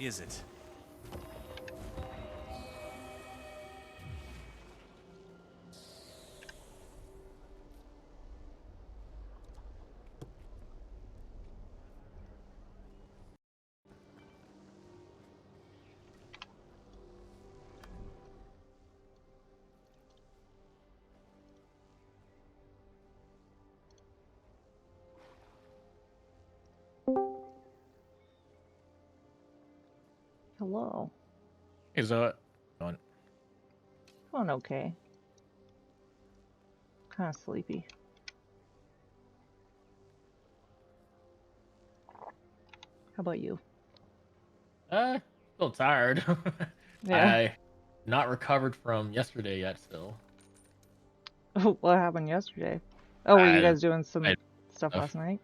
is it? Hello. Is going? Going okay. Kind of sleepy. How about you? Still tired. Yeah. I not recovered from yesterday yet. Still. What happened yesterday? Oh, were you guys doing some I stuff last night?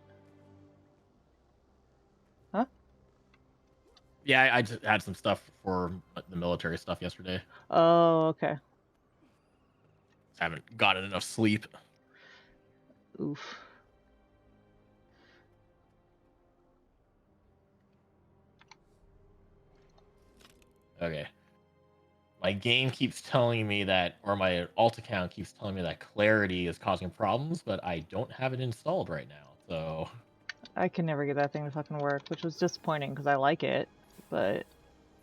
Huh? Yeah, I just had some stuff for the military stuff yesterday. Oh, okay. Haven't gotten enough sleep. Oof. Okay. My game keeps telling me that, or my alt account keeps telling me that Clarity is causing problems, but I don't have it installed right now. So I can never get that thing to fucking work, which was disappointing because I like it, but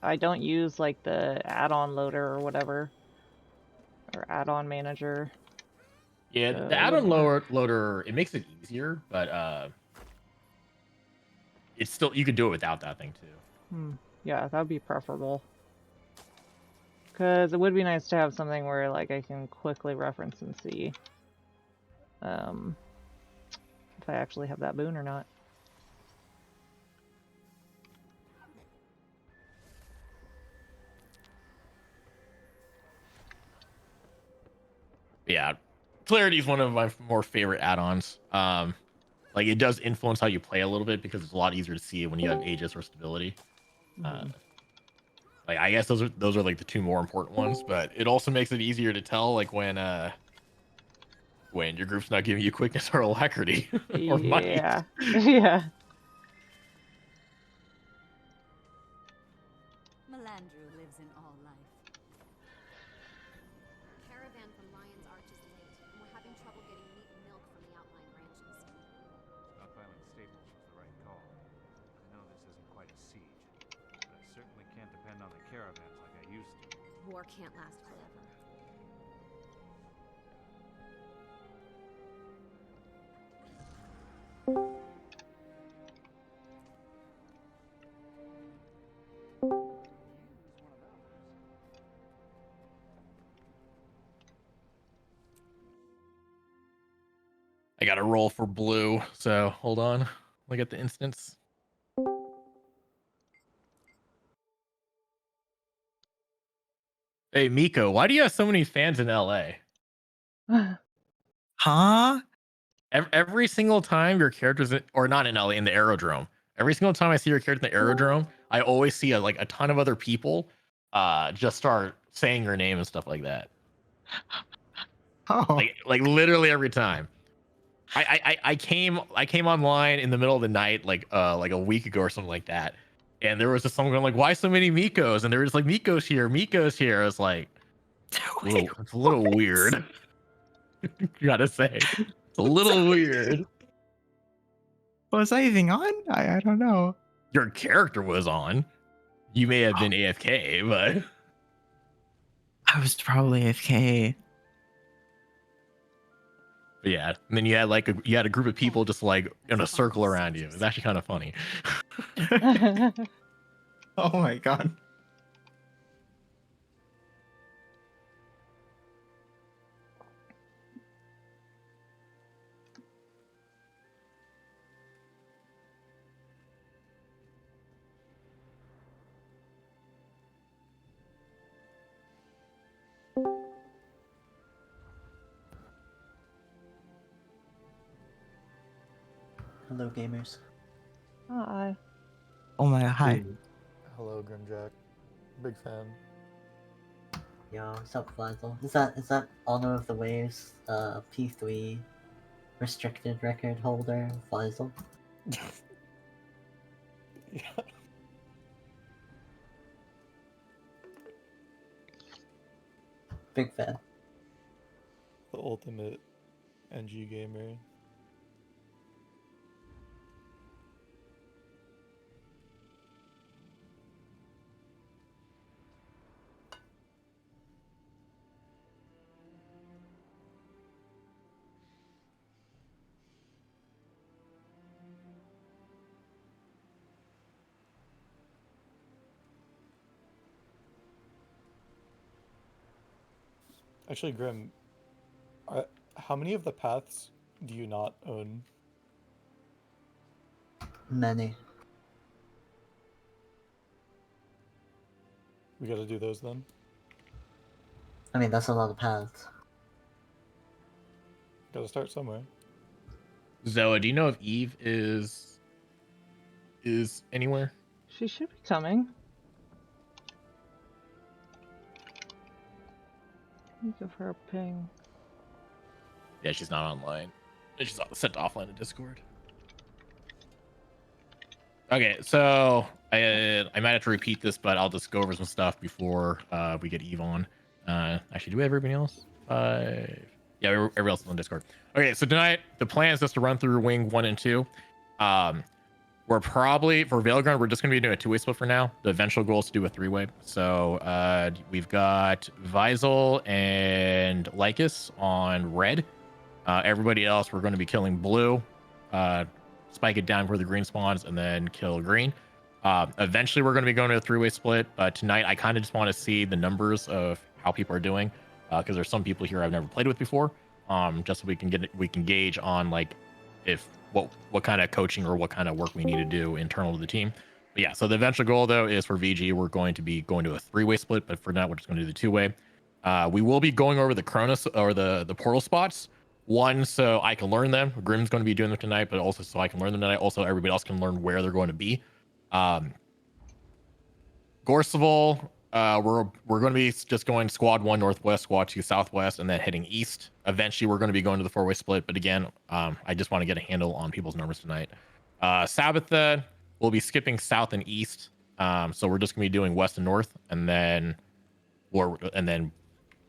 I don't use like the add-on loader or whatever, or add-on manager. yeah, So the it add-on wouldn't work. loader it makes it easier, but it's still you could do it without that thing too. Yeah, that would be preferable. Because it would be nice to have something where like I can quickly reference and see if I actually have that boon or not. Yeah, Clarity is one of my more favorite add-ons. Like it does influence how you play a little bit because it's a lot easier to see when you have Aegis or stability. Like I guess those are like the two more important ones, but it also makes it easier to tell like when your group's not giving you quickness or alacrity or might. Yeah. Yeah. Melandru lives in all life. Caravan from Lion's Arch is late, and we're having trouble getting meat and milk from the outlying ranches. Stockpiling staples was the right call. I know this isn't quite a siege, but I certainly can't depend on the caravans like I used to. War can't last forever. I got to roll for blue, so hold on. Look at the instance. Hey Miko, why do you have so many fans in LA? Huh? Every single time your character's or not in LA, in the aerodrome. Every single time I see your character in the aerodrome, I always see like a ton of other people just start saying your name and stuff like that. Oh. Like literally every time. I came online in the middle of the night like a week ago or something like that, and there was just someone going like, "Why so many Mikos?" And there was like, "Miko's here, Miko's here." I was like, it's a little weird. You gotta say, it's a little weird. Was I even on? I don't know. Your character was on. You may have been AFK, but I was probably AFK. But yeah, and then you had like you had a group of people just like in a circle around you. It was actually kind of funny. Oh my god. Hello, gamers. Hi. Oh my, hi. Hello, Grimjack. Big fan. Yo, what's up, Flazzle? Is that Honor of the Waves, P3 restricted record holder, Flazzle? Big fan. The ultimate NG gamer. Actually, Grim, how many of the paths do you not own? Many. We gotta do those then. I mean, that's a lot of paths. Gotta start somewhere. Zoa, do you know if Eve is anywhere? She should be coming. Let me give her a ping. Yeah, she's not online. She's sent offline to Discord. Okay, so I might have to repeat this, but I'll just go over some stuff before we get Eve on. Actually, do we have everybody else? Yeah, everybody else is on Discord. Okay, so tonight the plan is just to run through Wing 1 and 2. We're probably, for Veilground, we're just going to be doing a 2-way split for now. The eventual goal is to do a 3-way. So we've got Visel and Lycus on red. Everybody else, we're going to be killing blue. Spike it down where the green spawns, and then kill green. Eventually, we're going to be going to a 3-way split. But tonight, I kind of just want to see the numbers of how people are doing, because there's some people here I've never played with before. Just so we can gauge on like if what kind of coaching or what kind of work we need to do internal to the team. But yeah, so the eventual goal though is for VG, we're going to be going to a 3-way split, but for now we're just going to do the 2-way. We will be going over the Chronos or the portal spots. One, so I can learn them. Grim's going to be doing them tonight, but also so I can learn them tonight. Also, everybody else can learn where they're going to be. Gorseval, we're going to be just going squad 1 northwest, squad 2 southwest, and then heading east. Eventually, we're going to be going to the 4-way split. But again, I just want to get a handle on people's numbers tonight. Sabbatha, we'll be skipping south and east. So we're just going to be doing west and north, and then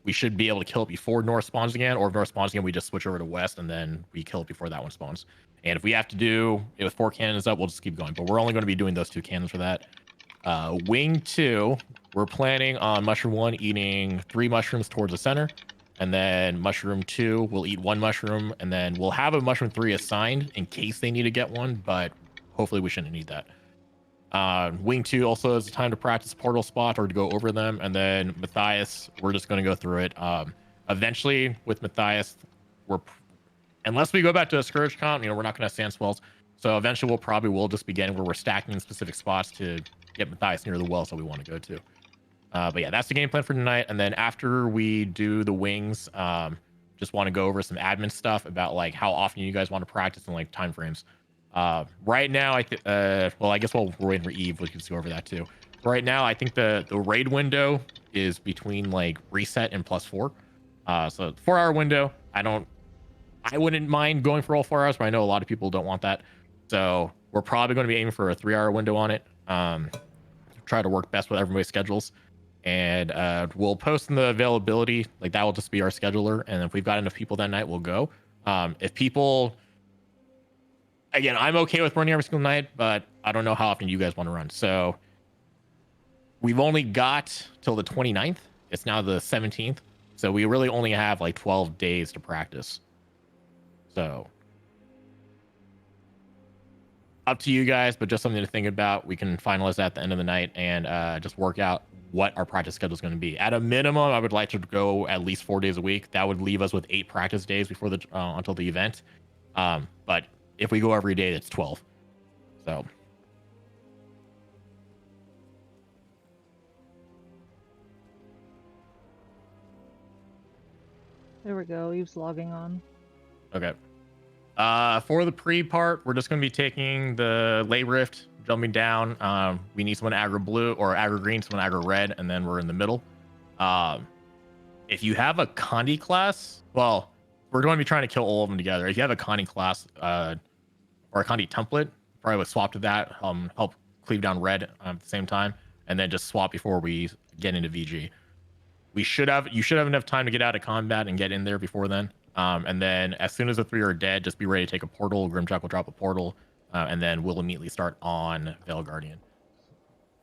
we should be able to kill it before north spawns again, or if north spawns again, we just switch over to west, and then we kill it before that one spawns. And if we have to do it with 4 cannons up, we'll just keep going. But we're only going to be doing those 2 cannons for that. Wing 2, we're planning on Mushroom 1 eating 3 mushrooms towards the center, and then Mushroom 2 will eat 1 mushroom, and then we'll have a Mushroom 3 assigned in case they need to get one, but hopefully we shouldn't need that. Wing 2 also is the time to practice portal spot or to go over them, and then Matthias, we're just going to go through it. Eventually with Matthias, unless we go back to a Scourge comp, we're not going to have sand swells, so eventually we'll just begin where we're stacking in specific spots to get Matthias near the wells that we want to go to. But yeah, that's the game plan for tonight. And then after we do the wings, just want to go over some admin stuff about like how often you guys want to practice and like time frames. Right now, I guess while we're waiting for Eve, we can go over that too. Right now, I think the raid window is between like reset and +4. So 4-hour window. I wouldn't mind going for all 4 hours, but I know a lot of people don't want that. So we're probably going to be aiming for a 3-hour window on it. Try to work best with everybody's schedules, and we'll post in the availability. Like that will just be our scheduler, and if we've got enough people that night, we'll go. If people, again, I'm okay with running every single night, but I don't know how often you guys want to run. So we've only got till the 29th. It's now the 17th, so we really only have like 12 days to practice. So up to you guys, but just something to think about. We can finalize that at the end of the night and just work out what our practice schedule is going to be. At a minimum, I would like to go at least 4 days a week. That would leave us with 8 practice days before until the event. But if we go every day, that's 12. So There we go. Eve's logging on. okay. For the pre part, we're just going to be taking the lay rift, jumping down. We need someone aggro blue or aggro green, someone aggro red, and then we're in the middle. If you have a Condi class, well, we're going to be trying to kill all of them together. If you have a Condi class or a Condi template, probably would swap to that, help cleave down red at the same time, and then just swap before we get into VG. you should have enough time to get out of combat and get in there before then. And then as soon as the 3 are dead, just be ready to take a portal. Grimjack will drop a portal, and then we'll immediately start on Veil Guardian.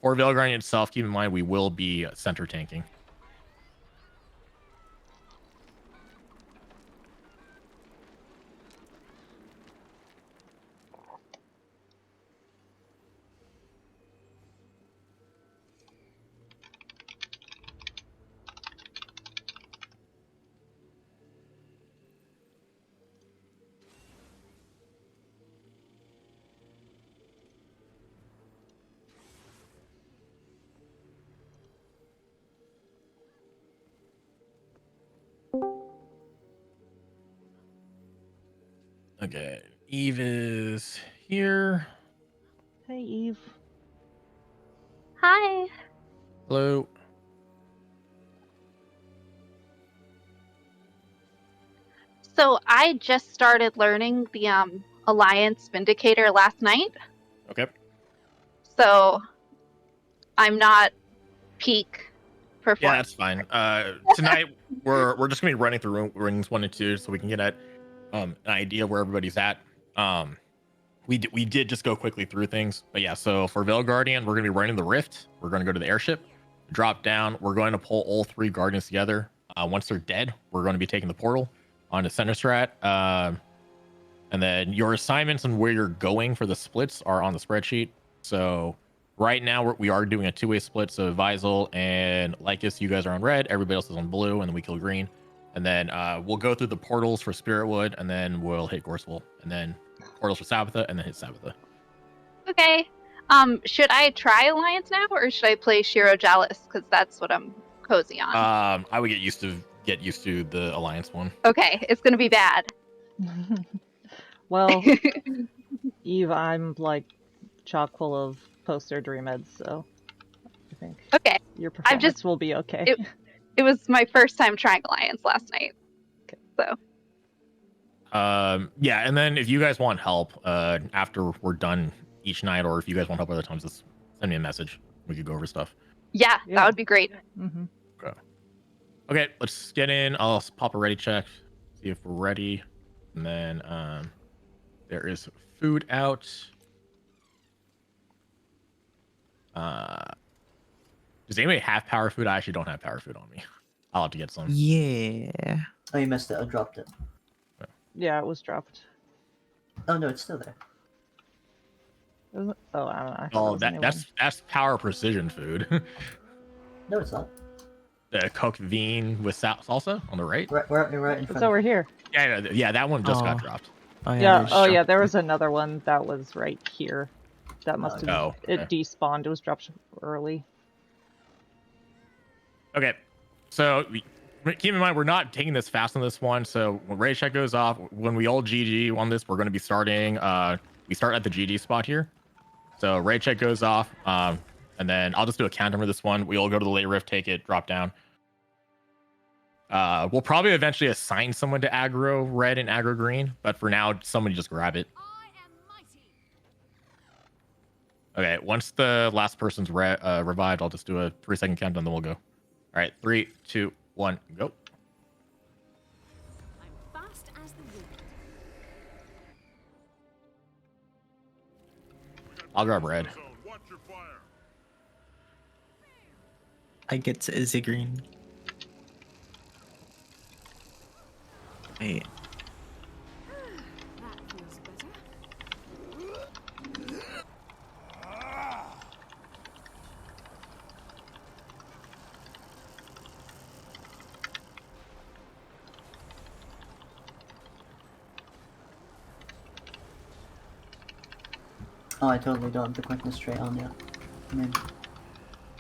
For Veil Guardian itself, keep in mind we will be center tanking. Okay, Eve is here. Hey, Eve. Hi. Hello. So I just started learning the Alliance Vindicator last night. Okay. So I'm not peak Yeah, performance. that's fine. Tonight we're just gonna be running through rings 1 and 2 so we can get at an idea where everybody's at. We did just go quickly through things, but yeah. So for Veil Guardian, we're gonna be running the Rift. We're gonna go to the airship, drop down. We're going to pull all 3 Guardians together. Once they're dead, we're going to be taking the portal onto Center Strat. And then your assignments and where you're going for the splits are on the spreadsheet. So right now we are doing a 2-way split. So Visel and Lycus, you guys are on red. Everybody else is on blue, and then we kill green. And then we'll go through the portals for Spiritwood, and then we'll hit Gorsewolf, and then portals for Sabbatha, and then hit Sabbatha. Okay. Should I try Alliance now, or should I play Shiro Jalis? Because that's what I'm cozy on. I would get used to the Alliance one. Okay, it's gonna be bad. Well, Eve, I'm like chock full of post-surgery meds, so I think Okay. your performance will be okay. It was my first time trying Alliance last night. Okay. So. Yeah, and then if you guys want help after we're done each night, or if you guys want help other times, just send me a message. We could go over stuff. Yeah, that would be great. Mm-hmm. Okay, let's get in. I'll pop a ready check, see if we're ready, and then there is food out. Does anybody have power food? I actually don't have power food on me. I'll have to get some. Yeah. Oh, you missed it. I dropped it. Yeah, it was dropped. Oh no, it's still there. Oh, I don't know. I thought Oh, it was a new that's power precision food. No, it's not. The cooked bean with salsa on the right. Right in one. front. It's over here. Yeah, that one just got Oh. dropped. Oh, Yeah. there's Oh, yeah. chocolate. There was another one that was right here. That must have. Oh, It okay. despawned. It was dropped early. Okay, so keep in mind we're not taking this fast on this one. So when raid check goes off, when we all GG on this, we're going to be starting. We start at the GG spot here. So raid check goes off, and then I'll just do a counter for this one. We all go to the late rift, take it, drop down. We'll probably eventually assign someone to aggro red and aggro green, but for now, somebody just grab it. I am mighty. Okay, once the last person's revived, I'll just do a 3-second countdown, then we'll go. All right, 3, 2, 1, go. I'm fast as the wind. I'll grab red. I get to Izzy-Green. Wait. That feels better. Oh, I totally don't have the quickness trait on yet. I mean,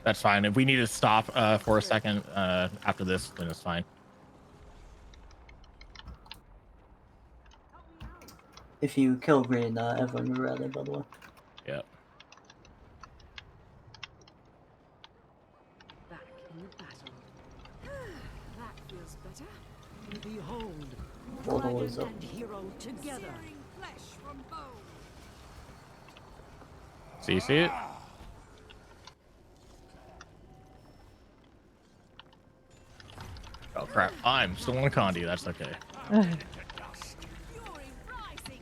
That's fine. If we need to stop for a second after this, then it's fine. if you kill green, everyone will rally, by the way. Yeah. Back in the battle. That feels better. Behold, Portal is up. and hero together. Flesh from bone. So you see it? Oh crap! I'm still on a Condi. That's okay. Fury rising.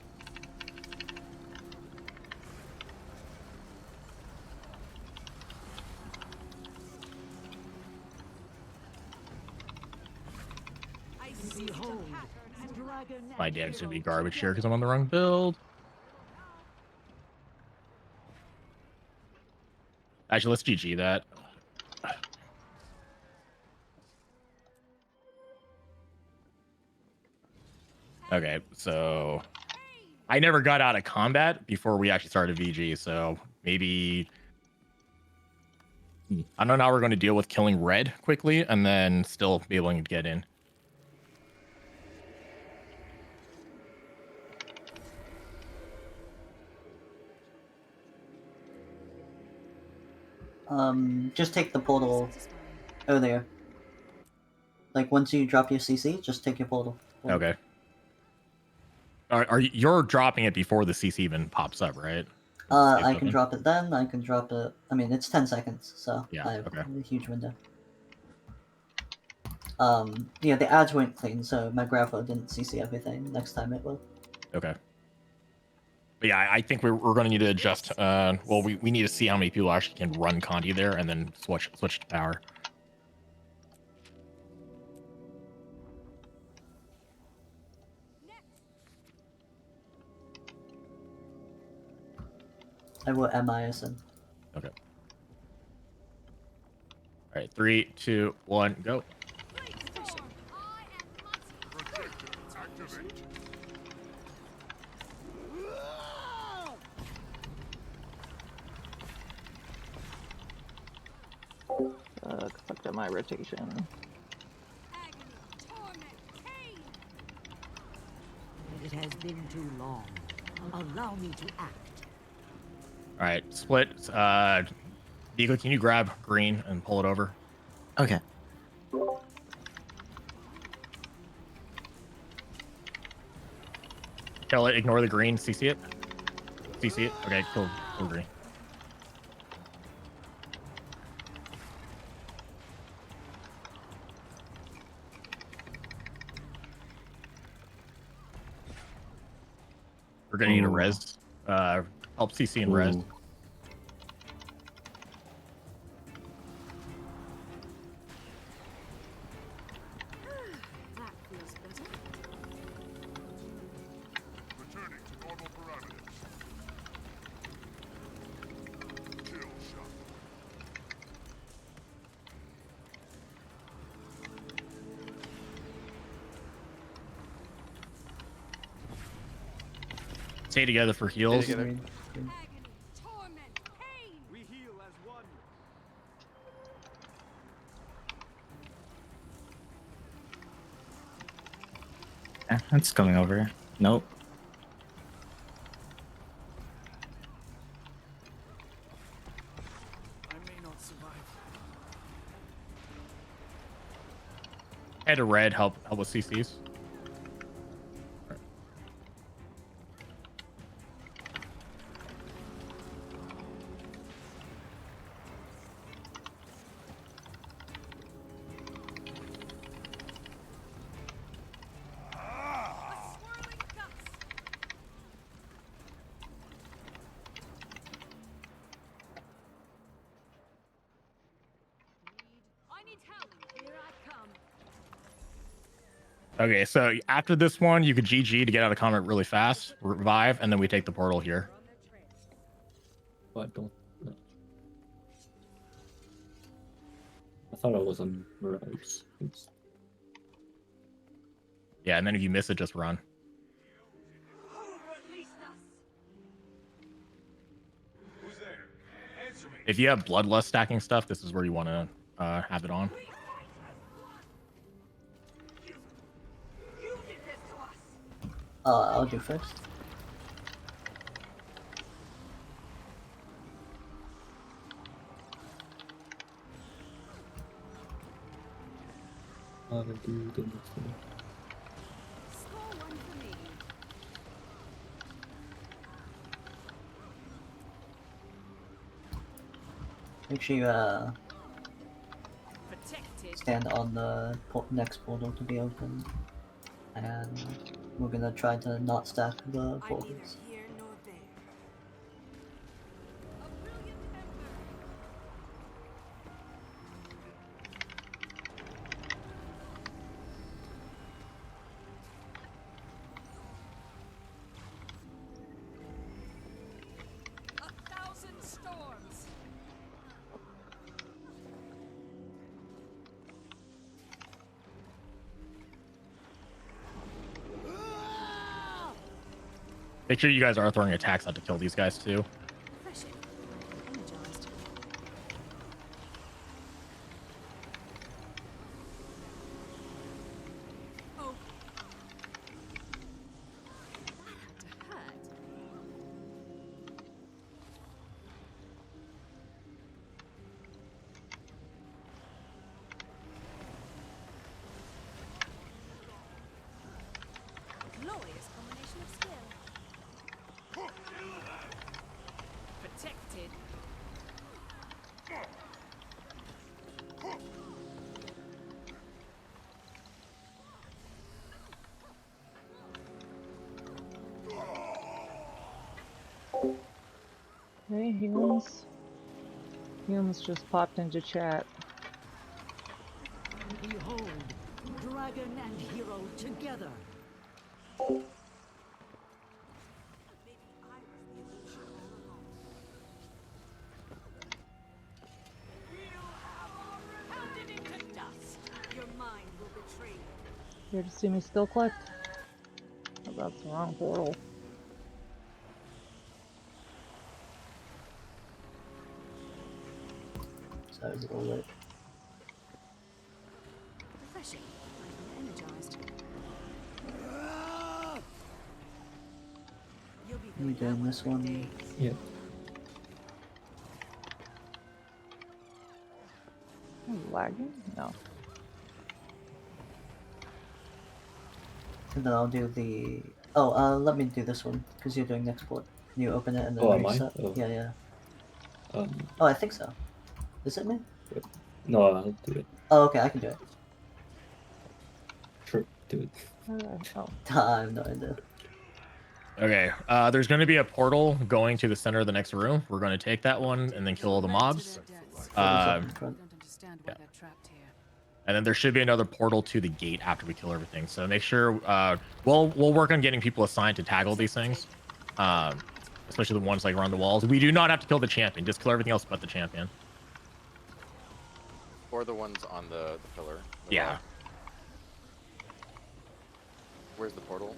I see the pattern and dragon. My dad's gonna be garbage here because I'm on the wrong build. Actually, let's GG that. Okay, so I never got out of combat before we actually started VG, so maybe I don't know how we're going to deal with killing red quickly and then still be able to get in. Just take the portal earlier. Like once you drop your CC, just take your portal. Okay. You're dropping it before the CC even pops up, right? I can drop it then. I can drop it. I mean, it's 10 seconds, so Yeah, I have okay. a huge window. Yeah, the ads weren't clean, so my grapho didn't CC everything. Next time it will. Okay. But yeah, I think we're going to need to adjust. Well, we need to see how many people actually can run Conti there and then switch to power. I will MIS in. Okay. All right, 3, 2, 1, go. Fucked up my rotation. Agony, torment, pain. It has been too long. Allow me to act. All right, split. Deagle, can you grab green and pull it over? Okay. Kill it, ignore the green, CC it. CC it. Okay, kill green. We're gonna need a Ooh. res. Help CC and res. Ooh. That feels better. Returning to normal parameters. Kill shot. Stay together for heals. Agony, torment, pain. We heal as one. Yeah, it's coming over. Nope. I may not survive. Head to red, help with CCs. A swirling gust. I need help. Here I come. Okay, so after this one, you could GG to get out of combat really fast, revive, and then we take the portal here. What? Don't. No. I thought I was on Mirage. Oops. Yeah, and then if you miss it, just run. If you have bloodlust stacking stuff, this is where you want to have it on. I'll do first. How to do the next one. Score one for me. Make sure you Protected. stand on the next portal to be open, and we're gonna try to not stack the I'm neither portals. here nor there. A brilliant ember. A thousand storms. Make sure you guys are throwing attacks out to kill these guys too. Refreshing. Energized. Oh. That had to hurt. Glorious combination of skill. Protected. Hey, humans. Humans just popped into chat. Behold, dragon and hero together. Maybe I was the illusion all along. Pounded into dust. Your mind will betray you. Here to see me skill click? Oh, that's the wrong portal. So it's a little lit. Refreshing. I'm energized. You'll be You feeling that doing this for one? days. Yeah. Are you lagging? No. And then I'll do the. Oh, let me do this one because you're doing next port. Can you open it and then Oh, am I? reset? Oh. Yeah, yeah. Um, Oh, I think so. Is it me? no, I'll do it. Oh, okay, I can do it. Sure, do it. Oh. I have no idea. Okay, there's going to be a portal going to the center of the next room. We're going to take that one and then kill all the mobs. Portal's up Um, in front. Don't understand why they're trapped here. And then there should be another portal to the gate after we kill everything. So make sure we'll work on getting people assigned to tackle these things, especially the ones like around the walls. We do not have to kill the champion; just kill everything else but the champion. Or the ones on the pillar. the Yeah. rock. Where's the portal?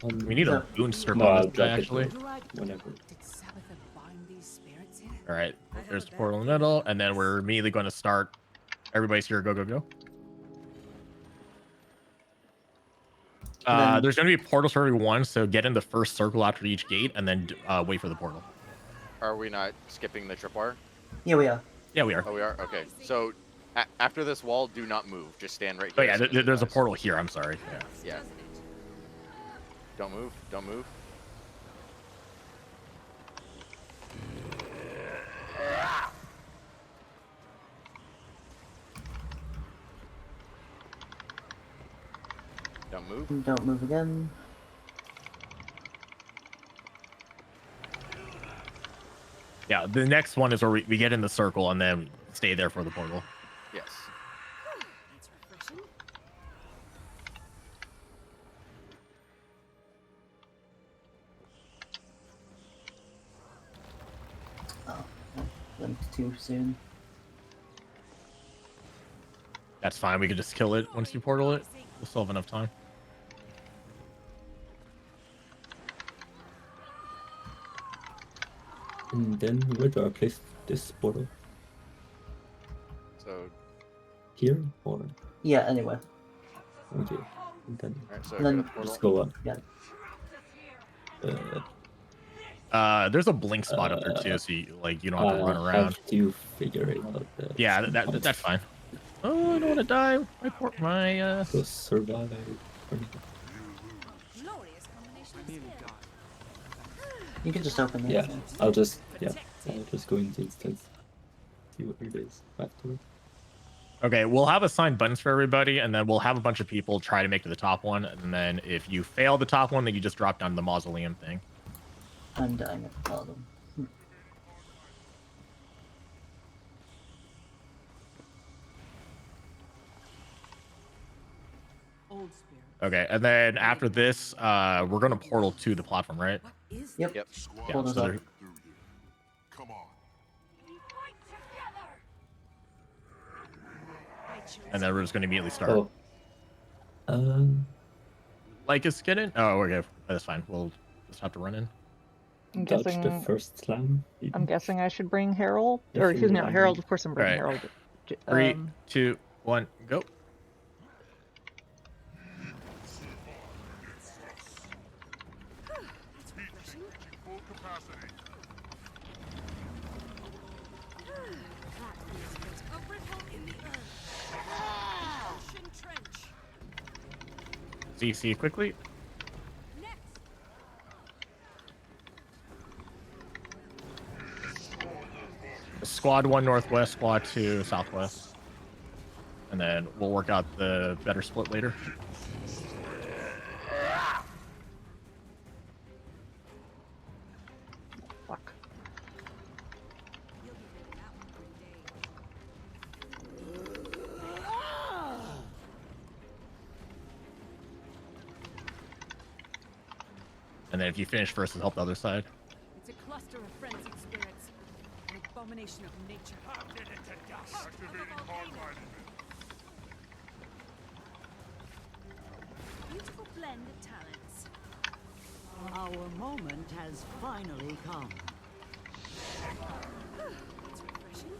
We need a So- booster No, I'll bonus drop it actually. whenever. Did Sabbatha bind these spirits here? All right, I have there's a the bad portal in the middle, and then we're immediately going to start. Everybody's here. Go, go, go. Then- There's going to be portals for everyone, so get in the first circle after each gate, and then wait for the portal. Are we not skipping the tripwire? Yeah, we are. Yeah, we are. Oh, we are? Okay. So, after this wall, do not move. Just stand right Oh here. yeah, as soon as there's a it dies. portal here. I'm sorry. Yeah. Yeah. Don't move. Don't move. Don't move. Don't move again. Yeah, the next one is where we get in the circle and then stay there for the portal. Yes. That's refreshing. Oh, went too soon. That's fine. We could just kill it once you portal it. We'll still have enough time. And then where do I place this portal? So, Here or Yeah, anyway. okay? And then alright, so And then go to the just portal. go up. Yeah. There's a blink spot up there too, so you, you don't have to run around. Have to figure it out. Yeah, that's fine. Oh, I don't want to die. My So survive. Glorious combination of skill. You can just open it. Yeah, I'll just go into instance. See what it is afterward. Okay, we'll have assigned buttons for everybody, and then we'll have a bunch of people try to make to the top one, and then if you fail the top one, then you just drop down to the mausoleum thing. I'm dying at the bottom. Old spirit. Okay, and then after this, we're gonna portal to the platform, right? What is Yep. Yep. Yeah, Portal's so up. there- and then we're just gonna immediately start. Oh. Like it's getting. Oh, okay, that's fine. We'll just have to run in. I'm Dodge guessing. the first slam. I'm guessing I should bring Harold, If or excuse me, you not want. Harold. Of course, I'm bringing Right. Harold. 3, 2, 1, go. CC quickly. Squad 1 northwest, squad 2 southwest. And then we'll work out the better split later. Fuck. And then if you finish first, it'll help the other side. It's a cluster of frenzied spirits. An abomination of nature. Beautiful blend of talents. Our moment has finally come. It's refreshing.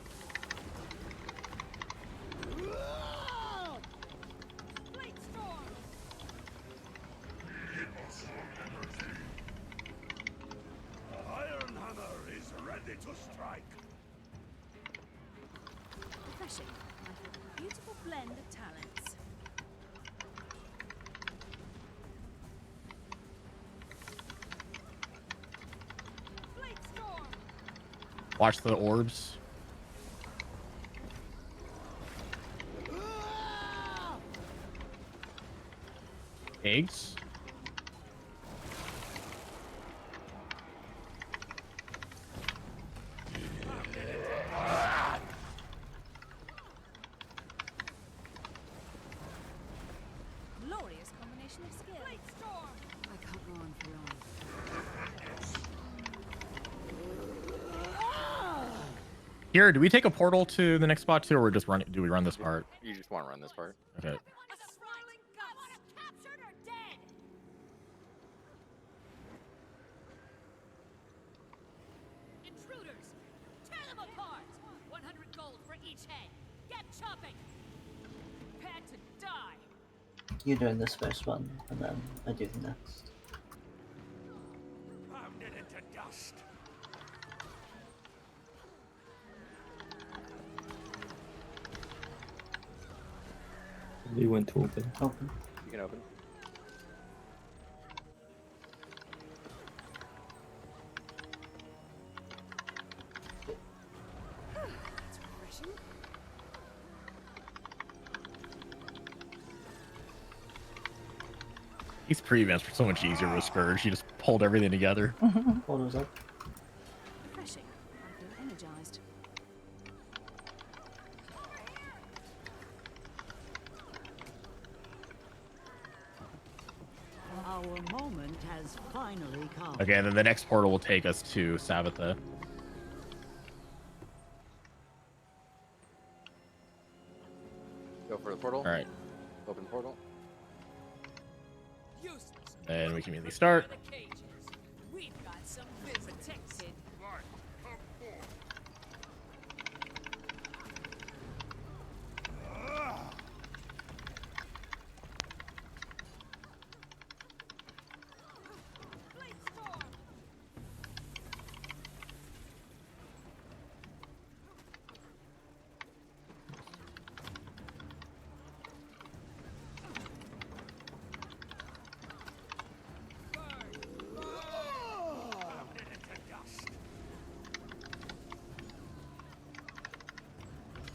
Blade storm. Refreshing. Beautiful blend of talents. Blade storm. Watch the orbs. Eggs. Glorious combination of skill. Blade storm. I can't go on for long. Here, do we take a portal to the next spot too, or we're just running? Do we run this part? You just want to run this part. Okay. Captured or dead? Intruders! Tear them apart! 100 gold for each head. Get chopping! Prepare to die! You're doing this first one, and then I do the next. We went to open. Open. You can open. It's refreshing. These pre-events were so much easier with Scourge. You just pulled everything together. Portal's up. Refreshing. I feel energized. Our moment has finally come. Okay, and then the next portal will take us to Savatha. Go for the portal. All right, Open portal. and we can immediately start. We've got some protected. Blade storm.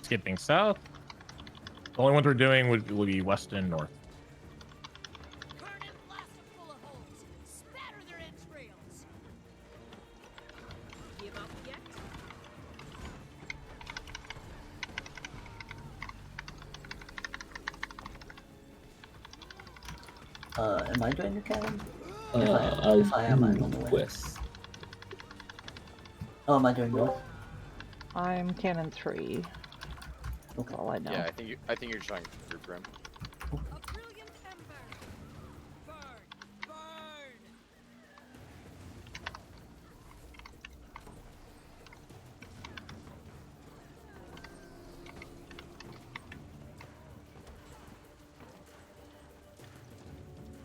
Skipping south. The only ones we're doing will be west and north. Kernan blast them full of holes. Spatter their entrails. Give up yet? Am I doing the cannon? I'll if I am, I'm on the way. west. Oh, am I doing north? I'm cannon 3. That's all I know. Yeah, I think you're trying through Grim. A brilliant ember. Burn, burn.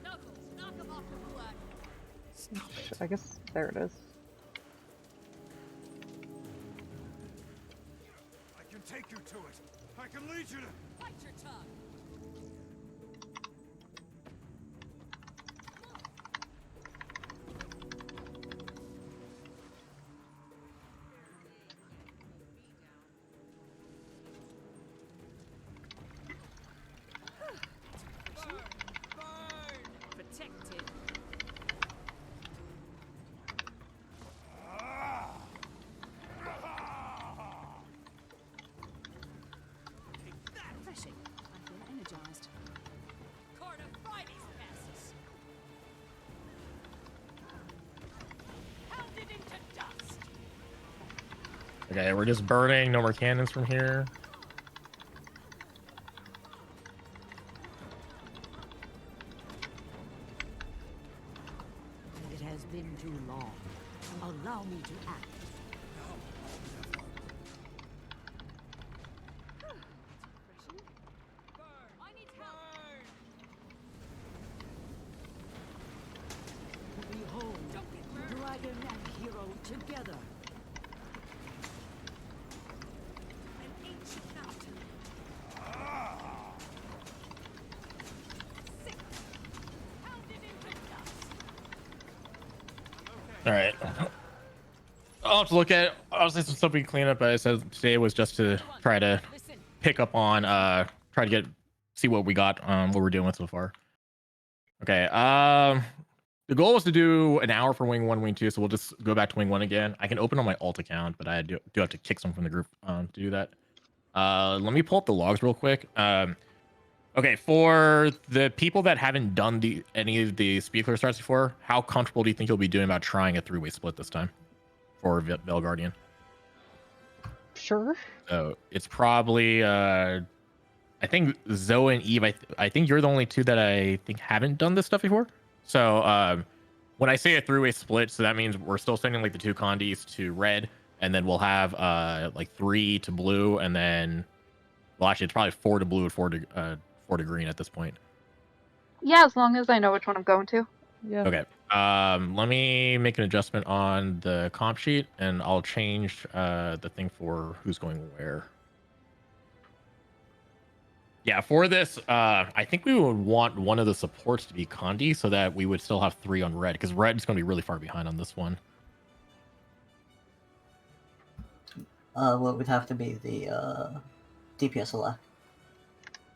Knuckles, knock him off the blood. I guess there it is. I can take you to it. I can lead you to. Bite your tongue. Burn, burn. Protected. Refreshing. I feel energized. Carter, fry these pests. Pounded into dust. Okay, we're just burning. No more cannons from here. It has been too long. Allow me to act. I need help. Behold, Don't get burned. dragon and hero together. An ancient mountain. Sick. Pounded into dust. All right. I'll have to look at obviously some stuff we can clean up. But I said today was just to try to Listen. pick up on try to see what we got what we're doing with so far. Okay. The goal was to do an hour for wing 1, wing 2, so we'll just go back to wing 1 again. I can open on my alt account, but I do have to kick some from the group to do that. Let me pull up the logs real quick. Okay, for the people that haven't done any of the speed clear starts before, how comfortable do you think you'll be doing about trying a 3-way split this time for Veil Guardian? Sure. So it's probably I think Zoe and Eve. I think you're the only two that I think haven't done this stuff before. So when I say a 3-way split, so that means we're still sending like the 2 condies to red, and then we'll have like 3 to blue, and then well actually it's probably 4 to blue and 4 to green at this point. Yeah, as long as I know which one I'm going to. Yeah. Okay. Let me make an adjustment on the comp sheet, and I'll change the thing for who's going where. Yeah, for this, I think we would want one of the supports to be Condi so that we would still have 3 on red, because red is going to be really far behind on this one. Well, it would have to be the DPS select.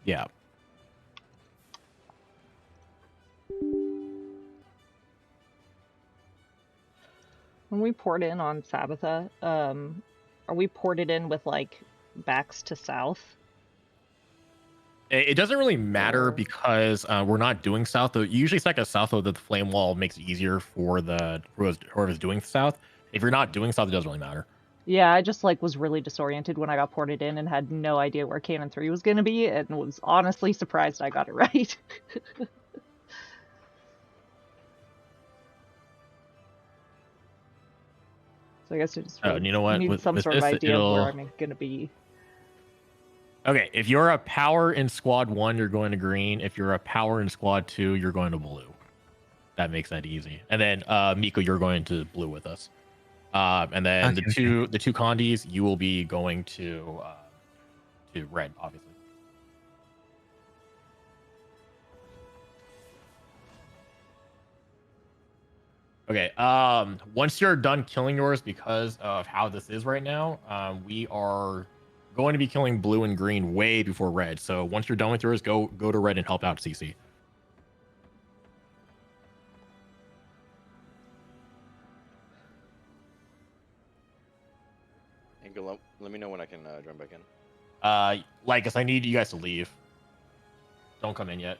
Yeah. When we port in on Sabbatha, are we ported in with like backs to south? It doesn't really matter Or- because we're not doing south. Though usually it's like a south, though the flame wall makes it easier for the whoever's doing south. If you're not doing south, it doesn't really matter. Yeah, I just like was really disoriented when I got ported in and had no idea where Cannon 3 was gonna be, and was honestly surprised I got it right. So I guess I just Oh, and you know what? need With some sort this, of idea of where it'll- I'm gonna be. Okay, if you're a power in squad 1, you're going to green. If you're a power in squad 2, you're going to blue. That makes that easy. And then Miko, you're going to blue with us. And then Okay, the two condies, you will be going to red, obviously. Okay. Once you're done killing yours, because of how this is right now, we are going to be killing blue and green way before red. So once you're done with yours, go to red and help out CC. And let me know when I can join back in. Lycus, I need you guys to leave. Don't come in yet.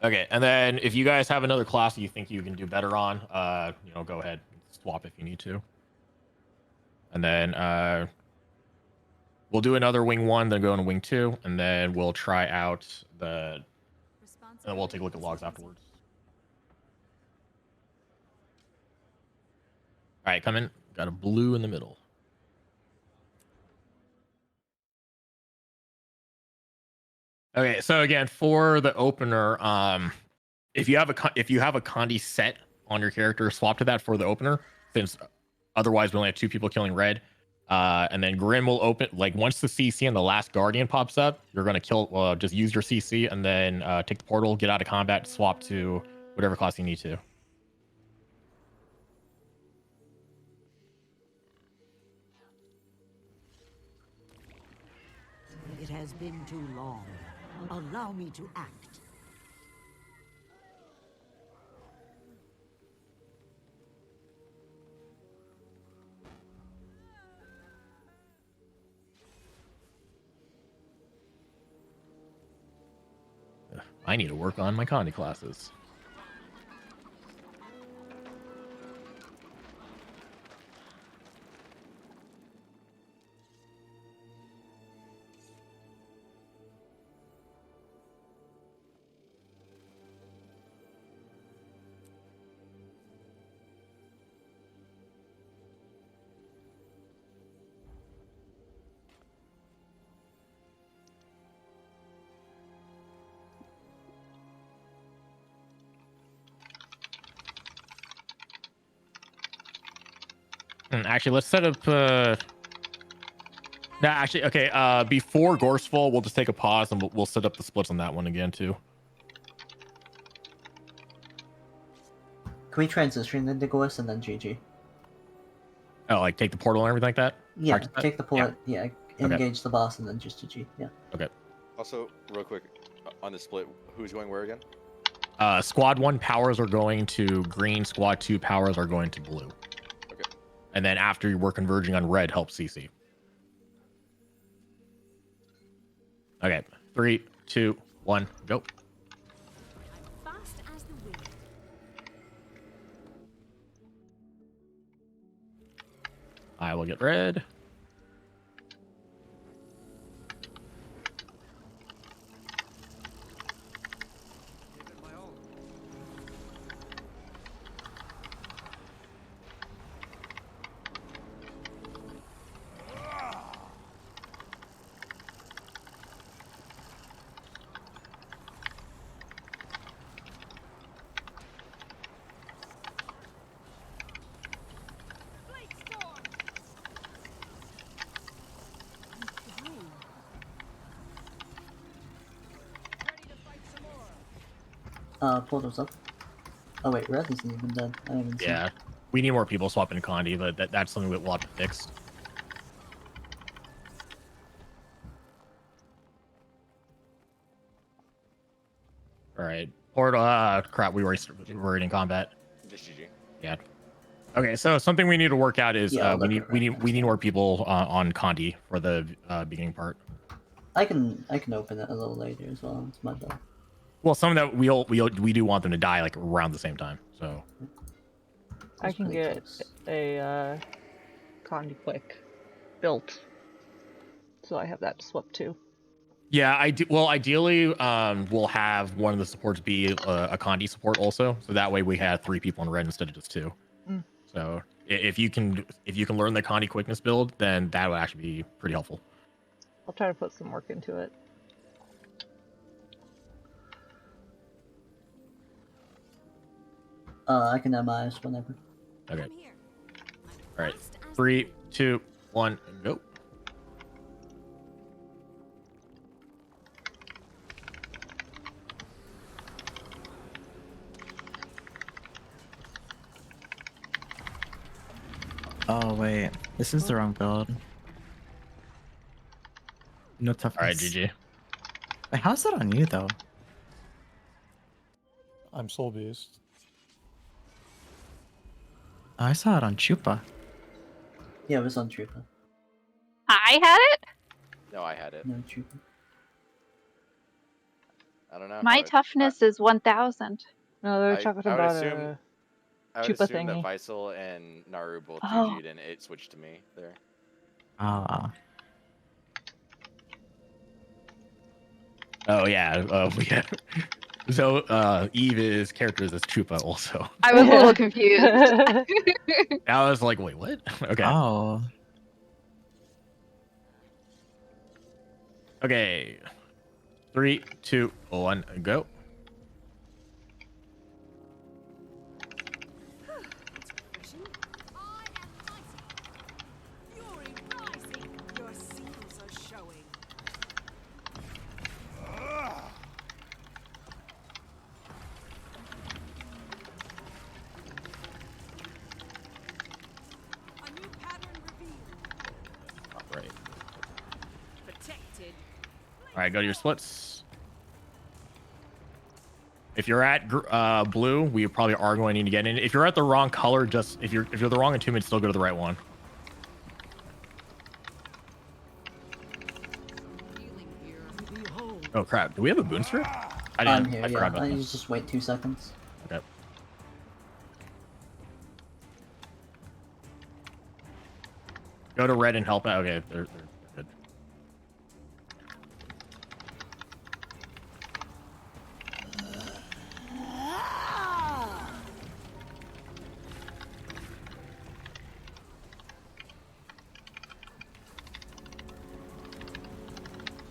Okay, and then if you guys have another class that you think you can do better on, go ahead, swap if you need to. And then we'll do another wing 1, then go into wing 2, and then we'll try out and then we'll take a look at logs afterwards. All right, come in. Got a blue in the middle. Okay, so again, for the opener, if you have a Condi set on your character, swap to that for the opener, since otherwise we only have 2 people killing red. And then Grim will open, like once the CC and the last Guardian pops up, you're gonna kill. Just use your CC and then take the portal, get out of combat, swap to whatever class you need to. It has been too long. Allow me to act. I need to work on my Condi classes. Actually, let's set up. Okay. Before Gorsefall, we'll just take a pause and we'll set up the splits on that one again too. Can we transition into Gorse and then GG? Oh, like take the portal and everything like that? Yeah, Practice that? take the port. Yeah, engage the boss and then just GG. Yeah. Okay. Also, real quick, on the split, who's going where again? Squad 1 powers are going to green. Squad 2 powers are going to blue. Okay. And then after we're converging on red, help CC. Okay. 3, 2, 1, go. Fast as the wind. I will get red. Portal's up. Oh wait, red isn't even dead. I haven't even seen Yeah. We need more people swapping Condi, but that's something we'll have to fix. Alright. Portal, crap, we were already in combat. Just GG. Yeah. Okay, so something we need to work out is Yeah, we need more people on Condi for the beginning part. I can open it a little later as well. It's my bad. Well, some of that we do want them to die like around the same time. So I can get a Condi Quick built, so I have that to swap to. yeah, I do. Well, ideally, we'll have one of the supports be a Condi support also, so that way we have 3 people in red instead of just 2. Mm. So if you can learn the Condi quickness build, then that would actually be pretty helpful. I'll try to put some work into it. I can MIS whenever. Okay. I'm here. All right. Fast as 3, 2, 1, go. Oh wait, this is the wrong build. No toughness. All right, GG. Wait, how's that on you though? I'm Soul Beast. Oh, I saw it on Chupa. Yeah, it was on Trooper. I had it? No, I had it. No Trooper. I don't know. My toughness is 1000. No, they were talking I would about assume, I would Chupa assume that thingy. Faisal and Naru both Oh. GG'd and it switched to me there. Ah. Oh yeah. Yeah. So Eve's character is Chupa also. I was a little confused. I was like, wait, what? Okay. Oh. Okay. 3, 2, 1, go. Fury rising. Your seals are showing. A new pattern revealed. All right. Protected. All right, go to your splits. If you're at blue, we probably are going to need to get in. If you're at the wrong color, just if you're the wrong attunement, still go to the right one. Oh crap! Do we have a boon strip? I I'm didn't. here, I yeah. forgot about I that. just wait 2 seconds. Okay. Go to red and help out. Okay, they're good.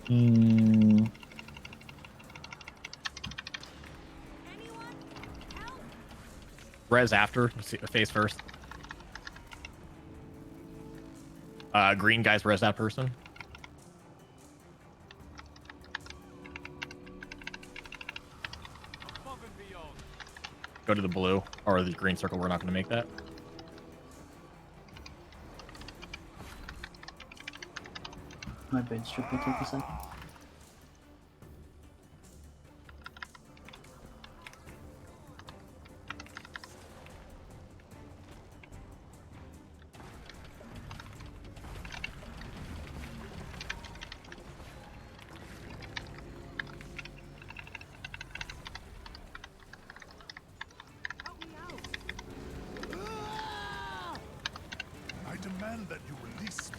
Hmm. Res after. Face first. Green guys res that person. Go to the blue or the green circle. We're not going to make that. My brain strip will take a second. I demand that you release me.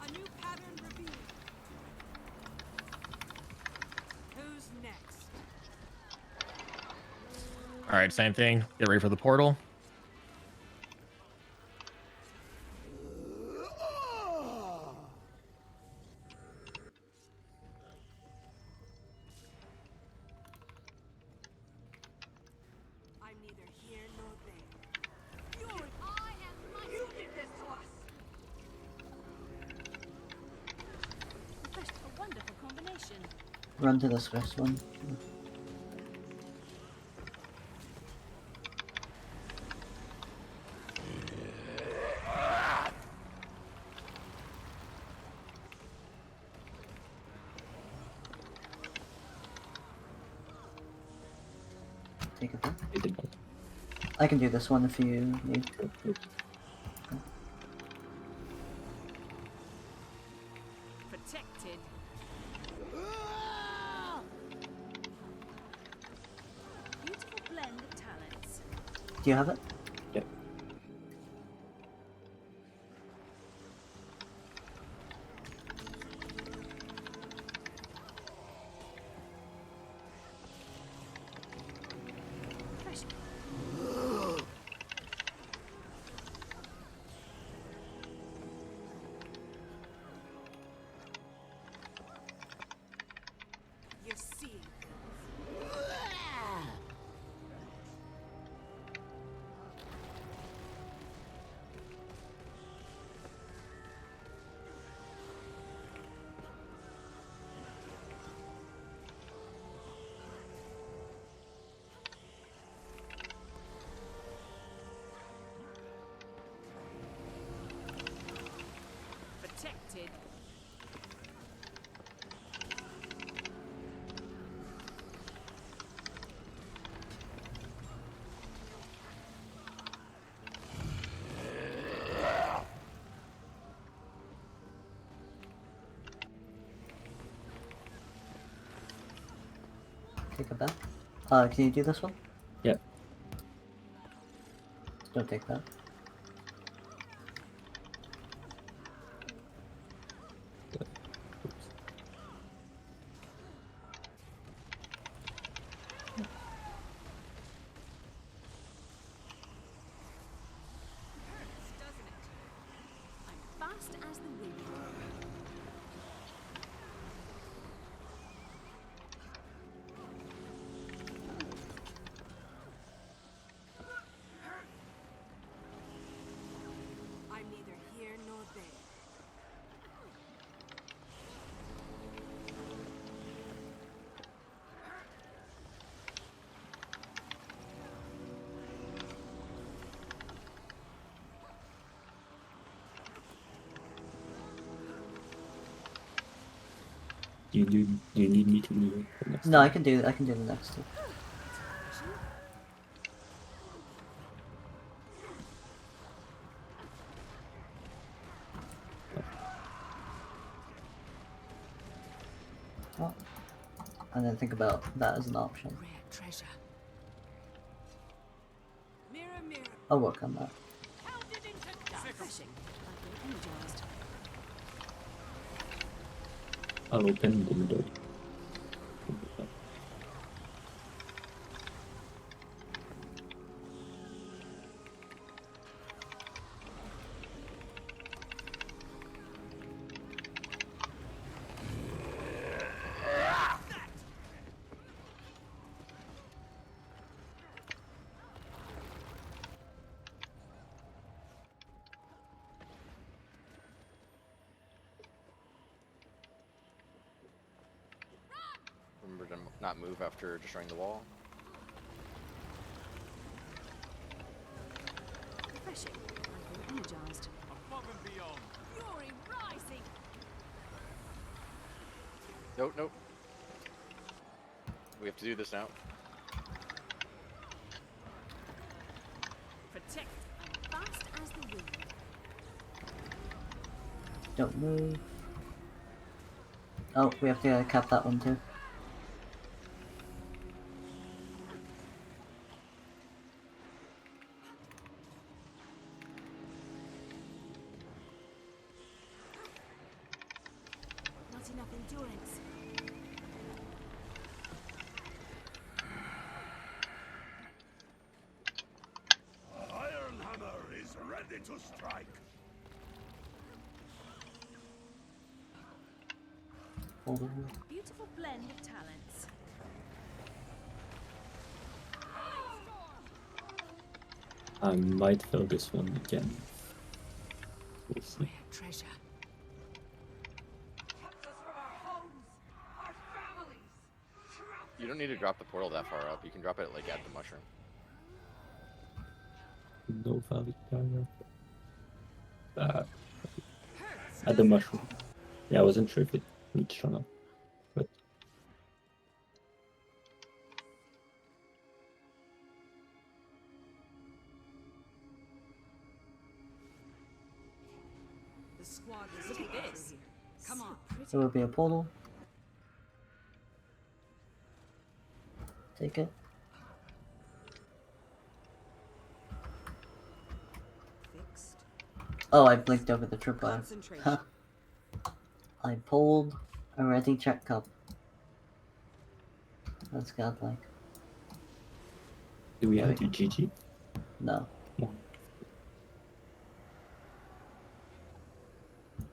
A new pattern revealed. Who's next? All right, same thing. Get ready for the portal. I'm neither here nor there. Fury, I am mighty. You did this to us. Such a wonderful combination. Run to this first one. Take it back. I can do this one if you need. Protected. Beautiful blend of talents. Do you have it? Yep. Fresh. You're seeing. Take it back. Can you do this one? Yeah. Don't take that. Doesn't it? I'm fast as the wind. I'm neither here nor there. Do you need me to do the next No, one? I can do the next two. Oh. And then think about that as an option. Rare treasure. Mirror, mirror. I'll work on that. Pounded into dust. Refreshing. Like energized. I'll open the window. Remember to not move after destroying the wall. Refreshing. Like energized. Above and beyond. Fury rising. Nope, nope. We have to do this now. Protect. I'm fast as the wind. Don't move. Oh, we have to cap that one too. Not enough endurance. Ironhammer is ready to strike. Hold on. Beautiful blend of talents. I might fail this one again. We'll see. Rare treasure. You don't need to drop the portal that far up. You can drop it like at the mushroom. No valid power. At the mushroom. Yeah, I wasn't sure if it reached or not. But The squad is looking at this. Come on. There will be a portal. Take it. Fixed. Oh, I blinked over the tripwire. Concentration. Huh. I pulled a ready check cup. That's godlike. do we have to GG? No. No.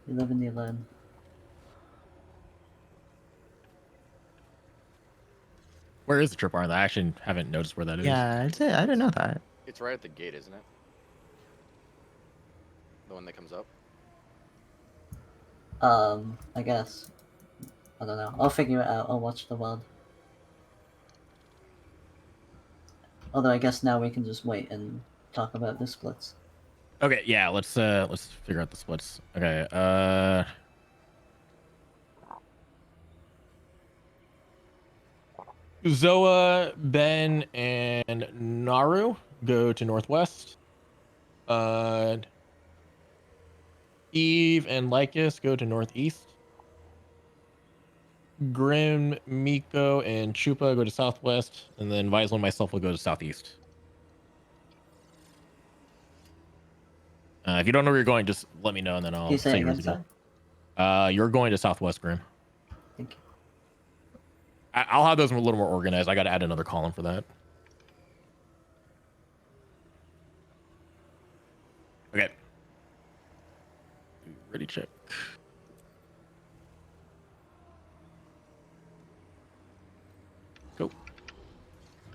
You live and you learn. Where is the tripwire? I actually haven't noticed where that is. Yeah, I didn't know that. It's right at the gate, isn't it? The one that comes up. I guess. I don't know. I'll figure it out. I'll watch the world. Although I guess now we can just wait and talk about the splits. Okay, yeah, let's figure out the splits. Okay, Zoa, Ben, and Naru go to northwest. Eve and Lycus go to northeast. Grim, Miko, and Chupa go to southwest, and then Vizel and myself will go to southeast. If you don't know where you're going, just let me know, and then I'll You say say it yours again, again. You're going to southwest, Grim. Thank you. I'll have those a little more organized. I got to add another column for that. Okay. Ready, check. Go.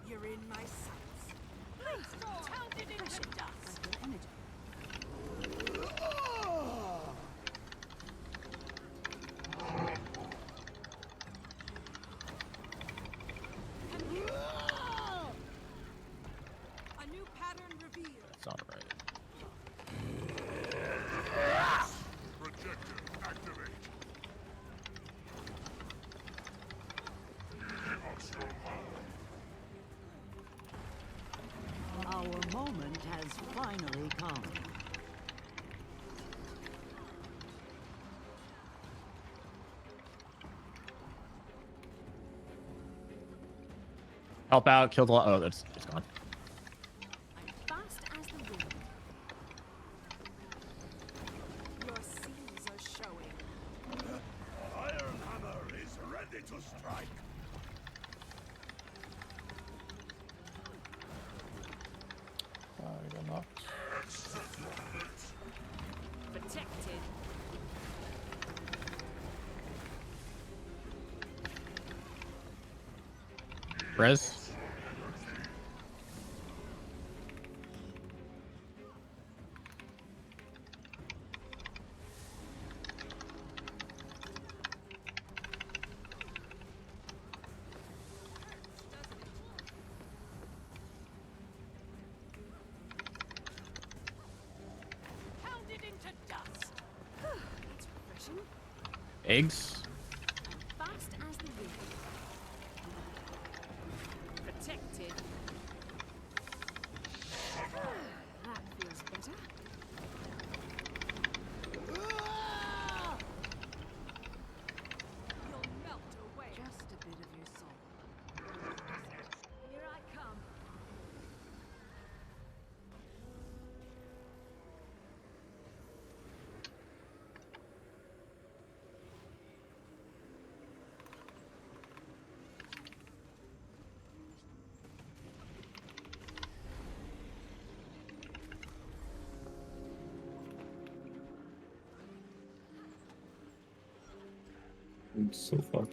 You're in my sights. Pounded into dust. A new pattern revealed. That's not right. Projector activate. Our moment has finally come. Help out, killed a lot. Oh, it's gone. Fast as the wind. Your seams are showing. Iron Hammer is ready to strike. I got knocked. Protected. Res. Pounded into dust. That's refreshing. Eggs. Fast as the wind. Protected. That feels better. You'll melt away. Just a bit of your soul. Here I come. I'm so far. That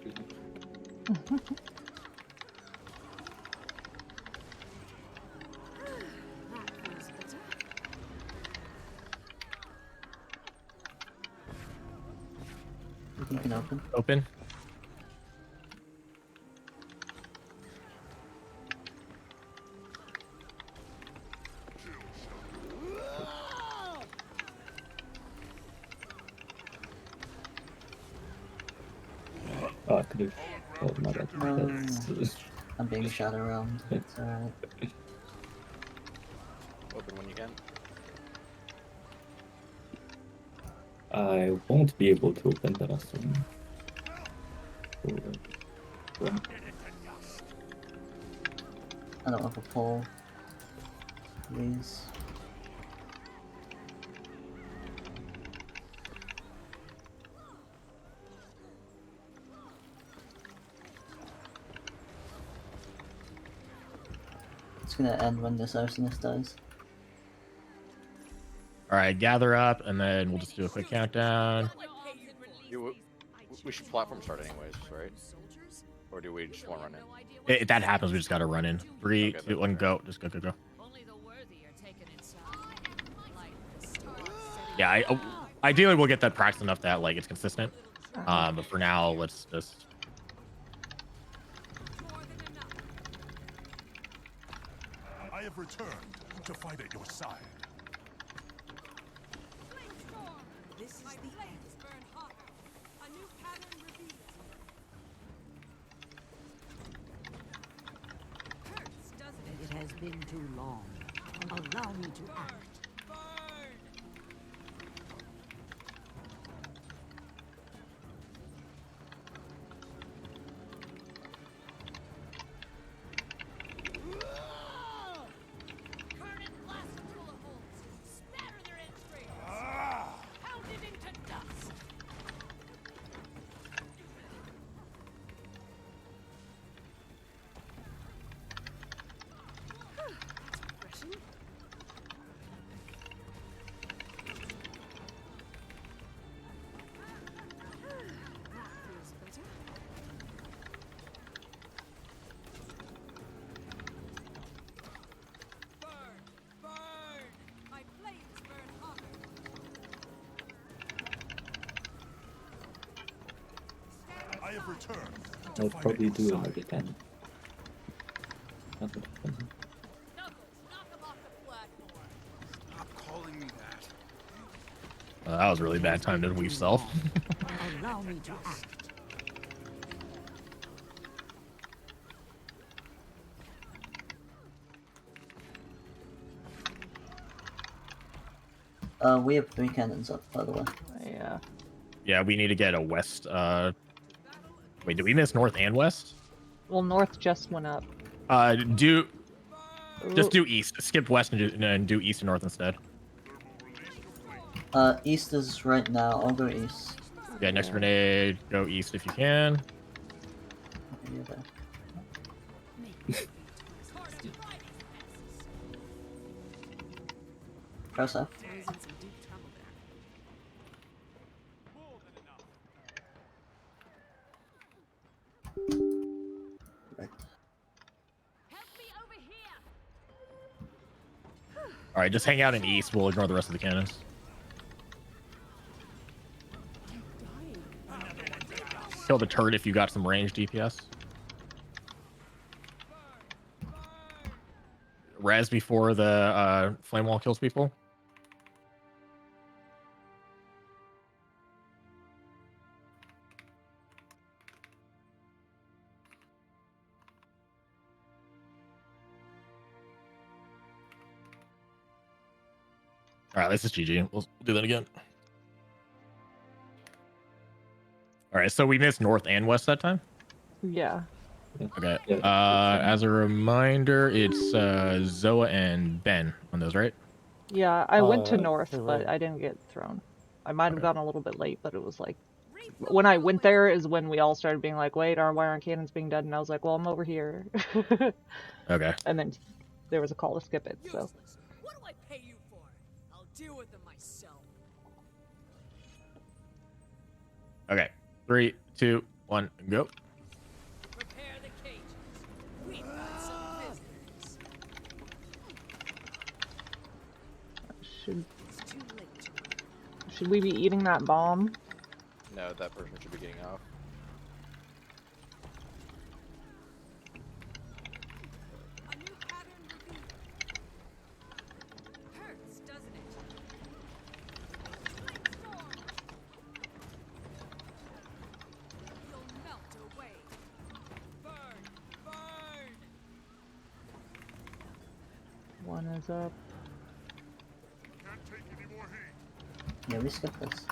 feels better. You can open. Open. Oh, I could have. Oh, my bad. That's, I'm being shot around. It's alright. Open when you can. I won't be able to open the last one. I don't have a pole. Please. It's gonna end when this arsonist dies. All right, gather up, and then we'll just do a quick countdown. We should platform start anyways, right? Or do we just want to run in? If that happens, we just got to run in. 3, Okay, 2, 1, go. Just go, go, go. Only the worthy are taken inside. Like the stars. Yeah, ideally we'll get that practice enough that like it's consistent. But for now, let's just. I have returned to fight at your side. This is the end. Burn hotter. A new pattern revealed. Hurts, doesn't it? It has been too long. Allow me to act. have returned. I'll probably do it like a 10. Nothing. Stop calling me that. That was really bad time to weave self. Allow me to act. We have 3 cannons up, by the way. Yeah. Yeah, we need to get a west. Wait, did we miss north and west? Well, north just went up. Just do east. Skip west and do east and north instead. East is right now. I'll go east. Yeah, next grenade, go east if you can. Okay, you're there. Press F. Right. All right, just hang out in east. We'll ignore the rest of the cannons. Kill the turret if you got some range DPS. Res before the flame wall kills people. All right, this is GG. We'll do that again. All right, so we missed north and west that time. Yeah. Okay. As a reminder, it's Zoa and Ben on those, right? Yeah, I went to north, you're but right. I didn't get thrown. I might have gone a little bit late, but it was like when I went there is when we all started being like, "Wait, why aren't cannons being done?" And I was like, "Well, I'm over here." Okay. And then there was a call to skip it, so. What do I pay you for? I'll deal with them myself. Okay. 3, 2, 1, go. Prepare the cages. We've got some visitors. Should we be eating that bomb? No, that person should be getting off. Hurts, doesn't it? You'll melt away. Burn! Burn! One is up. Can't take any more heat. Yeah, we skipped this.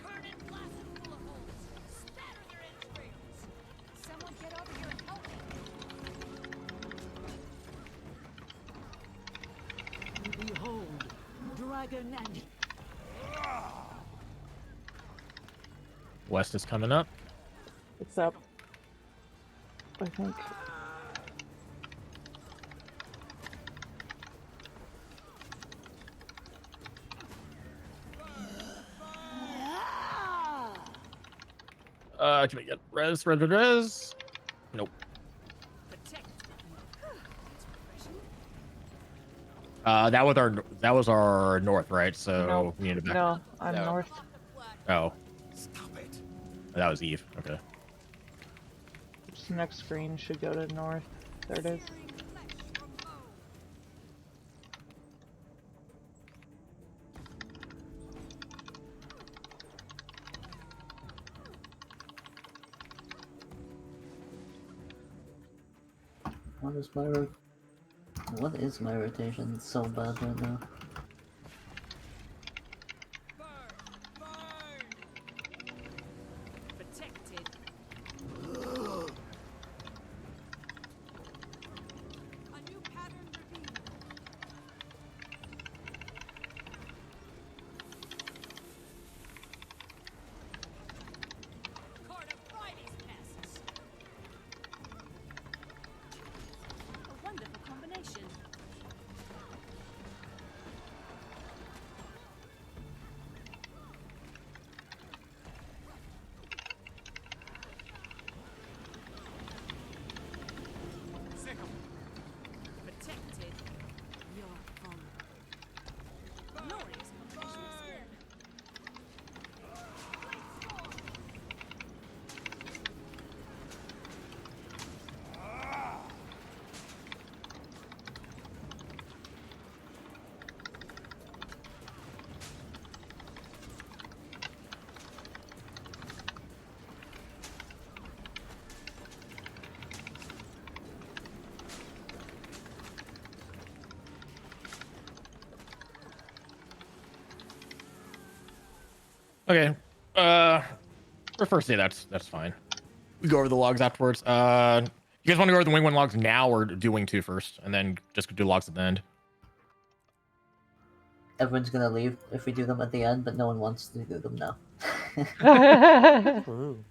Burn and blast them full of holes. Spatter their entrails. Someone get over here and help me. Behold, dragon and West is coming up. It's up. I think. Can we get res? Nope. That was our north, right? So No, we need to back. no, I'm No. north. Oh, Stop it. that was Eve. Okay. This next screen should go to north. There it is. What is my rotation? It's so bad right now. Protected. A new pattern revealed. Court of Friday's pests. A wonderful combination. Okay. For first day, that's fine. We go over the logs afterwards. You guys want to go over the wing 1 logs now, or do wing 2 first, and then just do logs at the end? Everyone's gonna leave if we do them at the end, but no one wants to do them now. Ooh.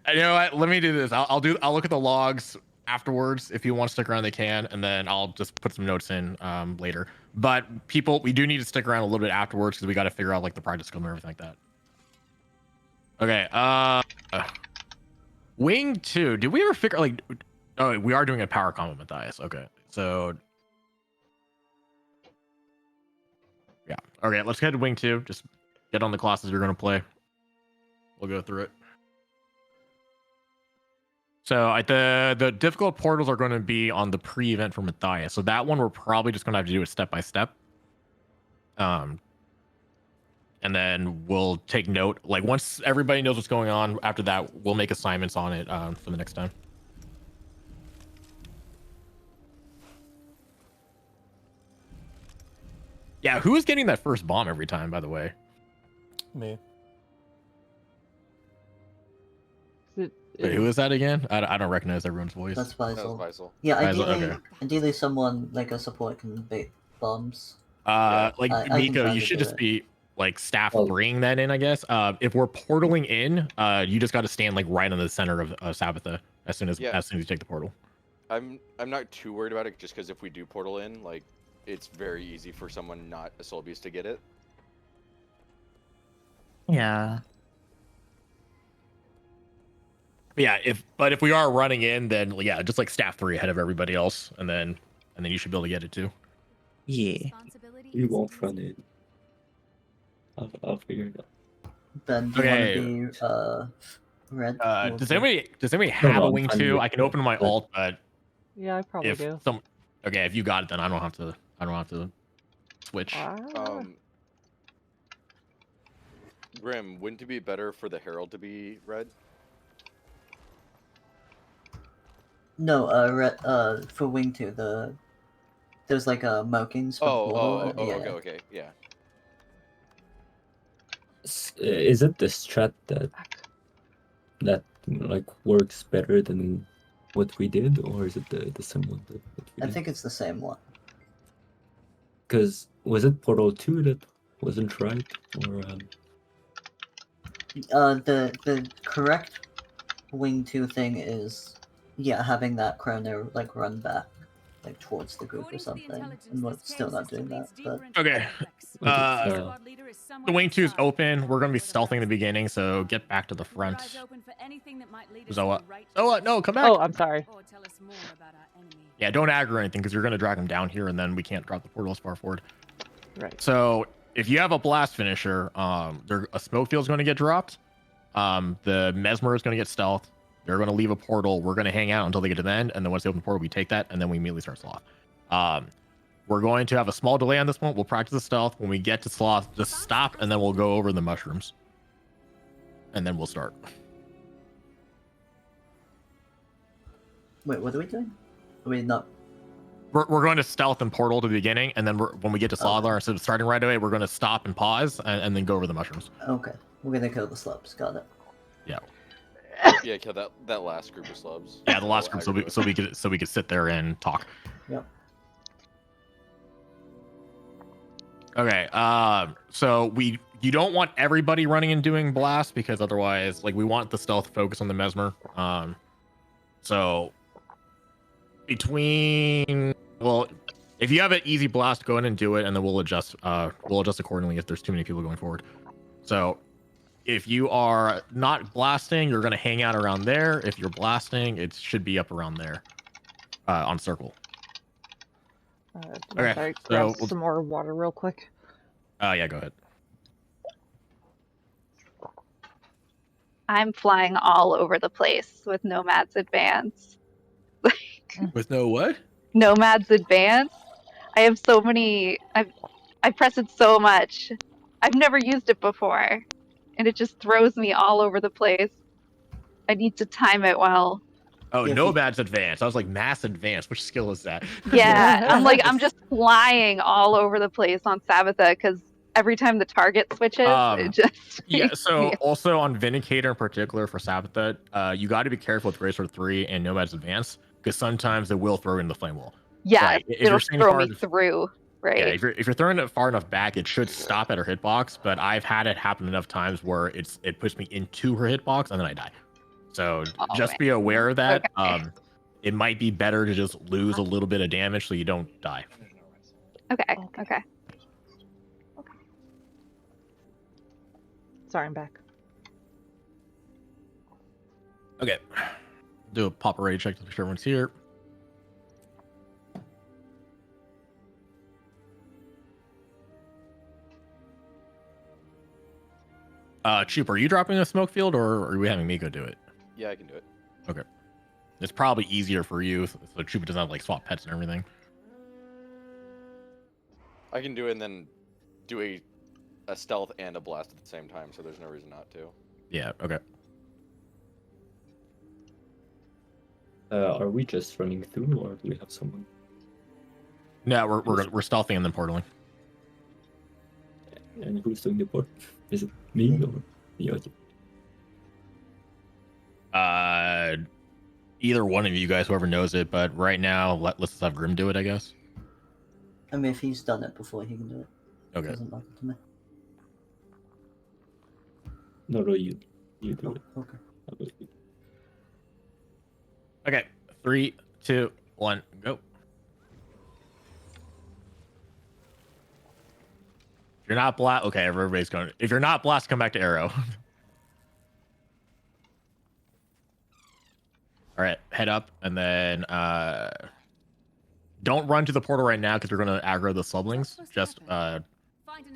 You know what? Let me do this. I'll look at the logs afterwards. If you want to stick around, they can, and then I'll just put some notes in later. But people, we do need to stick around a little bit afterwards because we got to figure out like the practice scope and everything like that. Okay. Wing 2. Did we ever figure like? Oh, we are doing a power combo, Matthias. Okay, so yeah. Okay, let's head to Wing 2. Just get on the classes you're gonna play. We'll go through it. So the difficult portals are going to be on the pre-event for Matthias. So that one we're probably just going to have to do it step by step. And then we'll take note. Like once everybody knows what's going on, after that we'll make assignments on it for the next time. Yeah, who is getting that first bomb every time, by the way? Me. Wait, who is that again? I don't recognize everyone's voice. That's Faisal. That was Faisal. Yeah, Faisal, ideally, okay. ideally someone like a support can bait bombs. Like I can Nico, try you to should do just it. be like staff bringing that in, I guess. If we're portaling in, you just got to stand like right on the center of Sabbatha as soon as you take the portal. I'm not too worried about it just because if we do portal in, like, it's very easy for someone not a soul beast to get it. Yeah. Yeah, if we are running in, then yeah, just like staff 3 ahead of everybody else, and then you should be able to get it too. Yeah. You won't run it. I'll figure it out. Ben, do you want to be red? Does anybody have a wing 2? I can open my alt, but Yeah, I probably do. Okay, if you got it, then I don't have to switch. Grim, wouldn't it be better for the Herald to be red? No, for Wing 2, there's like markings for portal. Yeah. Okay, yeah. Is it the strat that like works better than what we did, or is it the same one that we I did? think it's the same one. Because was it Portal 2 that wasn't right, or The correct Wing 2 thing is, yeah, having that chrono like run back like towards the group or something, and we're still not doing that. But Okay. The wing 2 is open. We're gonna be stealthing in the beginning, so get back to the front. Zoa, no, come back. Oh, I'm sorry. Yeah, don't aggro or anything because you're gonna drag them down here, and then we can't drop the portal as far forward. Right. So if you have a blast finisher, a smoke field's going to get dropped. The mesmer is going to get stealth. They're going to leave a portal. We're going to hang out until they get to the end, and then once they open the portal, we take that, and then we immediately start sloth. We're going to have a small delay on this one. We'll practice the stealth. When we get to sloth, just stop, and then we'll go over the mushrooms, and then we'll start. wait, what are we doing? Are we not? We're going to stealth and portal to the beginning, and then when we get to sloth, instead of starting right away, we're going to stop and pause, and then go over the mushrooms. Okay, we're gonna kill the slubs. Got it. Yeah. Yeah, kill that last group of slubs. Yeah, the last group, so we could sit there and talk. Yep. Okay. So you don't want everybody running and doing blast because otherwise, like, we want the stealth focus on the mesmer. So if you have an easy blast, go in and do it, and then we'll adjust accordingly if there's too many people going forward. So if you are not blasting, you're going to hang out around there. If you're blasting, it should be up around there on circle. Okay, Sorry, so grab some more water real quick. Yeah, go ahead. I'm flying all over the place with Nomad's Advance. With no what? Nomad's Advance. I have so many. I press it so much. I've never used it before, and it just throws me all over the place. I need to time it well. Oh, Nomad's Advance. I was like, Mass Advance. Which skill is that? Yeah, I'm just flying all over the place on Sabbatha because every time the target switches, it just Yeah, makes so me- also on Vindicator in particular for Sabbatha, you got to be careful with Razor 3 and Nomad's Advance, because sometimes it will throw in the flame wall. yeah, Like, if it'll you're staying throw far me enough- through, right? Yeah, if you're throwing it far enough back, it should stop at her hitbox. But I've had it happen enough times where it puts me into her hitbox and then I die. So just be aware of that. Okay. It might be better to just lose a little bit of damage so you don't die. Okay. Okay. Sorry, I'm back. Okay. Do a pop array check to make sure everyone's here. Choop, are you dropping a smoke field or are we having Miko do it? Yeah, I can do it. Okay. It's probably easier for you, so Choop doesn't have like swap pets and everything. I can do it and then do a stealth and a blast at the same time, so there's no reason not to. Yeah, okay. Are we just running through, or do we have someone? No, we're stealthing and then portaling. And who's doing the port? Is it me or Yoji? Either one of you guys, whoever knows it, but right now let's just have Grim do it, I guess. I mean, if he's done it before, he can do it. Okay. Doesn't matter to me. No, you do it. Okay. Okay. 3, 2, 1, go. If you're not blast, okay, everybody's going. If you're not blast, come back to arrow. All right, head up, and then don't run to the portal right now because we're going to aggro the sublings. Just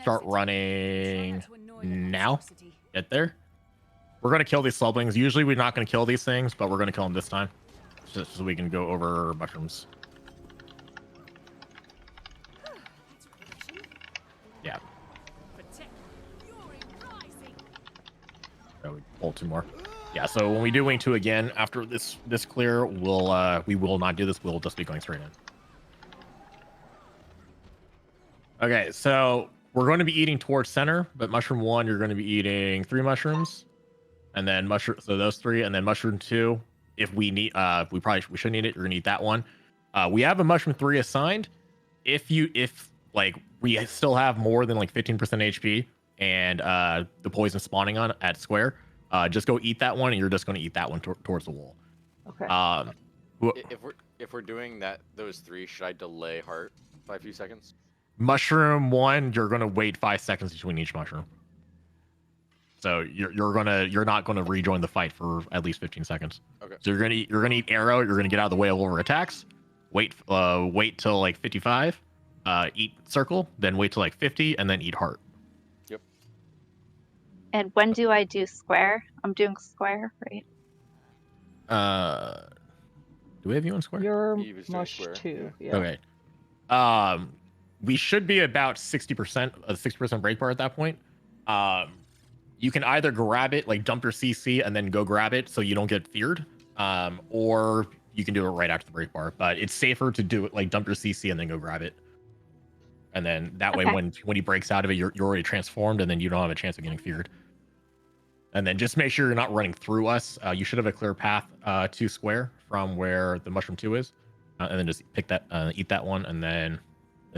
start running now. Get there. We're going to kill these sublings. Usually we're not going to kill these things, but we're going to kill them this time, just so we can go over mushrooms. Yeah. So we pull 2 more. Yeah, so when we do wing 2 again after this clear, we will not do this. We'll just be going straight in. Okay, so we're going to be eating towards center, but mushroom 1, you're going to be eating 3 mushrooms, and then mushroom. So those 3, and then mushroom 2. If we need, we should need it. You're gonna eat that one. We have a mushroom 3 assigned. If like we still have more than like 15% HP and the poison spawning on at square, just go eat that one, and you're just going to eat that one towards the wall. Okay. If we're doing those 3, should I delay heart by a few seconds? Mushroom 1, you're going to wait 5 seconds between each mushroom. So you're not gonna rejoin the fight for at least 15 seconds. Okay. So you're gonna eat arrow. You're gonna get out of the way of over attacks. Wait till like 55. Eat circle. Then wait till like 50, and then eat heart. Yep. And when do I do square? I'm doing square, right? Do we have you on square? You're Eve is doing mush square, 2. yeah. Yeah. Okay. We should be about 60%, a 60% break bar at that point. You can either grab it, like dump your CC and then go grab it so you don't get feared, or you can do it right after the break bar. But it's safer to do it like dump your CC and then go grab it. And then that way, when he breaks out of it, you're already transformed, and then you don't have a chance of getting feared. And then just make sure you're not running through us. You should have a clear path to square from where the mushroom 2 is, and then just pick that, eat that one, and then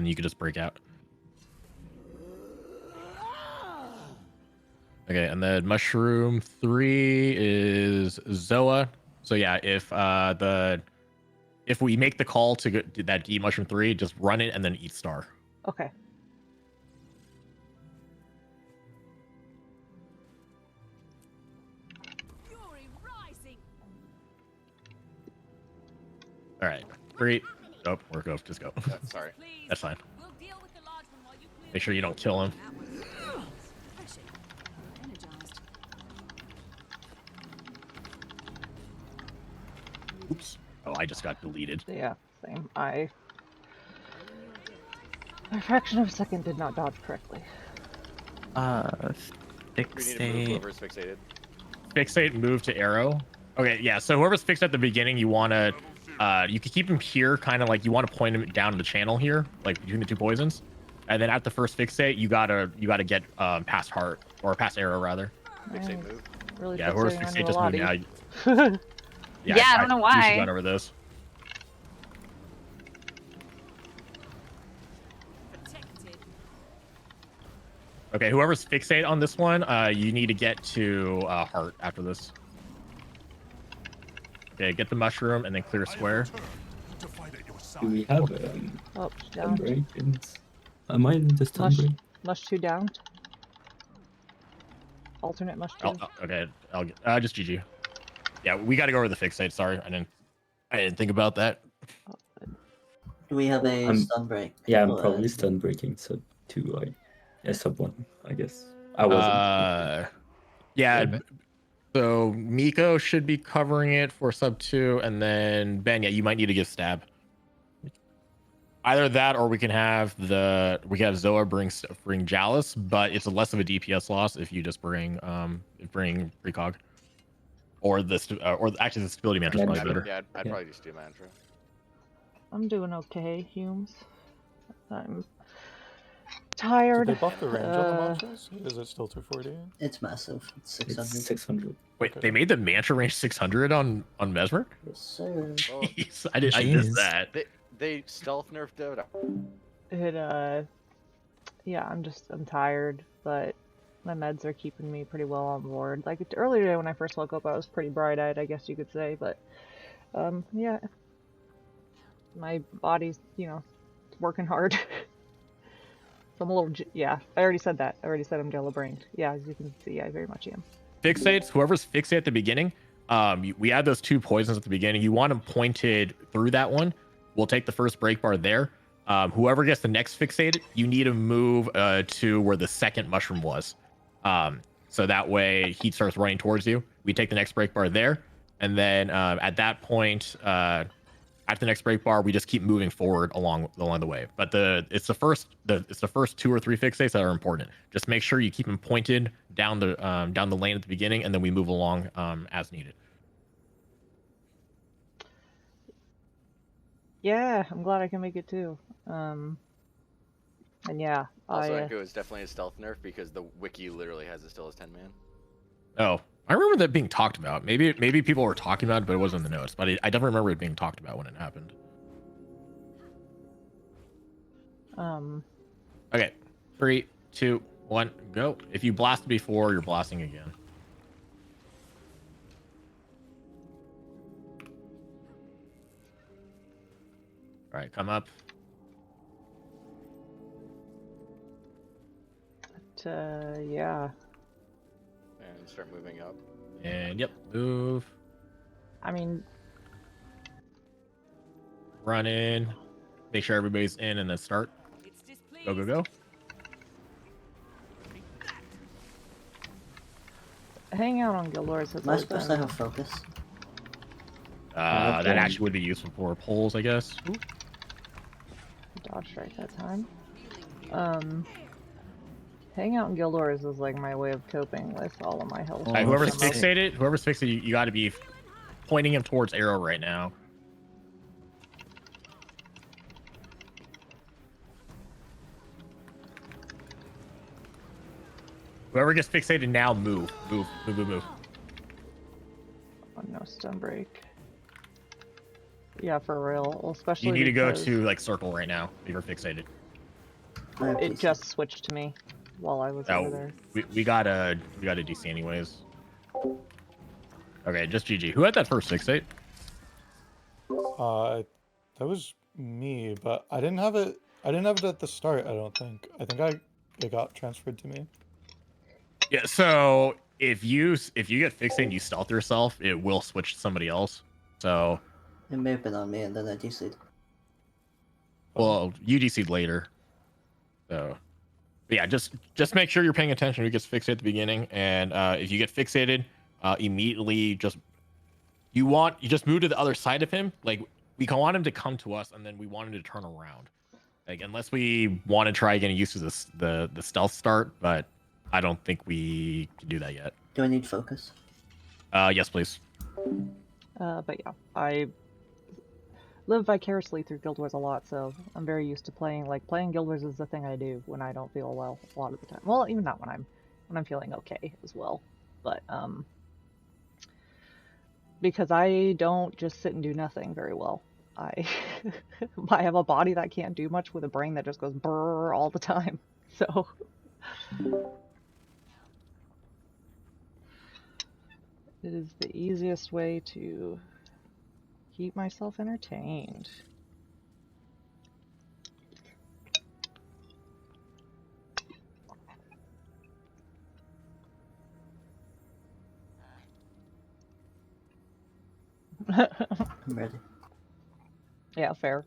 you can just break out. Okay, and then mushroom 3 is Zoa. So yeah, if we make the call to that eat mushroom 3, just run it and then eat star. Okay. All right, 3. Oh, we're go. Just go. Sorry. That's fine. Make sure you don't kill him. Oops. Oh, I just got deleted. Yeah, same. A fraction of a second did not dodge correctly. We need to move whoever's fixated. Fixate, move to arrow. Okay, yeah. So whoever's fixed at the beginning, you want to, you can keep him here, kind of like you want to point him down the channel here, like between the 2 poisons. And then at the first fixate, you gotta get past heart or past arrow rather. Fixate move. Really Yeah, whoever's fixating on fixate just move now. Lottie. Yeah, I don't know We should why. run over this. Protected. Okay, whoever's fixate on this one, you need to get to heart after this. Okay, get the mushroom and then clear square. Do we have Oh, stun down. break? Am I in the stun break? Mush 2 down. Alternate mush 2. Okay, I'll get, just GG. Yeah, we got to go over the fixate. Sorry, I didn't think about that. Do we have a stun break? Yeah, I'm Or- probably stun breaking sub 2. Sub 1, I guess. I wasn't. Yeah. So Miko should be covering it for sub 2, and then Ben, yeah, you might need to give stab. Either that, or we can have Zoa bring Jalis, but it's less of a DPS loss if you just bring precog, or actually the stability mantra is probably better. Yeah, I'd probably just do mantra. I'm doing okay, Humes. I'm tired. Did they buff the range on the mantras? Is it still 240? It's massive. It's 600. It's 600. Wait, they made the mantra range 600 on Mesmer? Yes, sir. Jeez, I missed that. They stealth nerfed Dota. Yeah, I'm tired, but my meds are keeping me pretty well on board. Like earlier today when I first woke up, I was pretty bright-eyed, I guess you could say, but yeah, my body's, working hard. So I'm a little, yeah, I already said that. I already said I'm jello-brained. Yeah, as you can see, I very much am. Fixates, whoever's fixate at the beginning, we had those 2 poisons at the beginning. You want them pointed through that one. We'll take the first break bar there. Whoever gets the next fixated, you need to move to where the second mushroom was. So that way heat starts running towards you. We take the next break bar there. And then at that point, at the next break bar, we just keep moving forward along the way. But it's the first 2 or 3 fixates that are important. Just make sure you keep them pointed down the lane at the beginning, and then we move along as needed. Yeah, I'm glad I can make it too. And yeah, Also, Echo is definitely a stealth nerf because the wiki literally has it still as 10-man. Oh, I remember that being talked about. Maybe people were talking about it, but it wasn't in the notes. But I definitely remember it being talked about when it happened. Okay, 3, 2, 1, go. If you blasted before, you're blasting again. All right, come up. Yeah. And start moving up. And yep, move. I mean, run in. Make sure everybody's in and then start. Go, go, go. hang out on Gildora's. Am I supposed to have focus? That actually would be useful for polls, I guess. Ooh. Dodge strike that time. Hang out in Gildora's is like my way of coping with all of my health. Whoever's fixated, you got to be pointing him towards arrow right now. Whoever gets fixated now, move. Oh, no stun break. Yeah, for real. Especially you need to go because to like circle right now if you're fixated. it just switched to me while I was over there. We got a DC anyways. Okay, just GG. Who had that first fixate? That was me, but I didn't have it. I didn't have it at the start. I don't think. I think it got transferred to me. Yeah. So if you get fixated and you stealth yourself, it will switch to somebody else. So. It may have been on me, and then I DC'd. Well, you DC'd later. So, but yeah, just make sure you're paying attention who gets fixated at the beginning, and if you get fixated, immediately just move to the other side of him. Like we want him to come to us, and then we want him to turn around. Like unless we want to try getting used to this the stealth start, but I don't think we can do that yet. Do I need focus? Yes, please. But yeah, live vicariously through Guild Wars a lot, so I'm very used to playing Guild Wars is the thing I do when I don't feel well a lot of the time. Well, even not when I'm feeling okay as well. But because I don't just sit and do nothing very well. I have a body that can't do much with a brain that just goes brrr all the time. So it is the easiest way to keep myself entertained. I'm ready. Yeah, fair.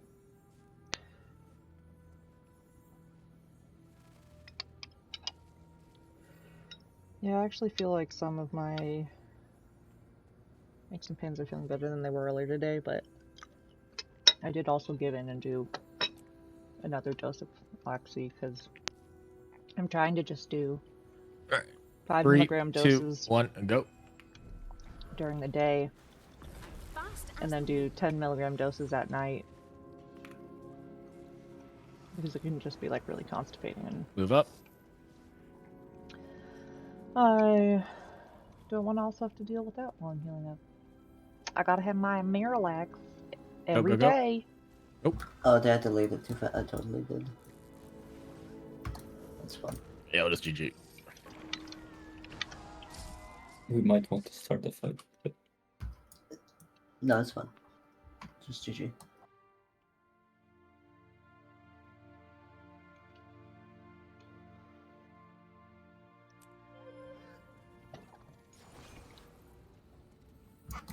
Yeah, I actually feel like some of my aches and pains are feeling better than they were earlier today, but I did also give in and do another dose of Oxy because I'm trying to just do 5 milligram doses 2, 1, go. during the day, and then do 10 milligram doses at night. Because it can just be like really constipating. And move up. I don't want to also have to deal with that while I'm healing up. I gotta have my Miralax every day. Nope. Oh, did I delete it too fast? I totally did. That's fun. Yeah, I'll just GG. We might want to start the fight. But... No, it's fun. Just GG.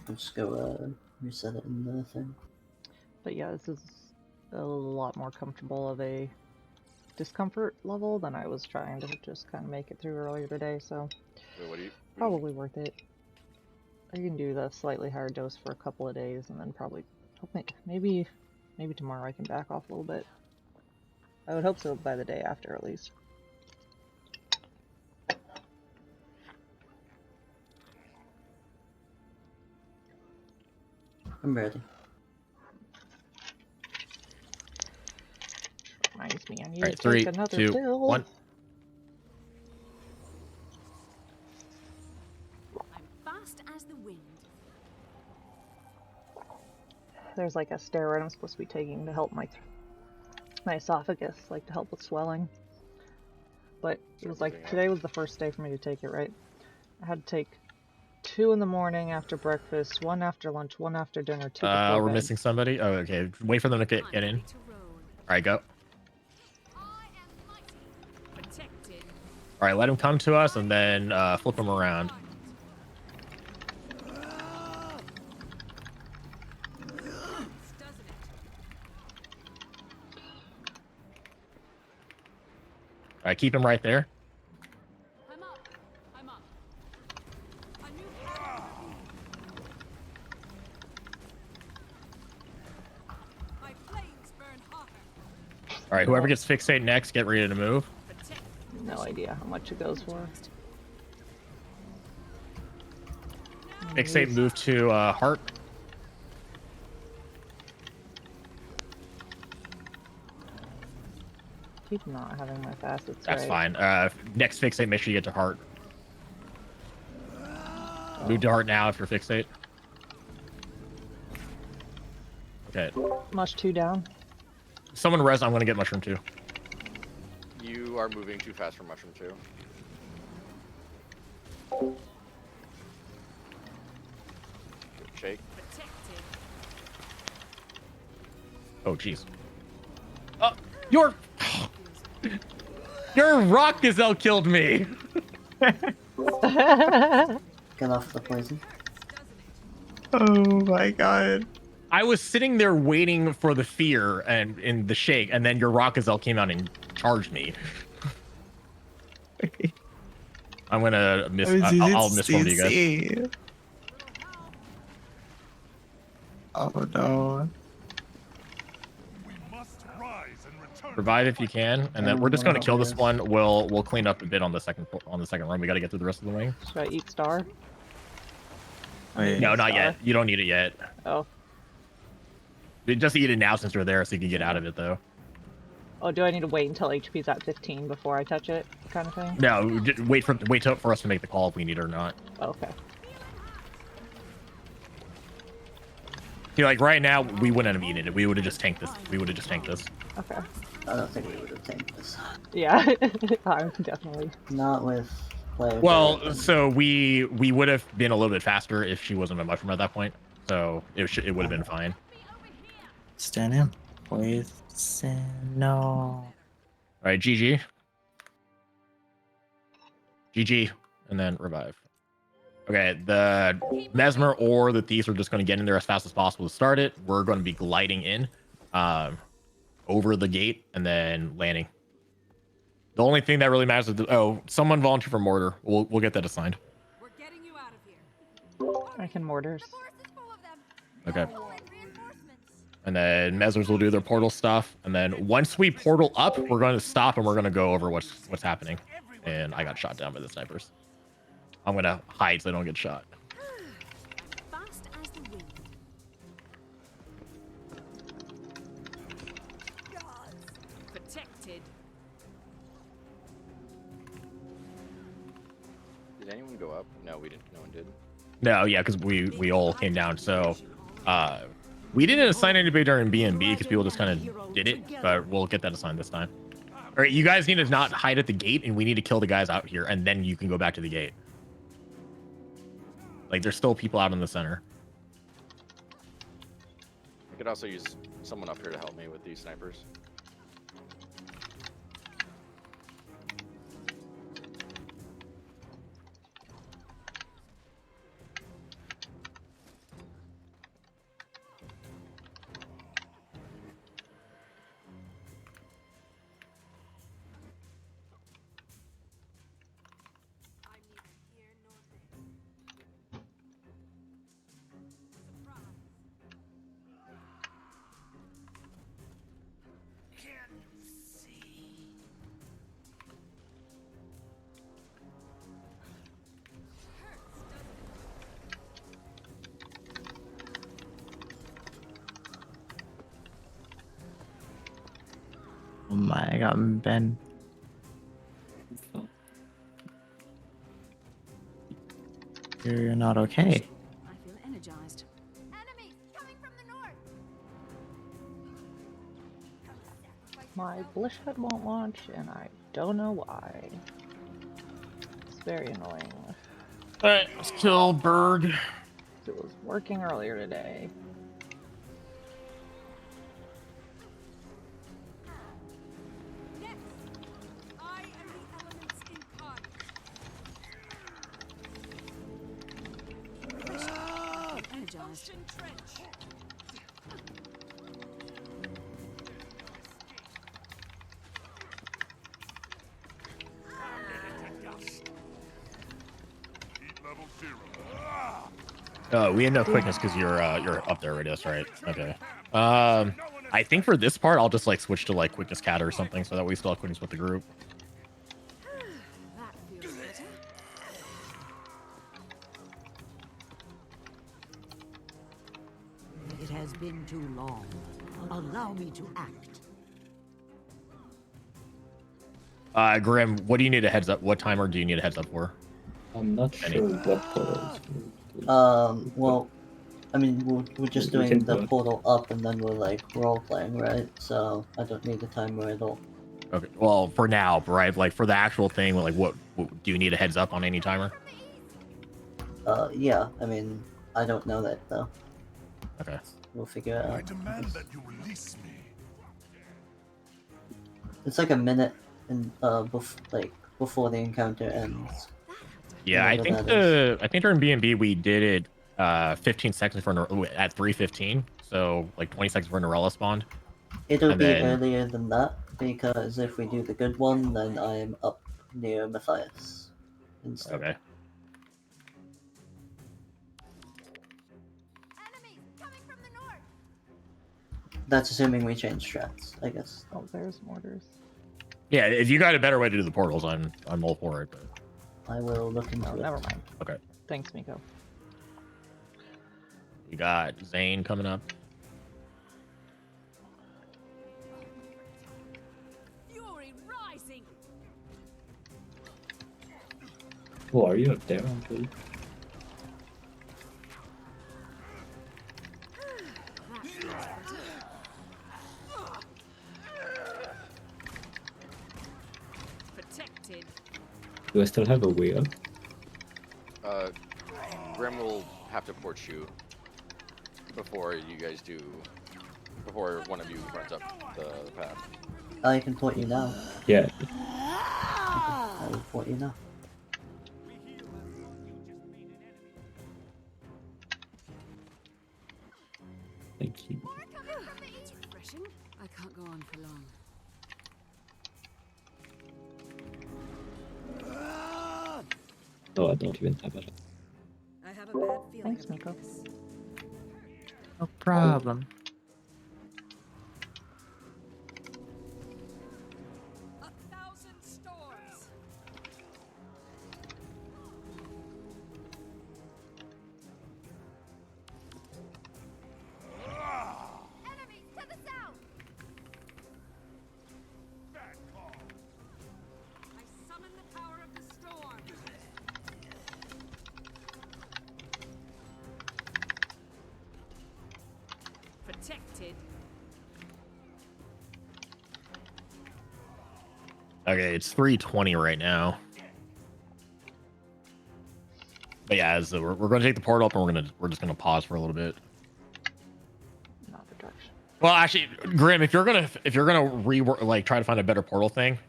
I'll just go reset it in the thing. But yeah, this is a lot more comfortable of a discomfort level than I was trying to just kind of make it through earlier today, so Wait, what do you? probably worth it. I can do the slightly higher dose for a couple of days, and then probably, maybe tomorrow I can back off a little bit. I would hope so by the day after, at least. I'm ready. Reminds me, I need Alright, to 3, take another 2, pill. 1. I'm fast as the wind. There's like a steroid I'm supposed to be taking to help my esophagus, like to help with swelling. But it was like, today was the first day for me to take it, right? I had to take 2 in the morning after breakfast, 1 after lunch, 1 after dinner, 2 before We're bed. missing somebody. Oh, okay. Wait for them to get in. Alright, go. Alright, let him come to us and then flip him around. Alright, keep him right there. I'm up. I'm up. A new my flames burn hotter. Alright, whoever gets fixate next, get ready to move. No idea how much it goes for. Fixate, move to heart. Keep not having my facets. That's right. fine. Next fixate, make sure you get to heart. Move to heart now if you're fixate. Okay. Mush 2 down. Someone res, I'm gonna get mushroom too. You are moving too fast for mushroom too. Good shake. Oh jeez. Your rock gazelle killed me. Get off the poison. Oh my god. I was sitting there waiting for the fear and in the shake, and then your rock gazelle came out and charged me. I'm gonna miss. I'll miss one of you guys. Oh no. Revive if you can, and then we're just gonna kill this one. We'll clean up a bit on the second run. We got to get through the rest of the wing. Should I eat star? No, not yet. You don't need it yet. Oh. Just eat it now since you're there, so you can get out of it though. Oh, do I need to wait until HP's at 15 before I touch it, kind of thing? No, just wait for us to make the call if we need it or not. Okay. See, like right now, we wouldn't have eaten it. We would have just tanked this. We would have just tanked this. Okay. I don't think we would have taken this. Yeah, I'm definitely. Not with players. Well, so we would have been a little bit faster if she wasn't a mushroom at that point. So it would have been fine. Stand in. Please. No. All right, GG. GG, and then revive. Okay, the Mesmer or the Thieves are just going to get in there as fast as possible to start it. We're going to be gliding in over the gate and then landing. The only thing that really matters is someone volunteer for mortar. We'll get that assigned. We're getting you out of here. I can mortars. Okay. And then Mesmers will do their portal stuff. And then once we portal up, we're going to stop and we're going to go over what's happening. And I got shot down by the snipers. I'm going to hide so I don't get shot. Fast as the wind. Protected. Did anyone go up? No, we didn't. No one did. No, yeah, because we all came down. So we didn't assign anybody during B&B because people just kind of did it. But we'll get that assigned this time. All right, you guys need to not hide at the gate, and we need to kill the guys out here, and then you can go back to the gate. Like, there's still people out in the center. I could also use someone up here to help me with these snipers. Oh my god, Ben. You're not okay. I feel energized. Enemies coming from the north. My Blish head won't launch, and I don't know why. It's very annoying. Alright, let's kill Berg. It was working earlier today. I am the elements incarnate. Energized. We had no quickness because you're up there already. That's right. Okay. I think for this part, I'll just like switch to like quickness cat or something so that we still have quickness with the group. That feels better. It has been too long. Allow me to act. Grim, what do you need a heads up? What timer do you need a heads up for? I'm not sure what portals. Well, I mean, we're just We doing can the do it. portal up and then we're like role playing, right? So I don't need a timer at all. Okay. Well, for now, right? Like for the actual thing, like what do you need a heads up on any timer? Yeah, I mean, I don't know that though. Okay. We'll figure it I out. demand that you release me. It's like a minute and before the encounter ends. Yeah, I Whatever think during B&B we did it 15 seconds for at 3:15, so like 20 seconds for Norella spawned. It'll And be then- earlier than that because if we do the good one, then I'm up near Matthias instead. Okay. Enemies coming from the north. That's assuming we change strats, I guess. Oh, there's mortars. Yeah, if you got a better way to do the portals, I'm all for it. But... I will look into Oh, it. never mind. Okay. Thanks, Miko. You got Zane coming up. Oh, are you up there already? Protected. Do I still have a way up? Grim will have to port you before you guys do. Before one of you runs up the path. I can port you now. Yeah. I will port you now. Thank you. It's refreshing. I can't go on for long. Oh, I don't even have it. I have a bad feeling. Thanks, Miko. this. No problem. 1,000 storms. Enemies to the south. I summon the power of the storm. Protected. Okay, it's 3:20 right now. But yeah, as we're going to take the portal up, and we're just gonna pause for a little bit. Not the direction. Well, actually, Grim, if you're gonna rework, like try to find a better portal thing,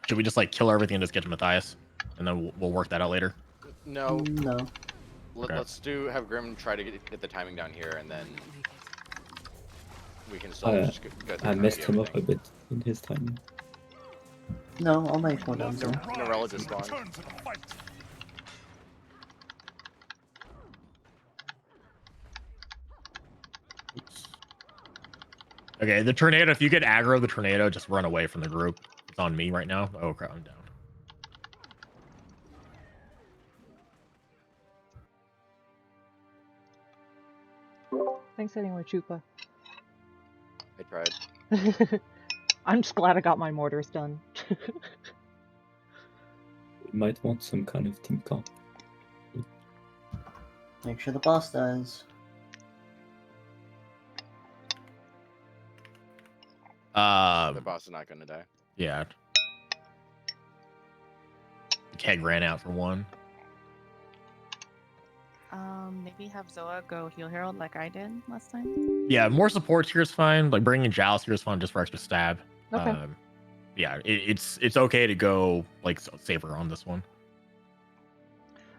should we just like kill everything and just get to Matthias, and then we'll work that out later? No. No. Okay. Let's have Grim try to get the timing down here, and then we can still just go through I and messed do him up everything. a bit in his timing. No, I'll make one down there. Norella just spawned. Return to the fight. Okay, the tornado. If you get aggro the tornado, just run away from the group. It's on me right now. Oh crap, I'm down. Thanks anyway, Chupa. I tried. I'm just glad I got my mortars done. You might want some kind of team comp. Make sure the boss dies. The boss is not gonna die. Yeah. The keg ran out for one. Maybe have Zoa go heal Herald like I did last time. Yeah, more supports here is fine. Like bringing Joust here is fine just for extra stab. Okay. Yeah, it's okay to go like safer on this one.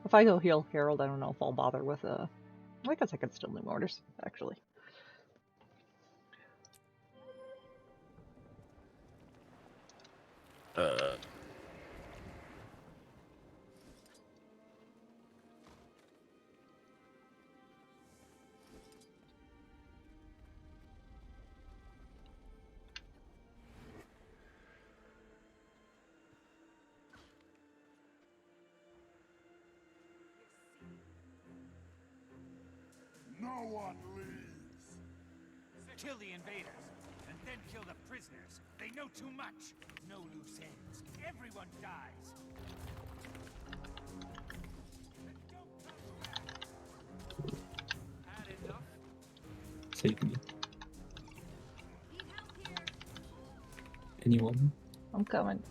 If I go heal Herald, I don't know if I'll bother with I guess I could still do mortars, actually. No one leaves. Kill the invaders, and then kill the prisoners. They know too much. No loose ends. Everyone dies. Had enough? Save me. Anyone? I'm coming.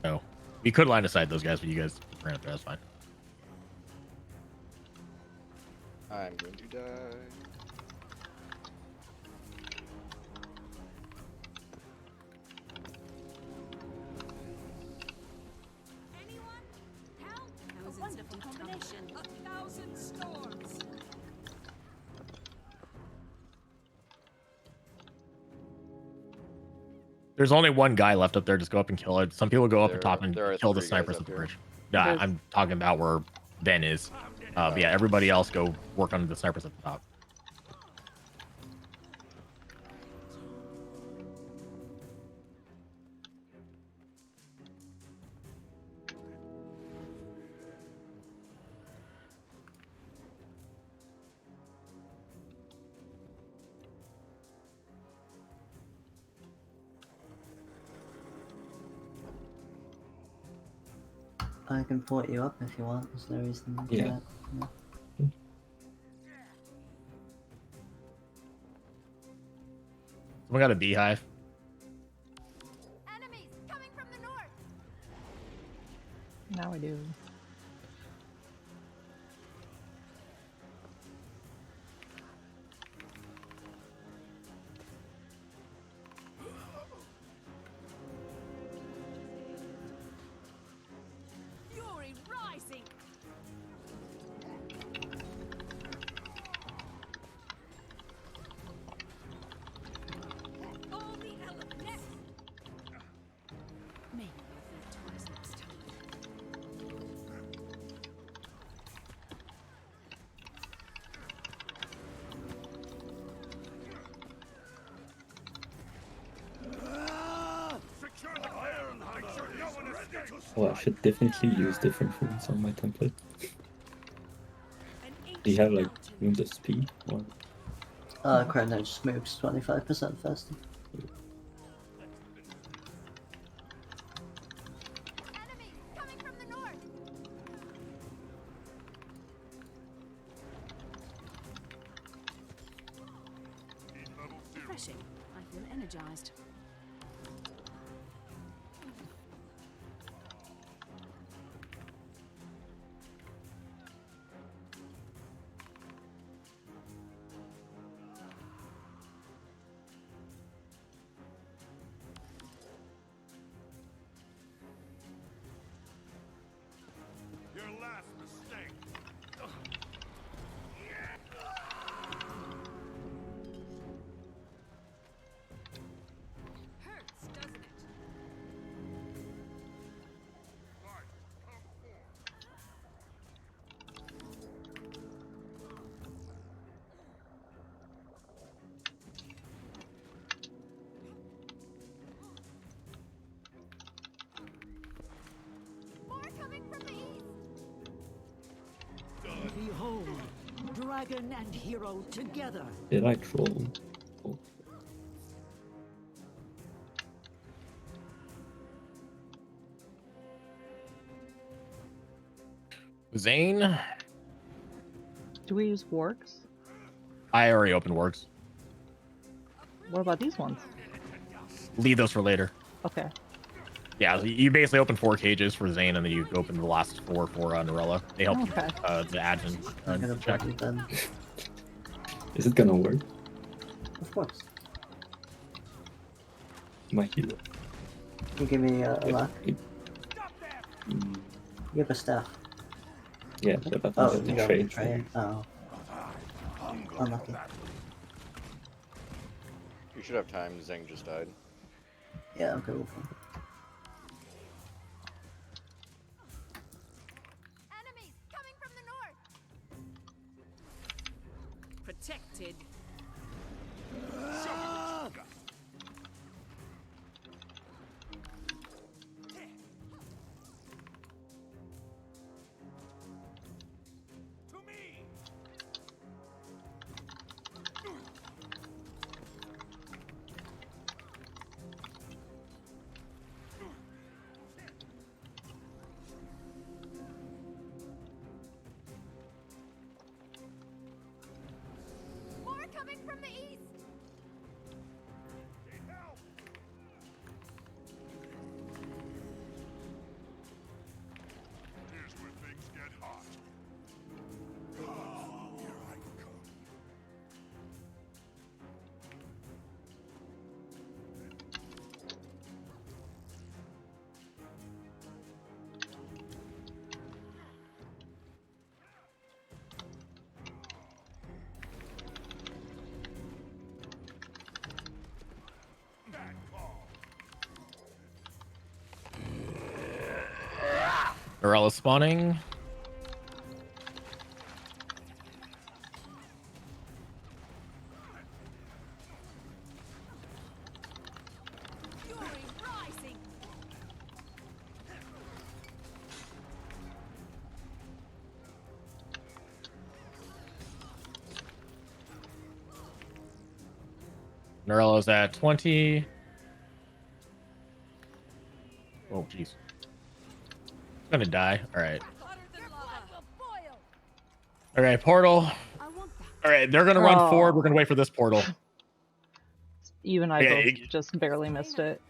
Oh, we could line aside those guys, but you guys ran up there. That's fine. I'm going to die. That was a wonderful combination. 1,000 storms. There's only one guy left up there. Just go up and kill it. Some people go up There the top are- and there are kill the 3 guys snipers up at the here. bridge. Yeah, There's- I'm talking about where Ben is. But yeah, everybody else go work on the snipers at the top. I can port you up if you want. There's no reason to Yeah. do that. Someone got a beehive. Enemies coming from the north. Now I do. Fury rising. All the elements. Maybe I'll think twice next time. Oh, I should definitely use different runes on my template. Do you have like runes of speed or? Chrono just moves 25% faster. Enemies coming from the north. Refreshing. I feel energized. Your last mistake. Hurts, doesn't it? More coming from the east. Behold, dragon and hero together. Did I troll? Oh, Zane, Do we use wargs? I already opened works. What about these ones? Leave those for later. Okay. Yeah, so you basically open 4 cages for Zane, and then you open the last 4 for Norella. They help Okay. the admin I'm gonna check. put you then. is it gonna work? Of course. My hero. You give me a lock. Mm, You have a staff. yeah, but I Oh, think you the don't trade. betray it. Oh. Unlucky. You should have time. Zeng just died. Yeah, I'm good with him. Enemies coming from the north. Protected. To me. More coming from the east. Need help. Here's where things get hot. Here I come. Bad call. Norella spawning. Fury rising. Norella's at 20. Oh, jeez. It's gonna die. All right. Okay, portal. All right, they're gonna run forward. We're gonna wait for this portal. You and I Okay, both just barely missed it.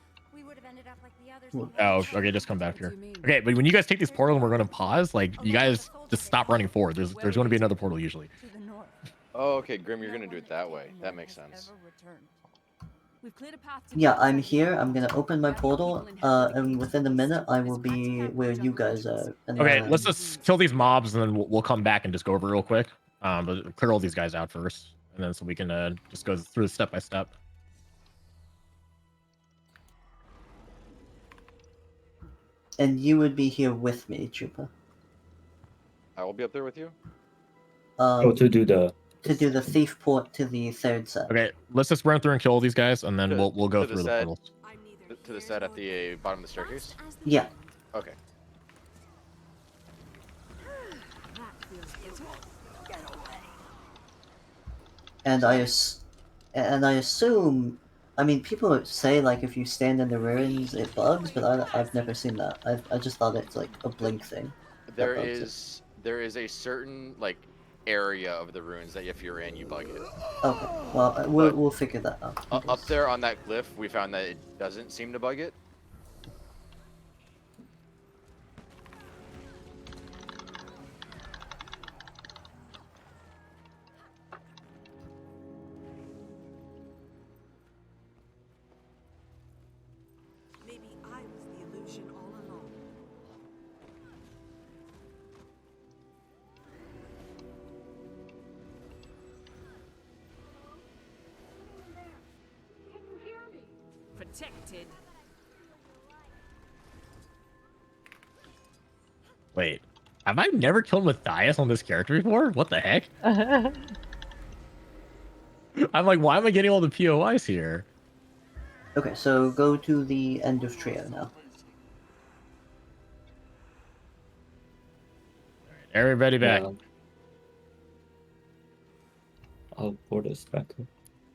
Oh, okay, just come back here. Okay, but when you guys take these portals and we're gonna pause, like you guys just stop running forward. There's gonna be another portal usually. Oh, okay, Grim, you're gonna do it that way. That makes sense. Yeah, I'm here. I'm gonna open my portal, and within a minute I will be where you guys are. And Okay, then- let's just kill these mobs and then we'll come back and just go over real quick. But clear all these guys out first, and then so we can just go through step by step. And you would be here with me, Trooper. I will be up there with you. To do the thief port to the third set. Okay, let's just run through and kill all these guys, and then we'll go through the set, portals. To the set at the bottom of the staircase. Yeah. Okay. And I assume, I mean, people say like if you stand in the ruins it bugs, but I've never seen that. I just thought it's like a blink thing. There is a certain like area of the ruins that if you're in, you bug it. Okay, well we'll figure that out. Up there on that glyph, we found that it doesn't seem to bug it. Maybe I was the illusion all along. Protected. Wait, have I never killed Matthias on this character before? What the heck? I'm like, why am I getting all the POIs here? Okay, so go to the end of trio now. Everybody back. Yeah. I'll port us back up.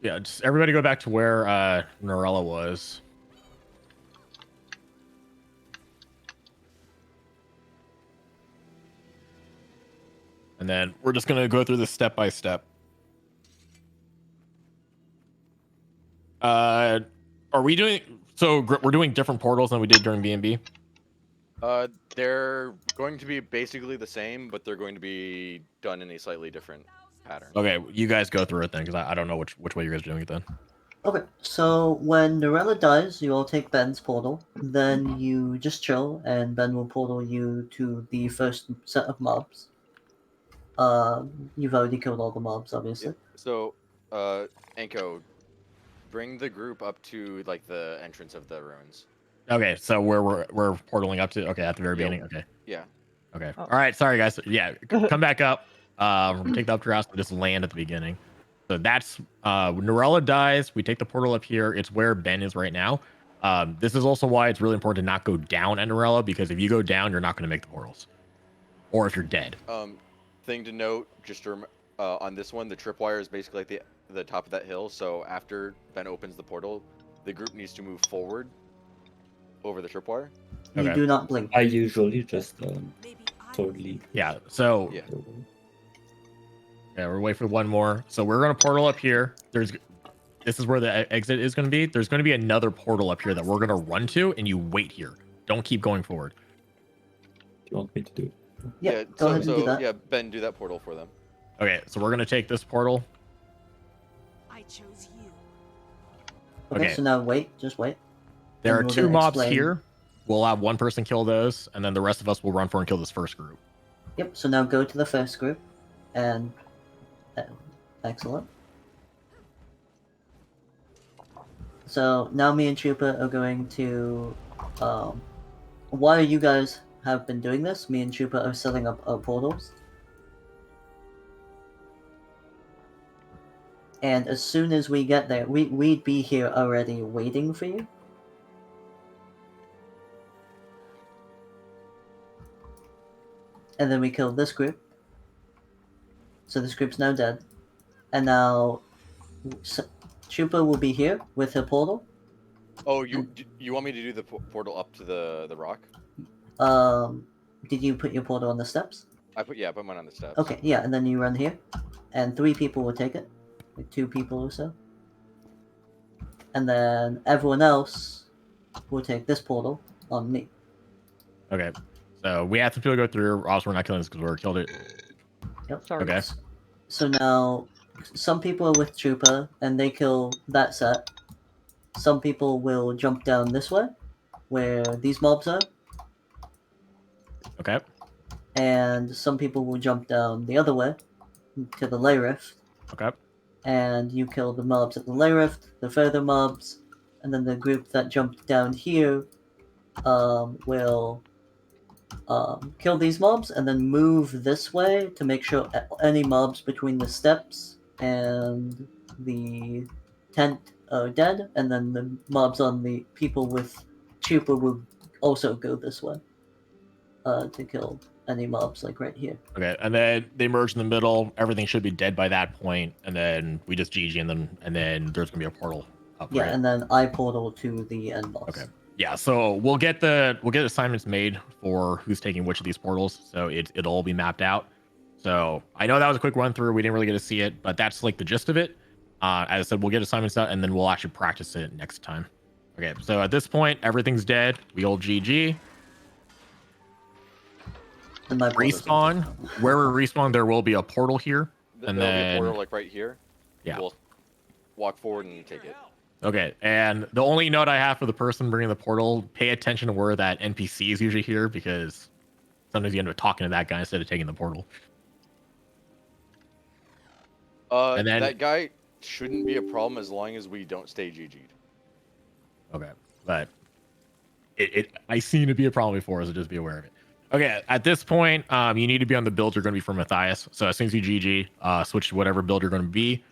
Yeah, just everybody go back to where Norella was. And then we're just gonna go through this step by step. Are we doing so? We're doing different portals than we did during B&B. They're going to be basically the same, but they're going to be done in a slightly different pattern. Okay, you guys go through it then, because I don't know which way you guys are doing it then. Okay, so when Norella dies, you all take Ben's portal. Then you just chill, and Ben will portal you to the first set of mobs. You've already killed all the mobs, obviously. So, Anko, bring the group up to like the entrance of the ruins. Okay, so where we're portaling up to? Okay, at the very beginning. Okay. Yeah. Okay. All right. Sorry, guys. Yeah, come back up. We're gonna take the updraft and just land at the beginning. So that's when Norella dies. We take the portal up here. It's where Ben is right now. This is also why it's really important to not go down at Norella, because if you go down, you're not going to make the portals, or if you're dead. Thing to note, just to on this one, the tripwire is basically like the top of that hill. So after Ben opens the portal, the group needs to move forward over the tripwire. You do not blink. I usually just totally. Yeah. So. Yeah. Yeah, we're waiting for one more. So we're gonna portal up here. This is where the exit is gonna be. There's gonna be another portal up here that we're gonna run to, and you wait here. Don't keep going forward. Do you want me to do it? Yeah, go ahead and do that. Yeah, Ben, do that portal for them. Okay, so we're gonna take this portal. I chose you. Okay, so now wait, just wait. There And are we're 2 gonna mobs explain- here. We'll have one person kill those, and then the rest of us will run for and kill this first group. Yep, so now go to the first group, and excellent. So now me and Chupa are going to, while you guys have been doing this, me and Chupa are setting up our portals. And as soon as we get there, we'd be here already waiting for you. And then we kill this group. So this group's now dead. And now Chupa will be here with her portal. Oh, you want me to do the portal up to the rock? Did you put your portal on the steps? I put mine on the steps. Okay, yeah, and then you run here, and 3 people will take it, like 2 people or so, and then everyone else will take this portal on me. Okay. So we have to go through. Also, we're not killing this because we already killed it. Yep. Okay. So now, some people are with Trooper, and they kill that set. Some people will jump down this way, where these mobs are. Okay. And some people will jump down the other way, to the lay rift. Okay. And you kill the mobs at the lay rift, the further mobs, and then the group that jumped down here will kill these mobs and then move this way to make sure any mobs between the steps and the tent are dead, and then the mobs on the people with Trooper will also go this way to kill any mobs like right here. Okay, and then they merge in the middle. Everything should be dead by that point, and then we just GG, and then there's gonna be a portal up. Yeah, right? and then I portal to the end boss. Okay. Yeah, so we'll get assignments made for who's taking which of these portals, so it'll all be mapped out. So I know that was a quick run through. We didn't really get to see it, but that's like the gist of it. As I said, we'll get assignments out, and then we'll actually practice it next time. Okay, so at this point, everything's dead. We all GG. Respawn. Where we respawn, there will be a portal here, and There'll then be a portal like right here. Yeah. We'll walk forward and take it. Okay, and the only note I have for the person bringing the portal: pay attention to where that NPC is usually here, because sometimes you end up talking to that guy instead of taking the portal. And then that guy shouldn't be a problem as long as we don't stay GG'd. Okay, but I seen it be a problem before, so just be aware of it. Okay, at this point, you need to be on the build you're going to be for Matthias. So as soon as you GG, switch to whatever build you're going to be.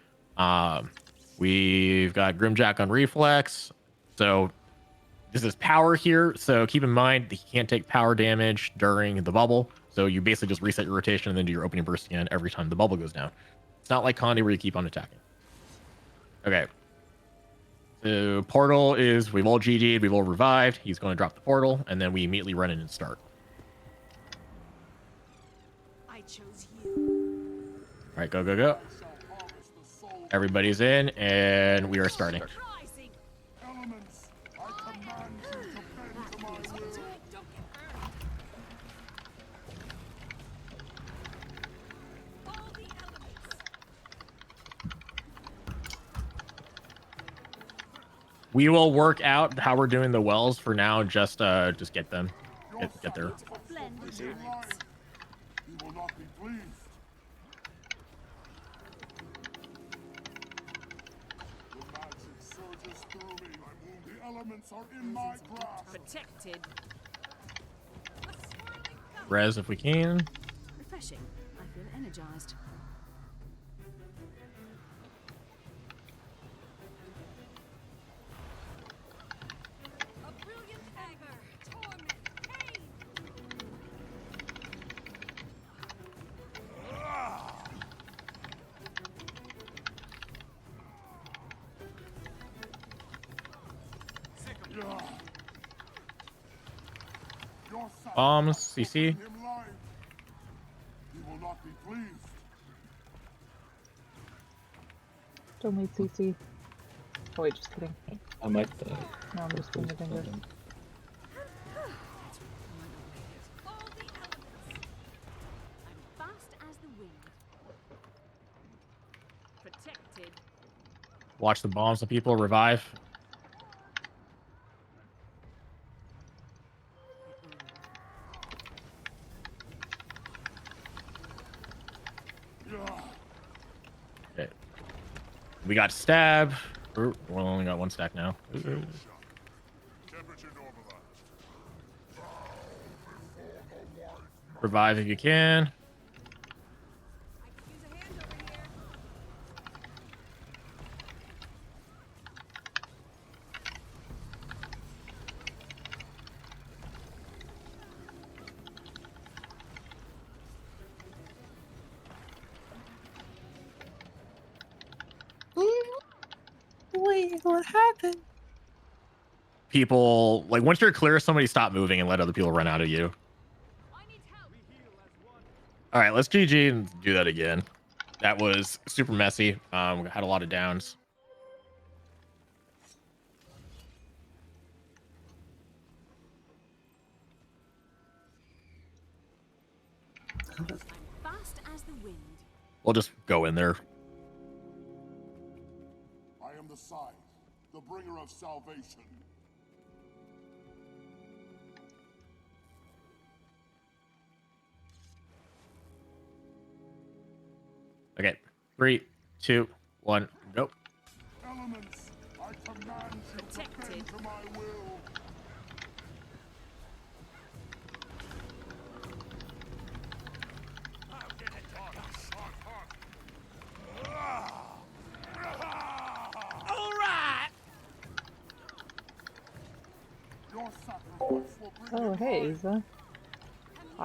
We've got Grimjack on Reflex. So this is power here. So keep in mind that he can't take power damage during the bubble. So you basically just reset your rotation and then do your opening burst again every time the bubble goes down. It's not like Condi where you keep on attacking. Okay. So portal is, we've all GG'd, we've all revived. He's going to drop the portal, and then we immediately run in and start. I chose you. All right, go, go, go. Everybody's in, and we are starting. Elements, I command you to bend to my will. We will work out how we're doing the wells for now. Just get them, get there. He will not be pleased. The magic surges through me. The elements are in my grasp. Protected. Res if we can. Refreshing. I feel energized. A brilliant anger, torment, pain. Bombs, CC. He will not be pleased. Don't need CC. Oh wait, just kidding. I might die. No, I'm just doing the finger. Fast as the wind. Protected. Watch the bombs of people revive. Okay. We got stab. We only got 1 stack now. Temperature normalized. Revive if you can. Wait, what happened? People, like, once you're clear, somebody stop moving and let other people run out of you. All right, let's GG and do that again. That was super messy. Had a lot of downs. Fast as the wind. We'll just go in there. I am the Scythe, the bringer of salvation. Okay, 3, 2, 1, go. Elements, I command you to bend to my will. All right. Your sacrifice will bring Oh, you hey, life. Isa.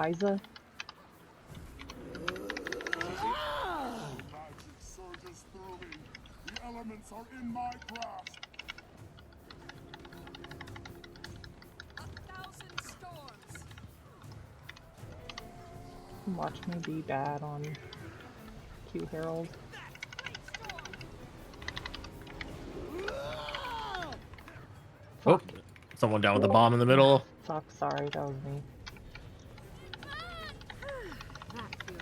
Isa. Magic surges through me. The elements are in my grasp. A thousand storms. Watch me be bad on Q Herald. Oh, someone down with the bomb in the middle. Fuck, sorry, that was me. That feels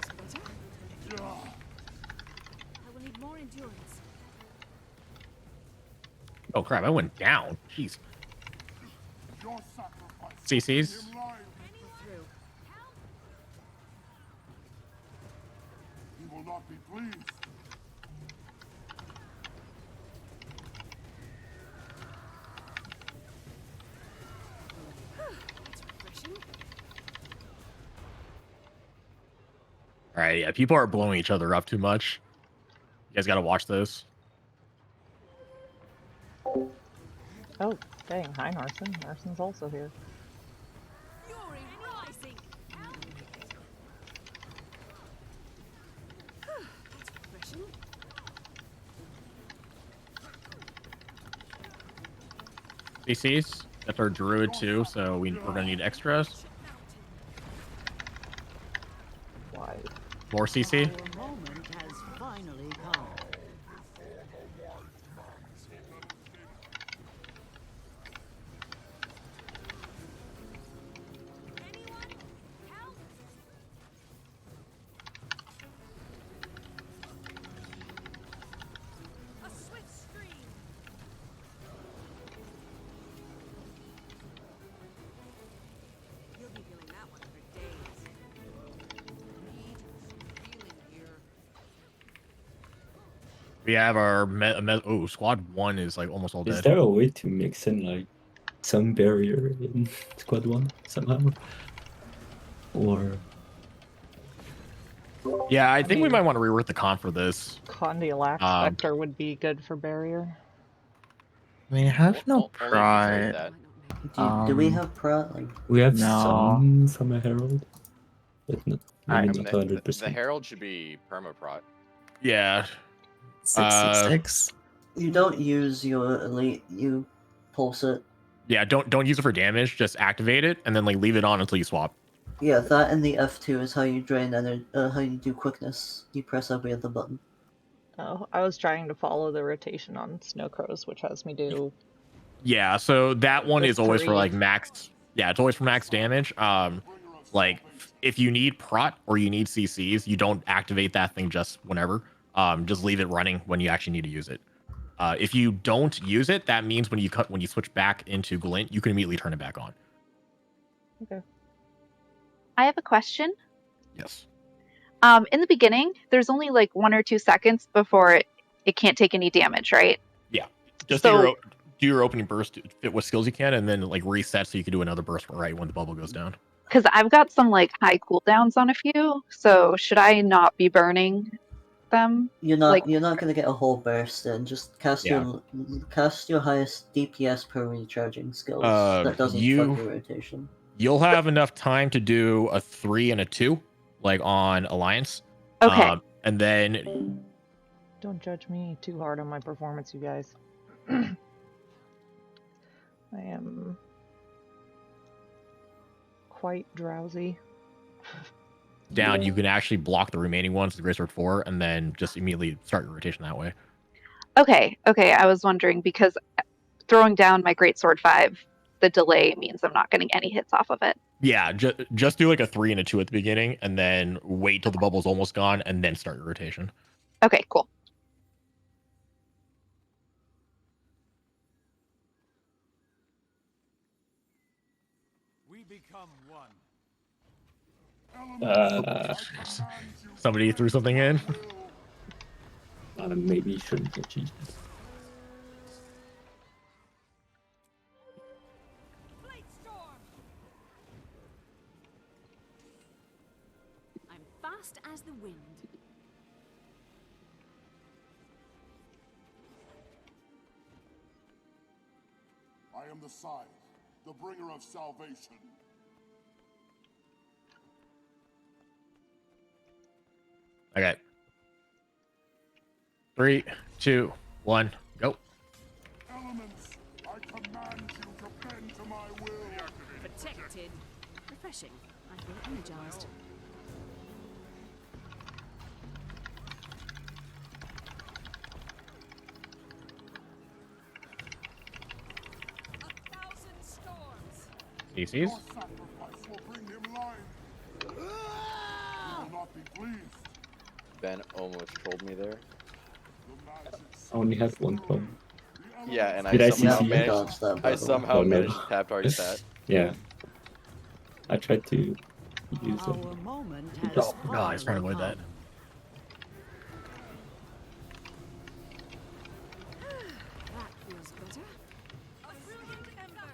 better. I will need more endurance. Oh crap, I went down. Jeez. Your sacrifice CCs. will bring him life. Through. He will not be pleased. It's refreshing. All right, yeah, people are blowing each other up too much. You guys got to watch this. Oh, dang, hi Narson. Narson's also here. Fury rising. That's refreshing. CCs. That's our druid too, so we're gonna need extras. Why? More CC. Our moment has finally come. Help. A swift stream. You'll be feeling that one for days. Need some healing here. We have our oh, squad 1 is like almost all Is dead. there a way to mix in like some barrier in squad 1 somehow? Or Yeah, I think we might want to rework the comp for this. Condillac Spectre would be good for barrier. We have no Only if you trade pride. that. Do we have Pratt? Like, we have No. some from a herald, but not, I maybe mean, not the 100%. Herald should be permaprot. Yeah. 666. you don't use your elite, you pulse it. Yeah, don't use it for damage. Just activate it and then like leave it on until you swap. Yeah, that and the F2 is how you drain energy, how you do quickness. You press every other button. Oh, I was trying to follow the rotation on Snowcrows, which has me do. Yeah, so that one The is always for 3. like max. Yeah, it's always for max damage. Like if you need prot or you need CCs, you don't activate that thing just whenever. Just leave it running when you actually need to use it. If you don't use it, that means when you switch back into Glint, you can immediately turn it back on. Okay. I have a question. Yes. In the beginning, there's only like 1 or 2 seconds before it can't take any damage, right? Yeah. Just So- do your opening burst, fit what skills you can, and then like reset so you can do another burst right when the bubble goes down. Because I've got some like high cooldowns on a few, so should I not be burning them? You're not Like- you're not gonna get a whole burst in. Just cast your highest DPS per recharging skills. That doesn't fuck your rotation. You'll have enough time to do a 3 and a 2, like on Alliance. Okay. And then Don't judge me too hard on my performance, you guys. I am quite drowsy. down, you can actually block the remaining ones with Greatsword 4 and then just immediately start your rotation that way. Okay, I was wondering because throwing down my Greatsword 5, the delay means I'm not getting any hits off of it. Yeah, just do like a 3 and a 2 at the beginning, and then wait till the bubble's almost gone, and then start your rotation. Okay, cool. We become one. Somebody threw something in. Maybe shouldn't have cheated. I'm fast as the wind. I am the Scythe, the bringer of salvation. Okay. 3, 2, 1, go. Elements, I command you to bend to my will. Protected. Refreshing. I feel energized. DCs. Your sacrifice will bring him life. You will not be pleased. Ben almost trolled me there. I only have one phone. Yeah, and Did I somehow CC? managed. I somehow Oh, no. managed to tap target that. Yeah. I tried to use it. Our moment has Oh, no, I was trying to avoid that. That feels better. A brilliant ember.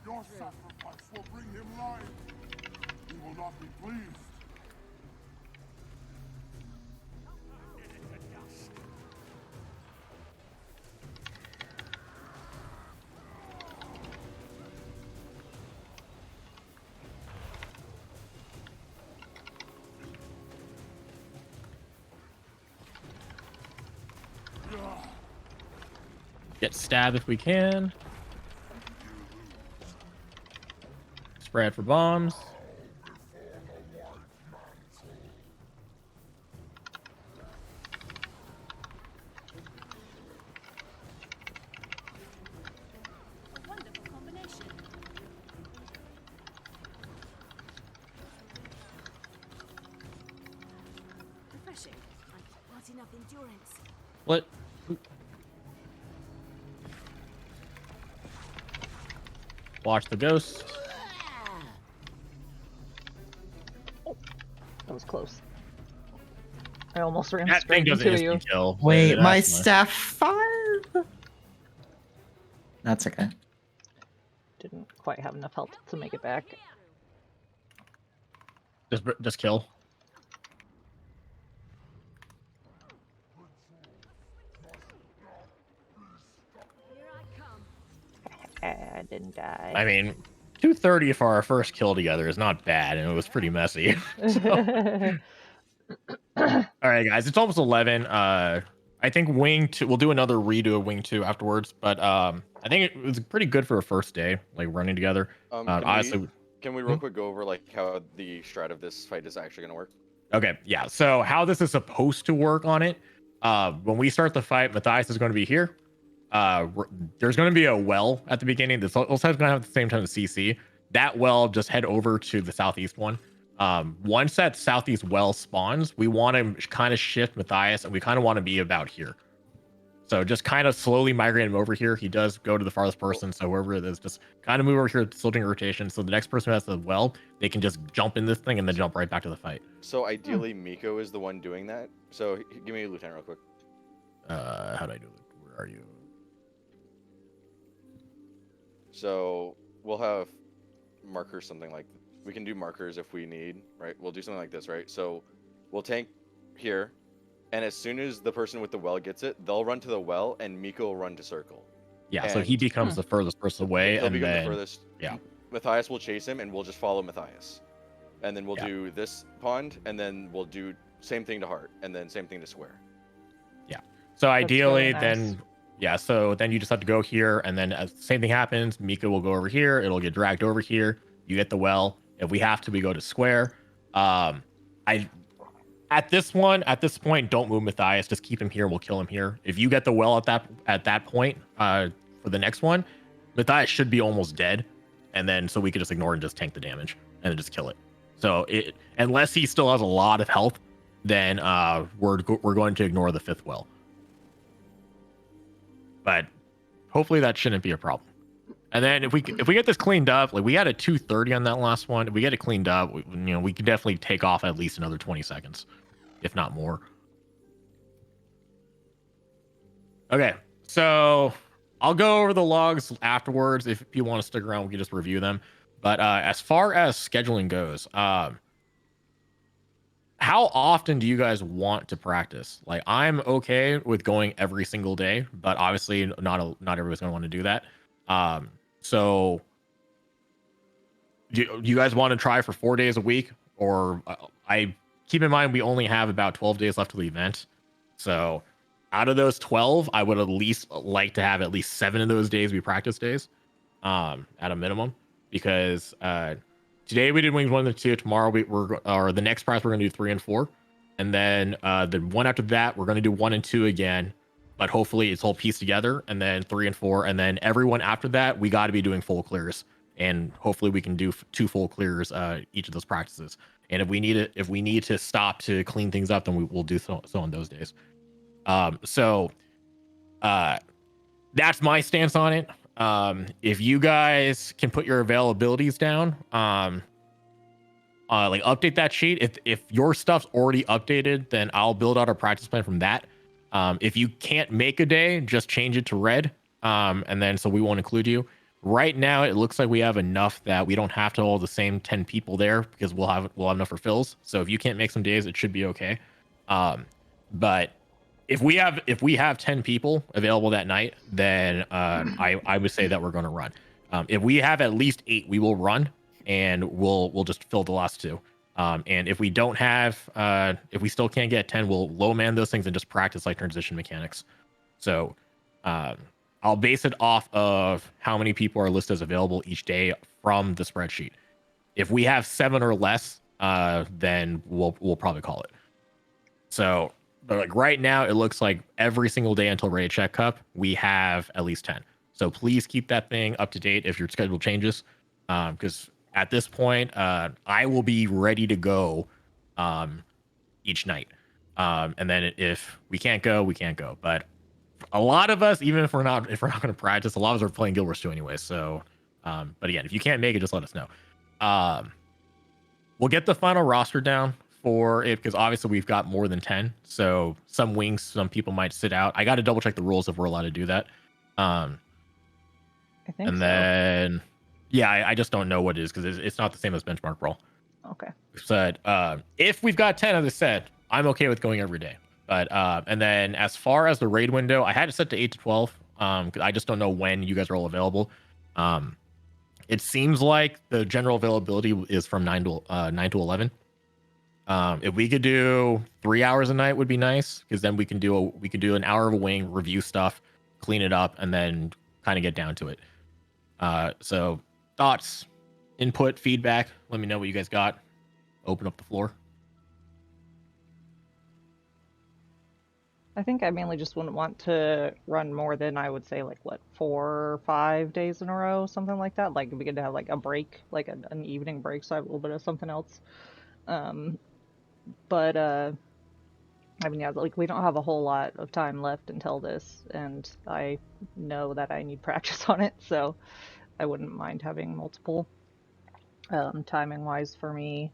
Your sacrifice will bring him life. He will not be pleased. Get stab if we can. Spread for bombs. A wonderful combination. Refreshing. I've not enough endurance. What? Watch the ghost. That was close. I almost ran That thing straight doesn't into you. instant kill. Wait, my That's sapphire? That's okay. Didn't quite have enough health to make it back. Just kill. I didn't die. I mean, 230 for our first kill together is not bad, and it was pretty messy. All right, guys, it's almost 11. I think Wing 2, we'll do another redo of Wing 2 afterwards, but I think it was pretty good for a first day, like running together. Honestly, Can we real quick go over like how the strat of this fight is actually going to work? Okay, yeah. So how this is supposed to work on it, when we start the fight, Matthias is going to be here. There's going to be a well at the beginning. This also is going to have at the same time the CC. That well, just head over to the southeast one. Once that southeast well spawns, we want to kind of shift Matthias, and we kind of want to be about here. So just kind of slowly migrate him over here. He does go to the farthest person, so wherever it is, just kind of move over here, tilting rotation. So the next person who has the well, they can just jump in this thing and then jump right back to the fight. So ideally, Miko is the one doing that. So give me a lieutenant real quick. How do I do it? Where are you? So we'll have markers, something like we can do markers if we need, right? We'll do something like this, right? So we'll tank here, and as soon as the person with the well gets it, they'll run to the well, and Miko will run to circle. Yeah, so he becomes the furthest person away, He'll and become then the furthest. yeah, Matthias will chase him, and we'll just follow Matthias. and then we'll do this pond, and then we'll do same thing to Heart, and then same thing to Square. Yeah. So ideally, really nice. then yeah. So then you just have to go here, and then as the same thing happens, Mika will go over here. It'll get dragged over here. You get the well. If we have to, we go to Square. At this point, don't move Matthias. Just keep him here. We'll kill him here. If you get the well at that point, for the next one, Matthias should be almost dead, and then so we could just ignore and just tank the damage and then just kill it. So unless he still has a lot of health, then we're going to ignore the 5th well. But hopefully that shouldn't be a problem. And then if we get this cleaned up, like we had a 230 on that last one, if we get it cleaned up, we can definitely take off at least another 20 seconds, if not more. Okay, so I'll go over the logs afterwards. If you want to stick around, we can just review them. But as far as scheduling goes, how often do you guys want to practice? Like, I'm okay with going every single day, but obviously not everybody's gonna want to do that. So do you guys want to try for 4 days a week? Or I keep in mind we only have about 12 days left of the event. So out of those 12, I would at least like to have at least 7 of those days be practice days, at a minimum, because today we did wings 1 and 2. Tomorrow the next practice we're gonna do 3 and 4, and then the one after that we're gonna do 1 and 2 again. But hopefully it's all pieced together, and then 3 and 4, and then everyone after that, we got to be doing full clears, and hopefully we can do 2 full clears each of those practices. And if we need to stop to clean things up, then we will do so on those days. So that's my stance on it. If you guys can put your availabilities down, like update that sheet. If your stuff's already updated, then I'll build out a practice plan from that. If you can't make a day, just change it to red. And then so we won't include you. Right now, it looks like we have enough that we don't have to all the same 10 people there, because we'll have enough for fills. So if you can't make some days, it should be okay. But if we have 10 people available that night, then I would say that we're going to run. If we have at least 8, we will run, and we'll just fill the last 2. And if we don't have, if we still can't get 10, we'll low man those things and just practice like transition mechanics. So I'll base it off of how many people are listed as available each day from the spreadsheet. If we have 7 or less, then we'll probably call it. So, but like right now, it looks like every single day until Raid Check Cup, we have at least 10. So please keep that thing up to date if your schedule changes, because at this point, I will be ready to go each night. And then if we can't go, we can't go. But a lot of us, even if we're not going to practice, a lot of us are playing Guild Wars 2 anyway. So, but again, if you can't make it, just let us know. We'll get the final roster down for it, because obviously we've got more than 10. So some wings, some people might sit out. I got to double check the rules if we're allowed to do that. I think and so. Then, yeah, I just don't know what it is, because it's not the same as benchmark brawl. Okay. But if we've got 10, as I said, I'm okay with going every day. But and then as far as the raid window, I had it set to 8 to 12. Because I just don't know when you guys are all available. It seems like the general availability is from 9 to 11. If we could do 3 hours a night would be nice, because then we can do an hour of a wing, review stuff, clean it up, and then kind of get down to it. So thoughts, input, feedback, let me know what you guys got. Open up the floor. I think I mainly just wouldn't want to run more than, I would say, like, what, 4 or 5 days in a row, something like that. Like, it'd be good to have, like, a break, like an evening break, so I have a little bit of something else. But, I mean, yeah, like, we don't have a whole lot of time left until this, and I know that I need practice on it, so I wouldn't mind having multiple, timing-wise for me.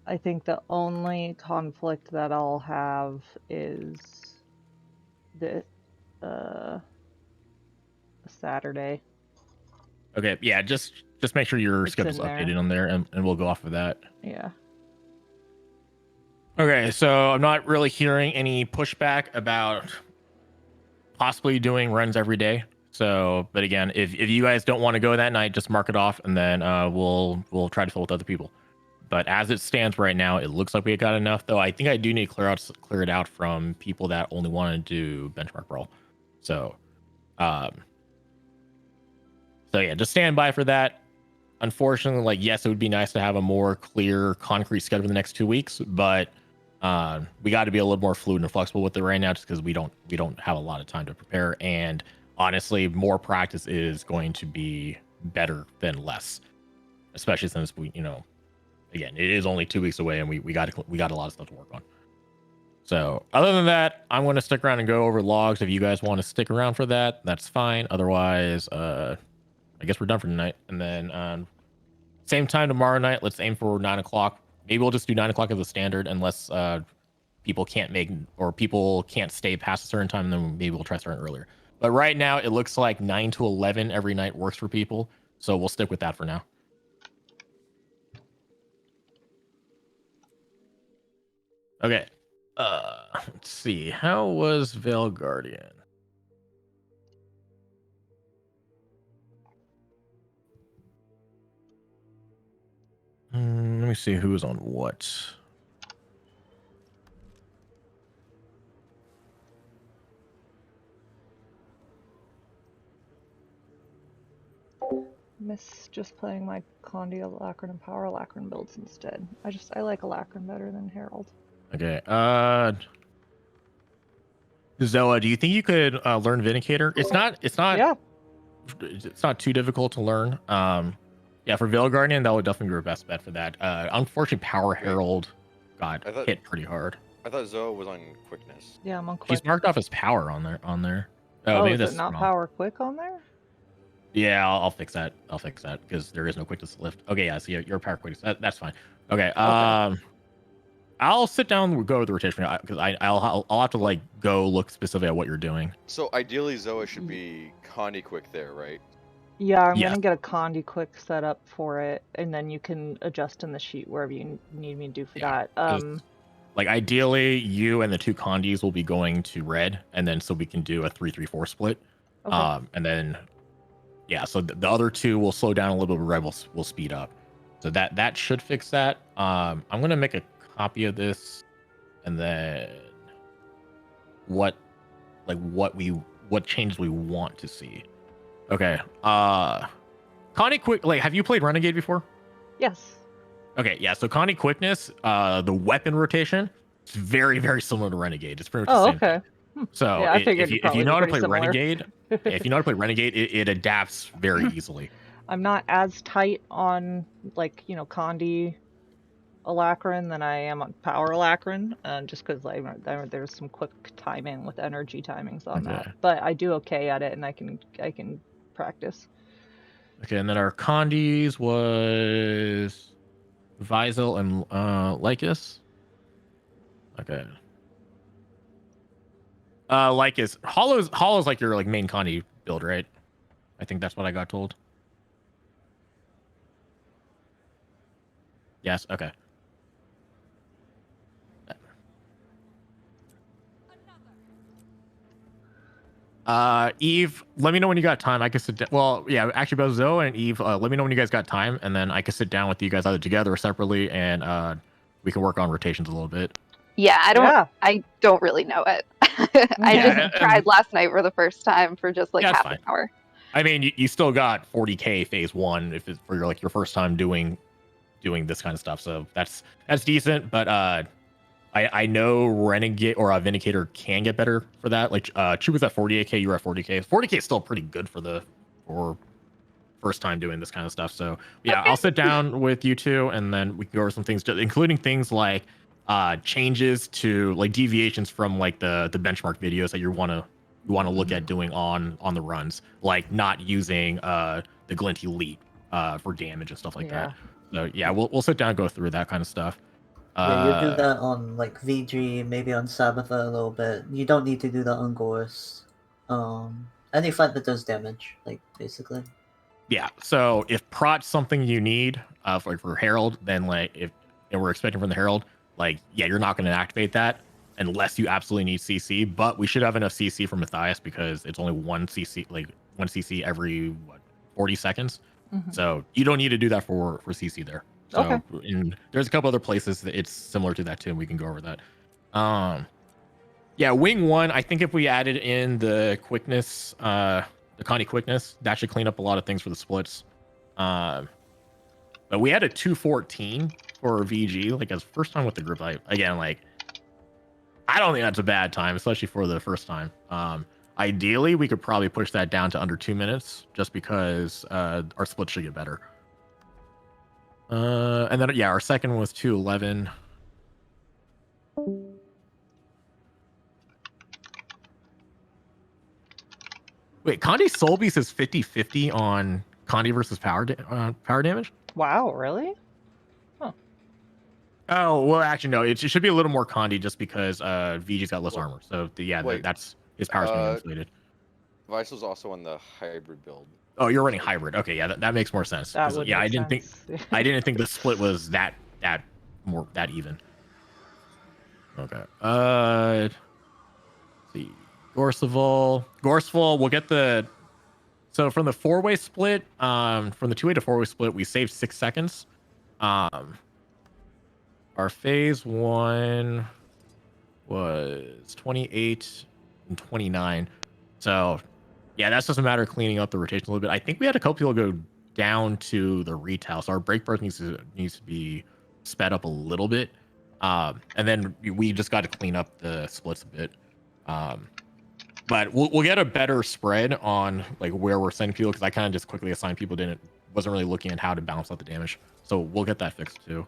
I think the only conflict that I'll have is the Saturday. Okay, yeah, just make sure your schedule's updated on there, and we'll go off of that. Yeah. Okay, so I'm not really hearing any pushback about possibly doing runs every day. So, but again, if you guys don't want to go that night, just mark it off, and then we'll try to fill with other people. But as it stands right now, it looks like we got enough. Though I think I do need to clear it out from people that only want to do benchmark brawl. So, so yeah, just stand by for that. Unfortunately, like, yes, it would be nice to have a more clear, concrete schedule for the next 2 weeks, but we got to be a little more fluid and flexible with it right now, just because we don't have a lot of time to prepare. And honestly, more practice is going to be better than less, especially since we, again, it is only 2 weeks away, and we got a lot of stuff to work on. So other than that, I'm going to stick around and go over logs. If you guys want to stick around for that, that's fine. Otherwise, I guess we're done for tonight. And then same time tomorrow night, let's aim for 9 o'clock. Maybe we'll just do 9 o'clock as a standard, unless people can't stay past a certain time, and then maybe we'll try starting earlier. But right now, it looks like 9 to 11 every night works for people. So we'll stick with that for now. Okay. Let's see. How was Veil Guardian? Let me see who's on what. Miss just playing my Condi Alacron and Power Alacron builds instead. I like Alacron better than Herald. Okay. Zoa, do you think you could learn Vindicator? It's not too difficult to learn. Yeah, for Veil Guardian, that would definitely be your best bet for that. Unfortunately, Power Herald got hit pretty hard. I thought Zoa was on quickness. Yeah, I'm on quick. He's marked off as power on there. Oh, maybe is that's it not wrong. Power Quick on there? Yeah, I'll fix that. I'll fix that because there is no quickness lift. Okay, yeah, so you're Power Quickness. That's fine. Okay. I'll sit down and go with the rotation because I'll have to go look specifically at what you're doing. So ideally, Zoa should be Condi quick there, right? Yeah, I'm gonna get a Condi Quick set up for it, and then you can adjust in the sheet wherever you need me to do for that. Ideally, you and the 2 Condis will be going to red, and then so we can do a 3-3-4 split. Okay. And then so the other 2 will slow down a little bit, red will speed up. So that should fix that. I'm gonna make a copy of this, and then what changes we want to see. Okay. Connie Quick, have you played Renegade before? Yes. Okay, yeah. So Connie Quickness, the weapon rotation, it's very, very similar to Renegade. It's pretty much the same okay. thing. So Yeah, I figured if you know how to play similar. Renegade, it adapts very easily. I'm not as tight on Condi Alacron than I am on Power Alacron, just because there's some quick timing with energy timings on that. But I do okay at it, and I can practice. Okay, and then our Condis was Visel and Lycus. Okay. Lycus. Hollow's like your main Condi build, right? I think that's what I got told. Yes, okay. Eve, let me know when you got time. I can sit down. Well, yeah, actually, both Zoe and Eve, let me know when you guys got time, and then I can sit down with you guys either together or separately, and we can work on rotations a little bit. Yeah, I don't really know it. I just tried last night for the first time for just half an hour. I mean, you still got 40k phase 1 if it's for your first time doing this kind of stuff, so that's decent. But I know Renegade or Vindicator can get better for that. Chu was at 48k, you were at 40k. 40k is still pretty good for first time doing this kind of stuff. So yeah, I'll sit down with you two, and then we can go over some things, including things like changes to deviations from the benchmark videos that you want to look at doing on the runs, like not using the Glint Elite for damage and stuff like that. So yeah, we'll sit down and go through that kind of stuff. Yeah, you do that on VG, maybe on Sabbatha a little bit. You don't need to do that on Gorse. Any fight that does damage, basically. Yeah. So if Prot's something you need for Herald, then and we're expecting from the Herald, you're not going to activate that unless you absolutely need CC. But we should have enough CC for Matthias because it's only one CC. one CC every 40 seconds. Mhm. So you don't need to do that for CC there. So Okay. and there's a couple other places that it's similar to that too, and we can go over that. Yeah, wing 1, I think if we added in the quickness, the Connie quickness, that should clean up a lot of things for the splits. But we had a 214 for VG, like as first time with the group. I don't think that's a bad time, especially for the first time. Ideally, we could probably push that down to under 2 minutes, just because our split should get better. And then yeah, our second one was 211. Wait, Condi Soul Beast is 50-50 on Condi versus power damage? Wow, really? Oh, well, actually, no. It should be a little more Condi just because VG's got less armor. So, yeah, Wait, that's his power's being inflated. Visal's also on the hybrid build. Oh, you're running hybrid. Okay, yeah, that makes more sense. That 'Cause, would yeah, make I didn't sense. think I didn't think the split was that even. Okay. Let's see. Gorsval, we'll get the. So from the 4-way split, from the 2-way to 4-way split, we saved 6 seconds. Our phase 1 was 28 and 29. So yeah, that's just a matter of cleaning up the rotation a little bit. I think we had a couple people go down to the retail, so our break burst needs to be sped up a little bit. And then we just got to clean up the splits a bit. But we'll get a better spread on like where we're sending people, because I kind of just quickly assigned people, wasn't really looking at how to balance out the damage. So we'll get that fixed too.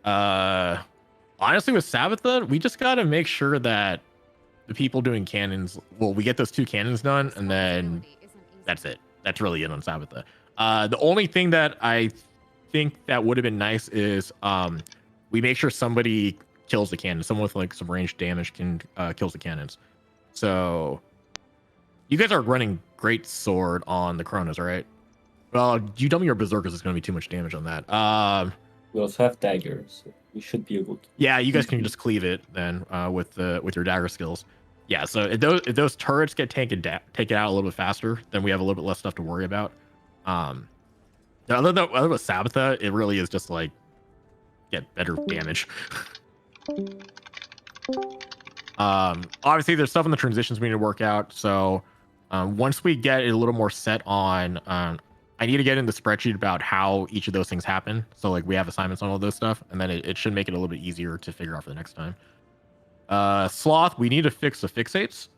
Honestly, with Sabbatha, we just got to make sure that the people doing cannons, well, we get those 2 cannons done, and then that's it. That's really it on Sabbatha. The only thing that I think that would have been nice is we make sure somebody kills the cannon. Someone with like some ranged damage kills the cannons. So you guys are running Great Sword on the Chronos, right? Well, you dummy your Berserkers, is going to be too much damage on that. We also have daggers. So we should be able to. Yeah, you guys can just cleave it then with your dagger skills. Yeah, so if those turrets get taken out a little bit faster, then we have a little bit less stuff to worry about. Other with Sabbatha, it really is just like get better damage. Obviously, there's stuff in the transitions we need to work out. So once we get it a little more set on, I need to get in the spreadsheet about how each of those things happen. So like we have assignments on all those stuff, and then it should make it a little bit easier to figure out for the next time. Sloth, we need to fix the fixates.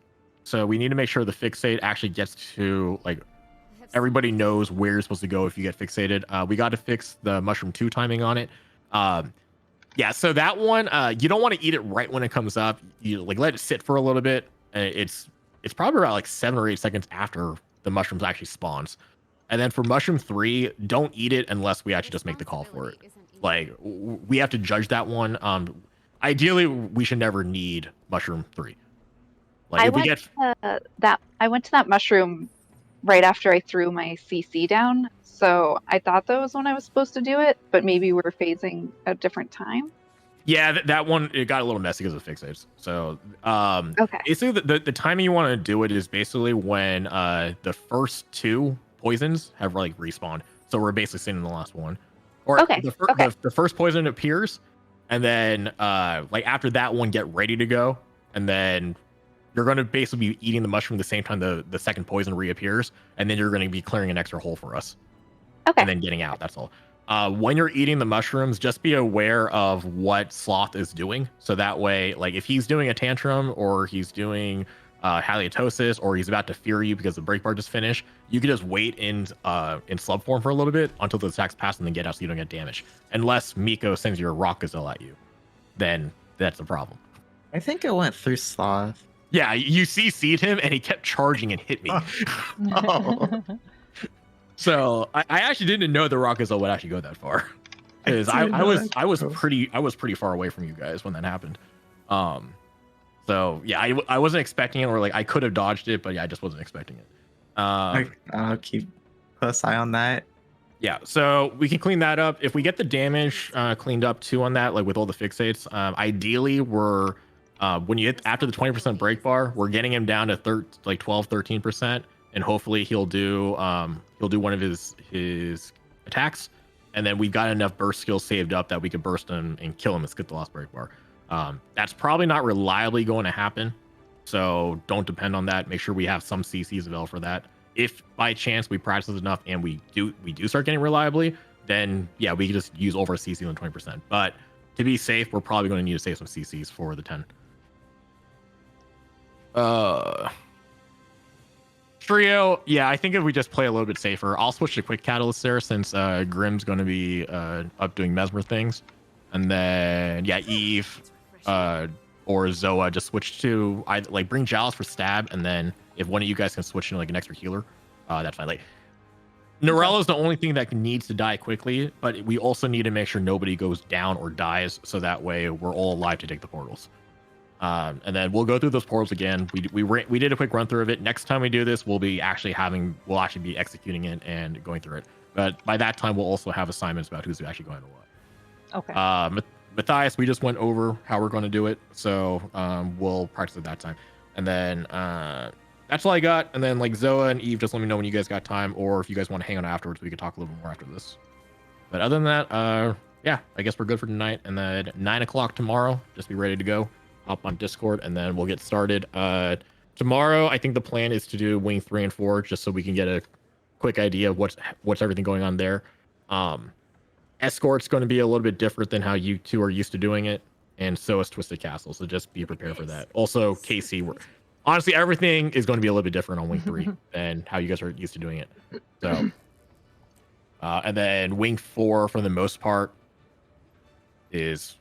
So we need to make sure the fixate actually gets to like everybody knows where you're supposed to go if you get fixated. We got to fix the mushroom 2 timing on it. Yeah, so that one, you don't want to eat it right when it comes up. You like let it sit for a little bit. It's probably about like 7 or 8 seconds after the mushrooms actually spawns. And then for mushroom 3, don't eat it unless we actually just make the call for it. Like we have to judge that one. Ideally, we should never need mushroom 3. Like I if we went get I went to that mushroom right after I threw my CC down, so I thought that was when I was supposed to do it, but maybe we're phasing a different time. Yeah, that one, it got a little messy because of fixates. So Okay. basically the timing you want to do it is basically when the first 2 poisons have like respawned. So we're basically sitting in the last one. Or Okay, the first poison appears, and then like after that one, get ready to go, and then you're going to basically be eating the mushroom the same time the second poison reappears, and then you're going to be clearing an extra hole for us. Okay. And then getting out. That's all. When you're eating the mushrooms, just be aware of what Sloth is doing. So that way, like if he's doing a tantrum or he's doing halitosis or he's about to fear you because the break bar just finished, you can just wait in slub form for a little bit until the attacks pass and then get out so you don't get damage. Unless Miko sends your rock gazelle at you, then that's a problem. I think I went through Sloth. Yeah, you CC'd him and he kept charging and hit me. Oh. So I actually didn't know the rock gazelle would actually go that far, because I was pretty far away from you guys when that happened. So yeah, I wasn't expecting it, or like I could have dodged it, but yeah, I just wasn't expecting it. I'll keep close eye on that. Yeah, so we can clean that up. If we get the damage cleaned up too on that, like with all the fixates, ideally we're When you hit after the 20% break bar, we're getting him down to 12, 13%, and hopefully he'll do one of his attacks, and then we've got enough burst skills saved up that we can burst him and kill him and skip the last break bar. That's probably not reliably going to happen, so don't depend on that. Make sure we have some CCs available for that. If by chance we practice enough and we do start getting reliably, then yeah, we can just use over CC on 20%. But to be safe, we're probably going to need to save some CCs for the 10. Trio, yeah, I think if we just play a little bit safer, I'll switch to quick catalyst there since Grim's going to be up doing mesmer things, and then yeah, Eve or Zoa just switch to bring Jalis for stab, and then if one of you guys can switch into like an extra healer, that's fine. Like Norella is the only thing that needs to die quickly, but we also need to make sure nobody goes down or dies, so that way we're all alive to take the portals. And then we'll go through those portals again. We did a quick run through of it. Next time we do this, we'll actually be executing it and going through it. But by that time, we'll also have assignments about who's actually going to what. Okay. Matthias, we just went over how we're going to do it, so we'll practice at that time. And then that's all I got. And then like Zoa and Eve, just let me know when you guys got time, or if you guys want to hang on afterwards, we can talk a little bit more after this. But other than that, yeah, I guess we're good for tonight. And then 9 o'clock tomorrow, just be ready to go. Up on Discord, and then we'll get started. Tomorrow, I think the plan is to do wing 3 and 4, just so we can get a quick idea of what's everything going on there. Escort's going to be a little bit different than how you two are used to doing it, and so is Twisted Castle. So just be prepared for that. Also, KC, honestly, everything is going to be a little bit different on wing 3 than how you guys are used to doing it. So, and then wing 4, for the most part, is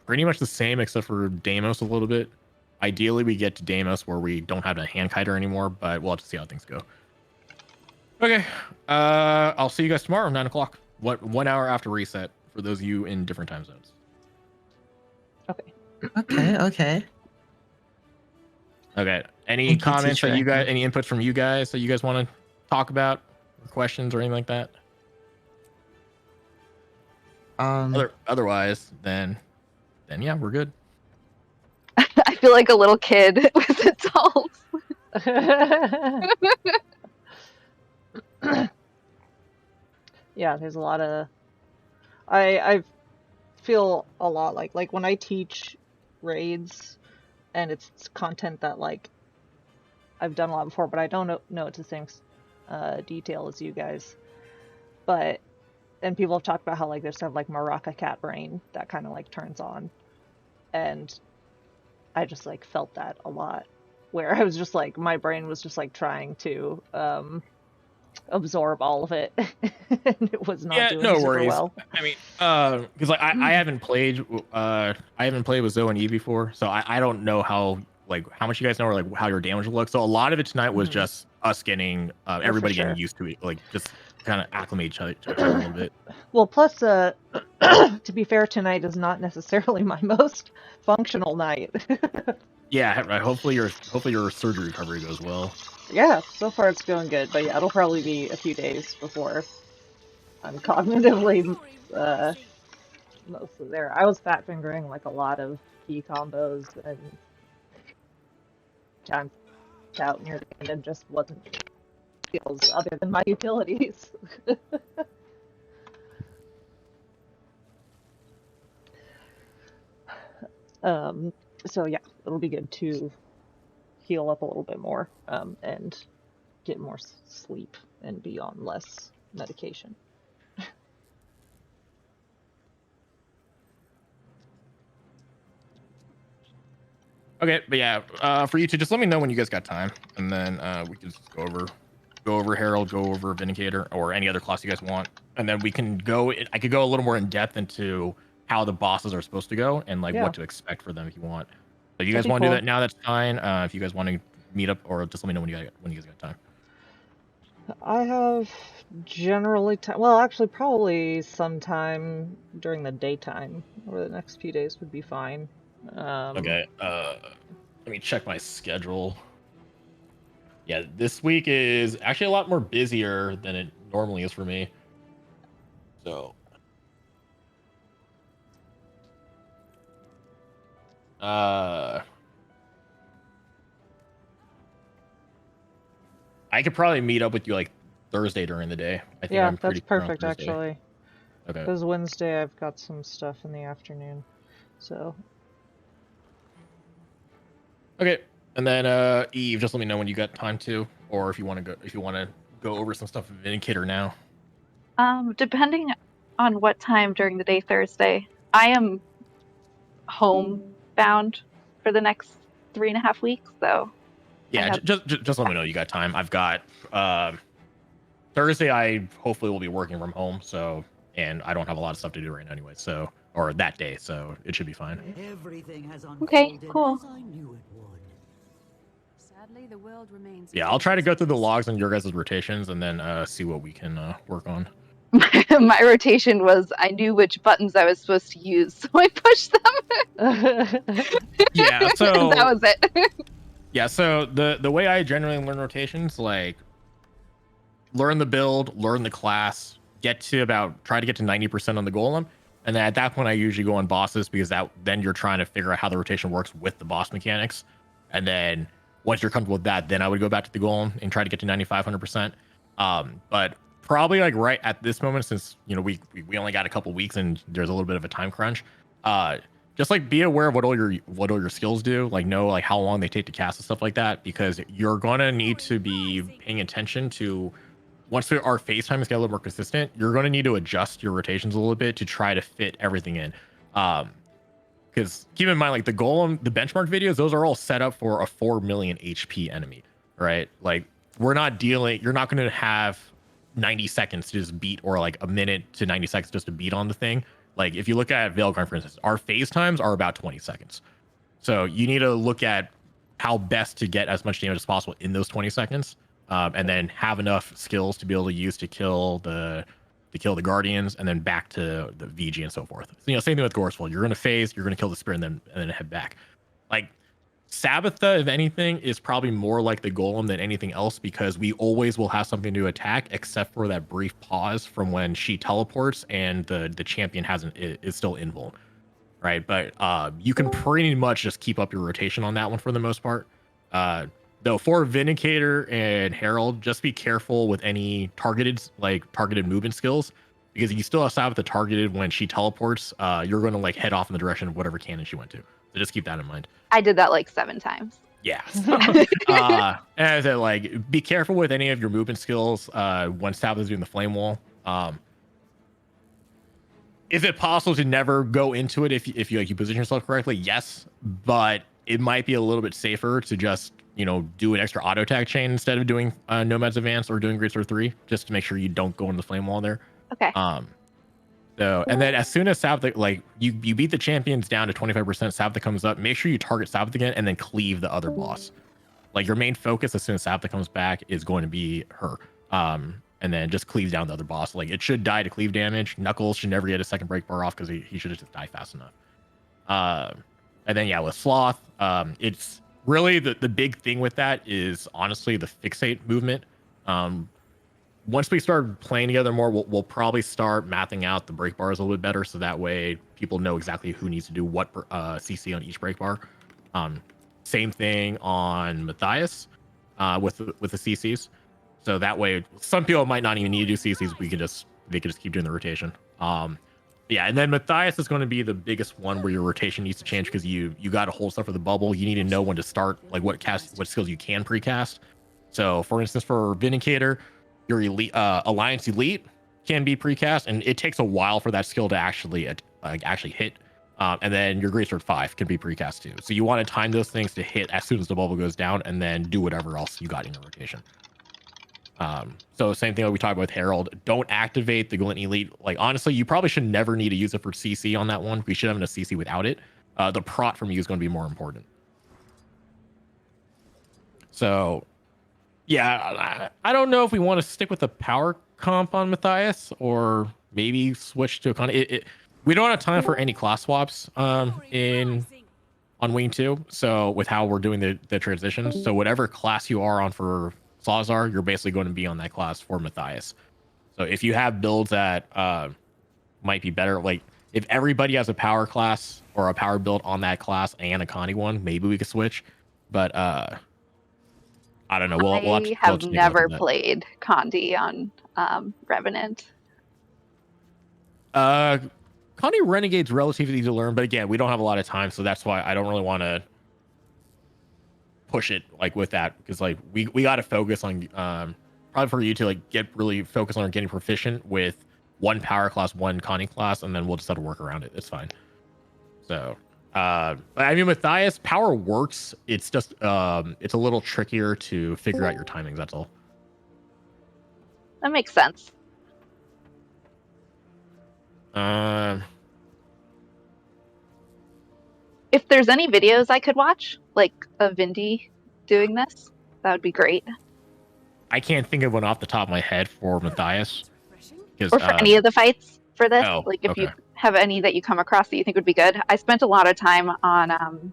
pretty much the same except for Deimos a little bit. Ideally, we get to Deimos where we don't have a hand kiter anymore, but we'll have to see how things go. Okay, I'll see you guys tomorrow, 9 o'clock. 1 hour after reset for those of you in different time zones. Okay. Okay. Any Thank you, comments teacher. that you guys, any inputs from you guys that you guys want to talk about, or questions or anything like that? Otherwise, then yeah, we're good. I feel like a little kid with adults. Yeah, there's a lot of I feel a lot like when I teach raids and it's content that like I've done a lot before, but I don't know it to the same detail as you guys. And people have talked about how like there's stuff like Maraca cat brain that kind of like turns on, and I just like felt that a lot, where I was just like my brain was just like trying to absorb all of it, and it was not doing super well. I mean, because like I haven't played with Zoe and E before, so I don't know how much you guys know or like how your damage will look. So a lot of it tonight was just us getting everybody getting used to it, like just kind of acclimate each other a little bit. Well, plus to be fair, tonight is not necessarily my most functional night. Yeah, right. Hopefully your surgery recovery goes well. Yeah, so far it's going good, but yeah, it'll probably be a few days before I'm cognitively mostly there. I was fat fingering like a lot of key combos and jumped out near the end and just wasn't skills other than my utilities. So yeah, it'll be good to heal up a little bit more and get more sleep and be on less medication. Okay, but yeah, for you two, just let me know when you guys got time, and then we can just go over Herald, go over Vindicator, or any other class you guys want, and then we can go. I could go a little more in depth into how the bosses are supposed to go and like what to expect for them if you want. So if you guys want to do that now, that's fine. If you guys want to meet up, or just let me know when you guys got time. I have generally time. Well, actually, probably sometime during the daytime over the next few days would be fine. Okay. Let me check my schedule. Yeah, this week is actually a lot more busier than it normally is for me. So I could probably meet up with you like Thursday during the day. I think Yeah, I'm pretty that's clear on perfect Thursday. actually. Okay. Because Wednesday I've got some stuff in the afternoon, so. Okay, and then Eve, just let me know when you got time to, or if you want to go over some stuff with Vindicator now. Depending on what time during the day Thursday, I am homebound for the next 3.5 weeks, so. Yeah, just let me know you got time. I've got Thursday. I hopefully will be working from home, so and I don't have a lot of stuff to do right now anyway. So or that day, so it should be fine. Everything has Okay, cool. as I knew it would. Sadly, the world remains. Yeah, I'll try to go through the logs on your guys' rotations and then see what we can work on. My rotation was I knew which buttons I was supposed to use, so I pushed them. Yeah, so that was it. Yeah, so the way I generally learn rotations, like learn the build, learn the class, try to get to 90% on the golem, and then at that point I usually go on bosses because then you're trying to figure out how the rotation works with the boss mechanics, and then once you're comfortable with that, then I would go back to the golem and try to get to 9500%. But probably like right at this moment, since we only got a couple weeks and there's a little bit of a time crunch, just like be aware of what all your skills do, like know like how long they take to cast and stuff like that, because you're gonna need to be paying attention to once our phase times get a little more consistent, you're gonna need to adjust your rotations a little bit to try to fit everything in. Because keep in mind, like the golem, the benchmark videos, those are all set up for a 4 million HP enemy, right? Like you're not going to have 90 seconds to just beat, or like a minute to 90 seconds just to beat on the thing. Like if you look at Veilguard, for instance, our phase times are about 20 seconds. So you need to look at how best to get as much damage as possible in those 20 seconds, and then have enough skills to be able to use to kill the guardians, and then back to the VG and so forth. So, same thing with Gorsfold. You're going to phase, you're going to kill the spirit, and then head back. Like Sabbatha, if anything, is probably more like the golem than anything else, because we always will have something to attack, except for that brief pause from when she teleports and the champion is still invuln, right? But you can pretty much just keep up your rotation on that one for the most part. Though for Vindicator and Herald, just be careful with any targeted movement skills, because you still have Sabbatha targeted when she teleports. You're going to like head off in the direction of whatever cannon she went to. So just keep that in mind. I did that like 7 times. Yeah. As I like, be careful with any of your movement skills when Sabbatha's doing the flame wall. Is it possible to never go into it if you position yourself correctly? Yes, but it might be a little bit safer to just do an extra auto attack chain instead of doing Nomad's Advance or doing Greatsword 3, just to make sure you don't go in the flame wall there. Okay. So, and then as soon as Sabbatha, like you beat the champions down to 25%, Sabbatha comes up, make sure you target Sabbatha again and then cleave the other boss. Like your main focus as soon as Sabbatha comes back is going to be her. And then just cleave down the other boss. Like it should die to cleave damage. Knuckles should never get a second break bar off because he should have just died fast enough. And then with Sloth, it's really the big thing with that is honestly the fixate movement. Once we start playing together more, we'll probably start mapping out the break bars a little bit better, so that way people know exactly who needs to do what CC on each break bar. Same thing on Matthias with the CCs. So that way, some people might not even need to do CCs. They could just keep doing the rotation. Yeah, and then Matthias is going to be the biggest one where your rotation needs to change, because you got to hold stuff for the bubble. You need to know when to start, like what skills you can precast. So, for instance, for Vindicator, your elite Alliance Elite can be precast, and it takes a while for that skill to actually hit. And then your Greatsword 5 can be precast too. So you want to time those things to hit as soon as the bubble goes down, and then do whatever else you got in your rotation. So same thing that we talked about with Herald. Don't activate the Glint Elite. Like honestly, you probably should never need to use it for CC on that one. We should have a CC without it. The prot from you is going to be more important. So yeah, I don't know if we want to stick with the power comp on Matthias, or maybe switch to a con. We don't have time for any class swaps on Wing 2. So with how we're doing the transition, so whatever class you are on for Salazar, you're basically going to be on that class for Matthias. So if you have builds that might be better, like If everybody has a power class or a power build on that class and a Connie one, maybe we could switch. But I don't know. I have never played Condi on Revenant. Connie Renegade's relatively easy to learn, but again, we don't have a lot of time, so that's why I don't really want to push it like with that, because like we got to focus on probably for you to like get really focused on getting proficient with one power class, one Connie class, and then we'll just have to work around it. It's fine. So I mean, Matthias, power works. It's just it's a little trickier to figure out your timings. That's all. That makes sense. If there's any videos I could watch, like of Vindy doing this, that would be great. I can't think of one off the top of my head for Matthias. Or for any of the fights for this. Oh, like if you have any that you come across that you think would be good. I spent a lot of time on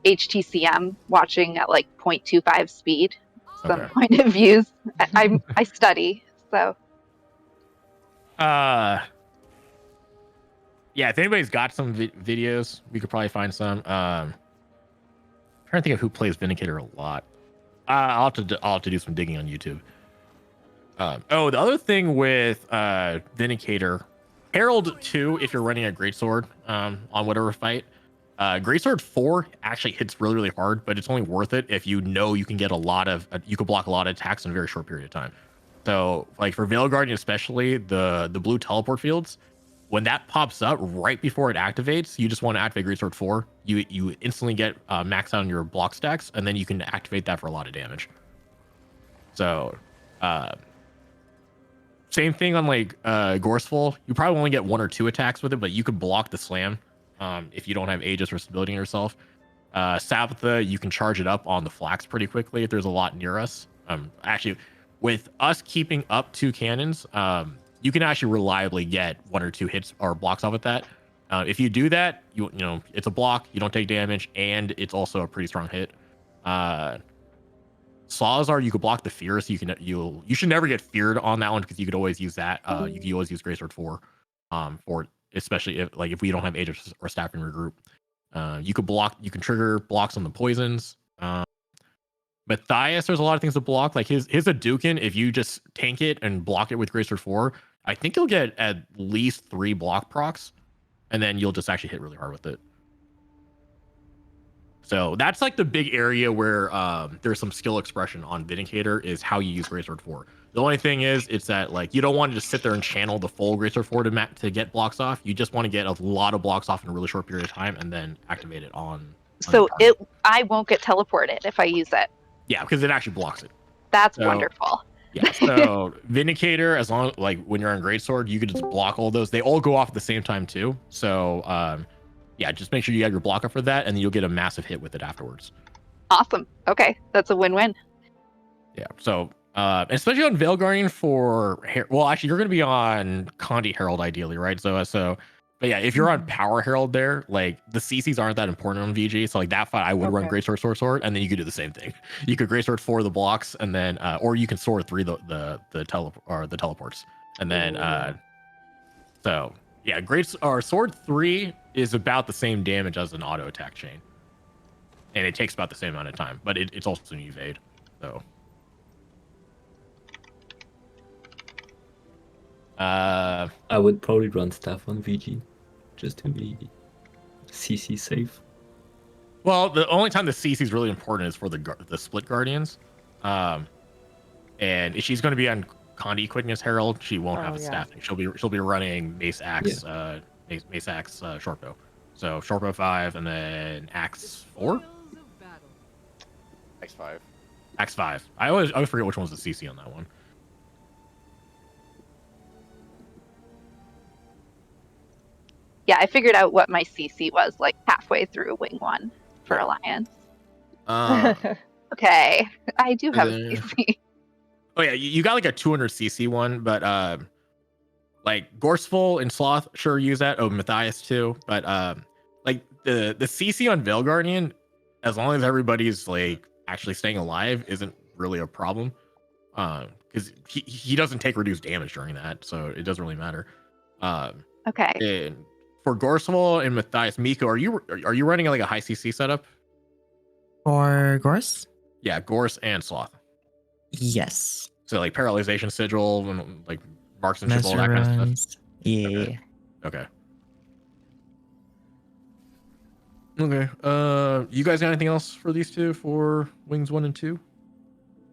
HTCM watching at like 0.25 speed. Some point of views. I study, so. Yeah, if anybody's got some videos, we could probably find some. I'm trying to think of who plays Vindicator a lot. I'll have to do some digging on YouTube. The other thing with Vindicator, Herald 2, if you're running a Greatsword on whatever fight, Greatsword 4 actually hits really, really hard, but it's only worth it if you know you can get you can block a lot of attacks in a very short period of time. So, like for Veil Guardian especially, the blue teleport fields, when that pops up right before it activates, you just want to activate Greatsword 4. You instantly get max out on your block stacks, and then you can activate that for a lot of damage. So, same thing on like Gorseful. You probably only get 1 or 2 attacks with it, but you could block the slam if you don't have Aegis or stability in yourself. Sabbatha, you can charge it up on the flax pretty quickly if there's a lot near us. Actually, with us keeping up 2 cannons, you can actually reliably get 1 or 2 hits or blocks off with that. If you do that, you know it's a block, you don't take damage, and it's also a pretty strong hit. Salazar, you could block the fear, so you should never get feared on that one, because you could always use that. You can always use Greatsword 4 for especially if we don't have Aegis or staff in your group. You can trigger blocks on the poisons. Matthias, there's a lot of things to block. Like his Hadouken, if you just tank it and block it with Greatsword 4, I think you'll get at least 3 block procs, and then you'll just actually hit really hard with it. So that's like the big area where there's some skill expression on Vindicator, is how you use Greatsword 4. The only thing is, it's that like you don't want to just sit there and channel the full Greatsword 4 to get blocks off. You just want to get a lot of blocks off in a really short period of time, and then activate it on. So I won't get teleported if I use it. Yeah, because it actually blocks it. That's wonderful. Yeah, so Vindicator, as long like when you're on Greatsword, you could just block all those. They all go off at the same time too. So yeah, just make sure you have your block up for that, and then you'll get a massive hit with it afterwards. Awesome. Okay, that's a win-win. Yeah. So especially on Veil Guardian well, actually, you're going to be on Condi Herald ideally, right? So. But yeah, if you're on Power Herald there, like the CCs aren't that important on VG. So like that fight, I would run Greatsword, Sword, and then you could do the same thing. You could Greatsword 4 the blocks, and then or you can Sword 3 the teleports, and then so yeah, Sword 3 is about the same damage as an auto attack chain, and it takes about the same amount of time, but it's also an evade. So I would probably run staff on VG, just to be CC safe. Well, the only time the CC is really important is for the split guardians, and if she's going to be on Condi Quickness Herald, she won't have the staffing. She'll be running Mace Axe, Mace Axe Shortbow, so Shortbow 5 and then Axe 4, Axe 5, Axe 5. I always forget which one's the CC on that one. Yeah, I figured out what my CC was like halfway through Wing 1 for Alliance. Okay, I do have a CC. Oh yeah, you got like a 200 CC one, but like Gorseful and Sloth sure use that. Oh, Matthias too, but like the CC on Veil Guardian, as long as everybody's like actually staying alive, isn't really a problem, because he doesn't take reduced damage during that, so it doesn't really matter. Okay. And for Gorsval and Matthias, Miko, are you running like a high CC setup? For Gorse? Yeah, Gorse and Sloth. Yes. So like paralyzation sigil and like marksmanship, all that kind of stuff. Runes. Yeah. Okay. Okay. You guys got anything else for these two for Wings 1 and 2?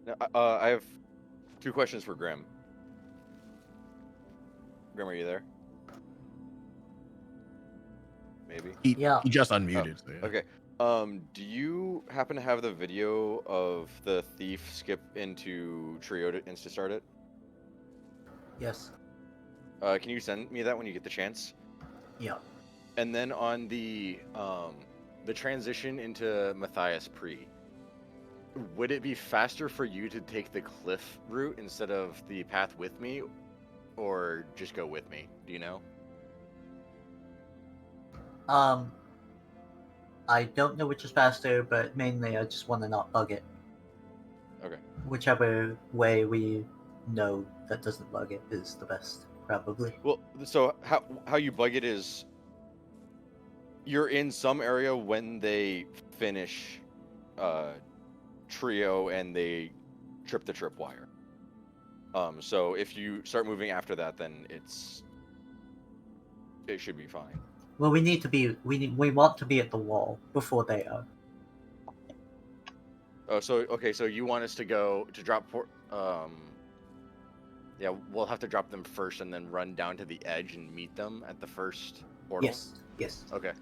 No, I have 2 questions for Grim. Grim, are you there? Maybe. He just unmuted. Oh, so yeah. Okay. Do you happen to have the video of the thief skip into Trio to insta-start it? Yes. Can you send me that when you get the chance? Yeah. And then on the transition into Matthias Pre, would it be faster for you to take the cliff route instead of the path with me, or just go with me? Do you know? I don't know which is faster, but mainly I just want to not bug it. Okay. Whichever way we know that doesn't bug it is the best, probably. Well, so how you bug it is you're in some area when they finish Trio and they trip the tripwire. So if you start moving after that, then it should be fine. Well, we want to be at the wall before they are. Oh, so okay, so you want us to drop yeah, we'll have to drop them first and then run down to the edge and meet them at the first portal? Yes. Okay.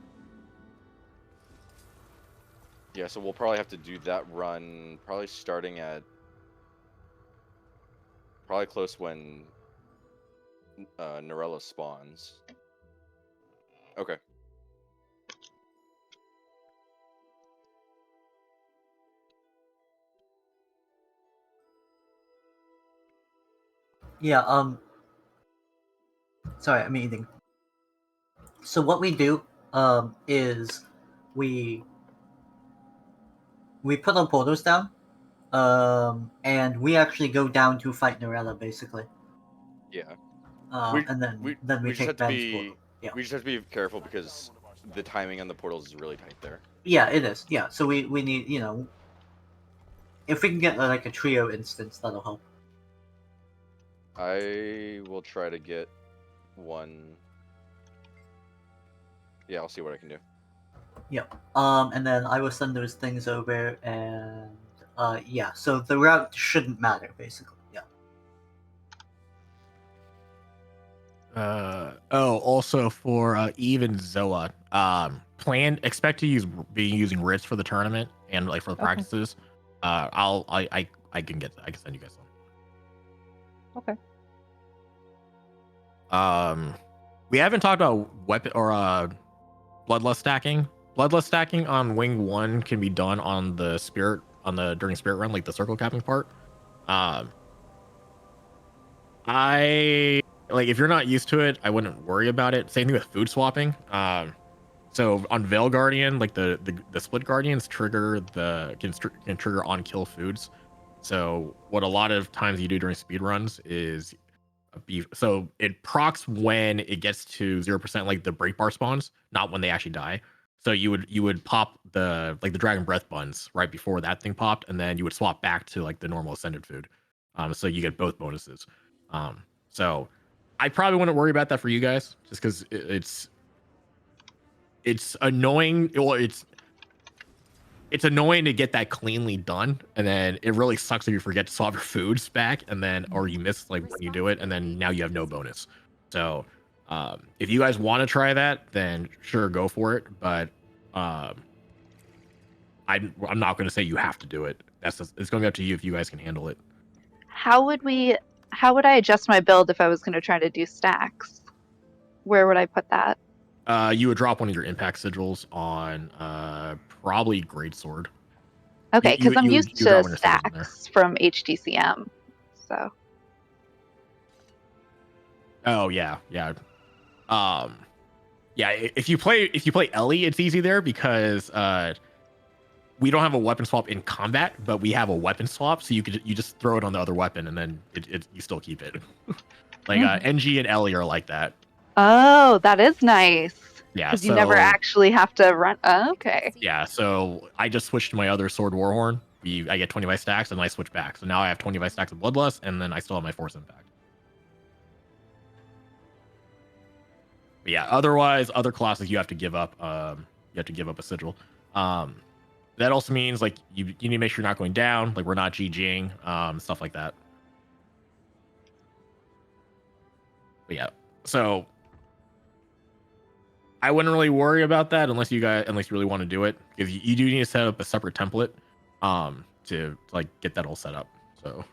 Yeah, so we'll probably have to do that run, probably starting at close when Norella spawns. Okay. Yeah, sorry, I'm eating. So what we do, is we put our portals down, and we actually go down to fight Norella, basically. Yeah. And then we just have take to Ben's be portal. Yeah. we just have to be careful because the timing on the portals is really tight there. Yeah, it is. Yeah, so we need, if we can get like a trio instance, that'll help. I will try to get one. Yeah, I'll see what I can do. Yep. And then I will send those things over, and yeah. So the route shouldn't matter, basically. Yeah. Also for Eve and Zoa, expect to be using Ritz for the tournament and like for the practices. I can send you guys some. Okay. We haven't talked about weapon or bloodlust stacking. Bloodlust stacking on Wing 1 can be done on the spirit during spirit run, like the circle capping part. If you're not used to it, I wouldn't worry about it. Same thing with food swapping. So on Veil Guardian, like the split guardians can trigger on kill foods. So what a lot of times you do during speed runs is so it procs when it gets to 0%, like the break bar spawns, not when they actually die. So you would pop the dragon breath buns right before that thing popped, and then you would swap back to like the normal ascended food. So you get both bonuses. So I probably wouldn't worry about that for you guys, just because it's annoying. Well, it's annoying to get that cleanly done, and then it really sucks if you forget to swap your foods back, and then or you miss like when you do it, and then now you have no bonus. So if you guys want to try that, then sure, go for it. But I'm not going to say you have to do it. It's going to be up to you if you guys can handle it. How would I adjust my build if I was going to try to do stacks? Where would I put that? You would drop one of your impact sigils on probably Greatsword. Okay, because I'm used to stacks from HTCM. So. Oh yeah. If you play Ellie, it's easy there because we don't have a weapon swap in combat, but we have a weapon swap, so you just throw it on the other weapon and then you still keep it. Like NG and Ellie are like that. Oh, that is nice. Yeah, Because you never actually have to run. Oh, okay. Yeah, so I just switched to my other sword Warhorn. I get 20 by stacks, and I switch back. So now I have 20 by stacks of Bloodlust, and then I still have my Force Impact. But yeah, otherwise, other classes you have to give up. You have to give up a sigil. That also means like you need to make sure you're not going down. Like we're not GGing, stuff like that. But yeah, so I wouldn't really worry about that unless you really want to do it, because you do need to set up a separate template to like get that all set up. So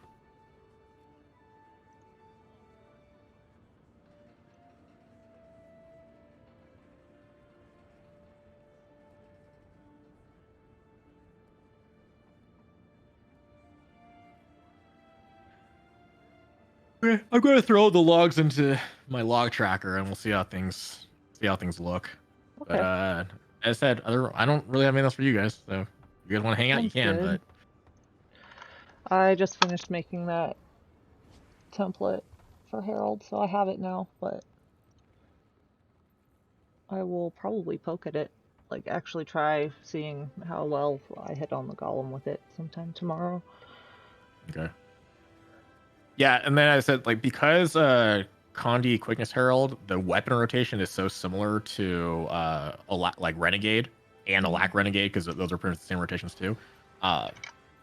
I'm going to throw the logs into my log tracker, and we'll see how things look. Okay. But as I said, I don't really have anything else for you guys. So if you guys want to hang out, you Sounds can. good. But I just finished making that template for Herald, so I have it now, but I will probably poke at it. Like, actually try seeing how well I hit on the golem with it sometime tomorrow. okay. Yeah, and then I said, like, because Condi Quickness Herald, the weapon rotation is so similar to like Renegade and Alack Renegade, because those are pretty much the same rotations too.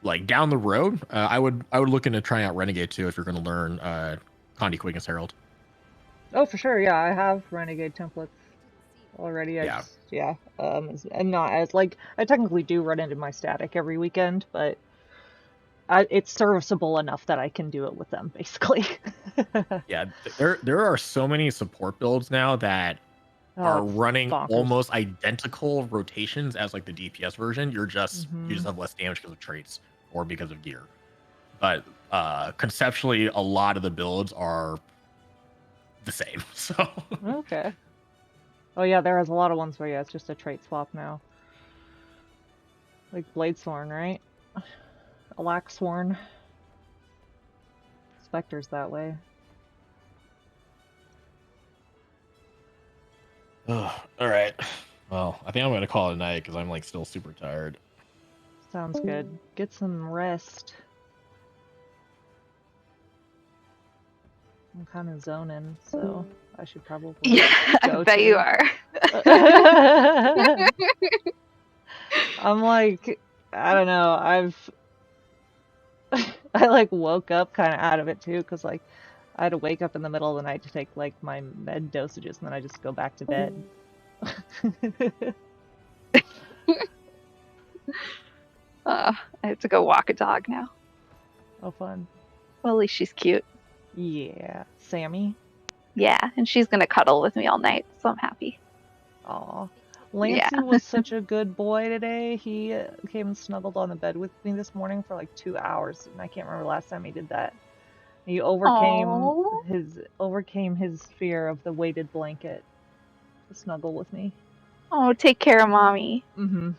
Like down the road, I would look into trying out Renegade too if you're going to learn Condi Quickness Herald. Oh, for sure, yeah, I have Renegade templates already. Yeah. And not as, like, I technically do run into my static every weekend, but it's serviceable enough that I can do it with them, basically. Yeah, there are so many support builds now that are running bonkers. almost identical rotations as like the DPS version. You just have less damage because of traits or because of gear. But conceptually, a lot of the builds are the same. So Okay. Oh yeah, there is a lot of ones where, yeah, it's just a trait swap now. Like Bladesworn, right? Alaxworn. Spectre's that way. all right. Well, I think I'm gonna call it a night because I'm like still super tired. Sounds good. Get some rest. I'm kind of zoning, so I should probably Yeah, I bet you are. I'm like, I don't know, I like woke up kind of out of it too, because like I had to wake up in the middle of the night to take like my med dosages, and then I just go back to bed. I have to go walk a dog now. Oh, fun. Well, at least she's cute. Yeah. Sammy? Yeah, and she's gonna cuddle with me all night, so I'm happy. Aw. Lancey was such a good boy today. He came and snuggled on the bed with me this morning for like 2 hours, and I can't remember last time he did that. He overcame his fear of the weighted blanket to snuggle with me. Oh, take care of mommy. Mm-hmm.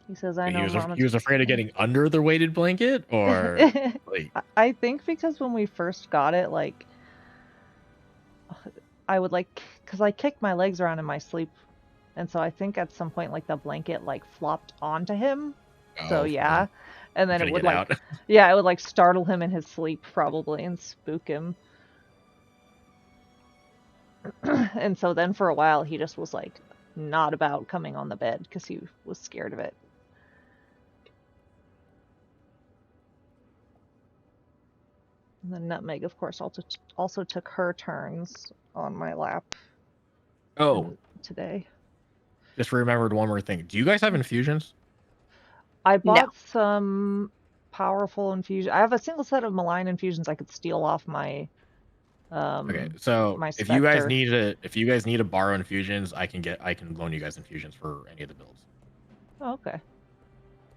He says, I know He was afraid of getting under the weighted blanket, or like... I think because when we first got it, like, I would like, because I kicked my legs around in my sleep, and so I think at some point like the blanket like flopped onto him. So yeah, and then it would like, yeah, it would like startle him in his sleep probably and spook him. And so then for a while he just was like not about coming on the bed because he was scared of it. And then Nutmeg, of course, also took her turns on my lap. Oh, today. Just remembered one more thing. Do you guys have infusions? I bought some powerful infusion. I have a single set of malign infusions I could steal off my. Okay, so my if you guys need to borrow infusions, I can loan you guys infusions for any of the builds. Oh, okay.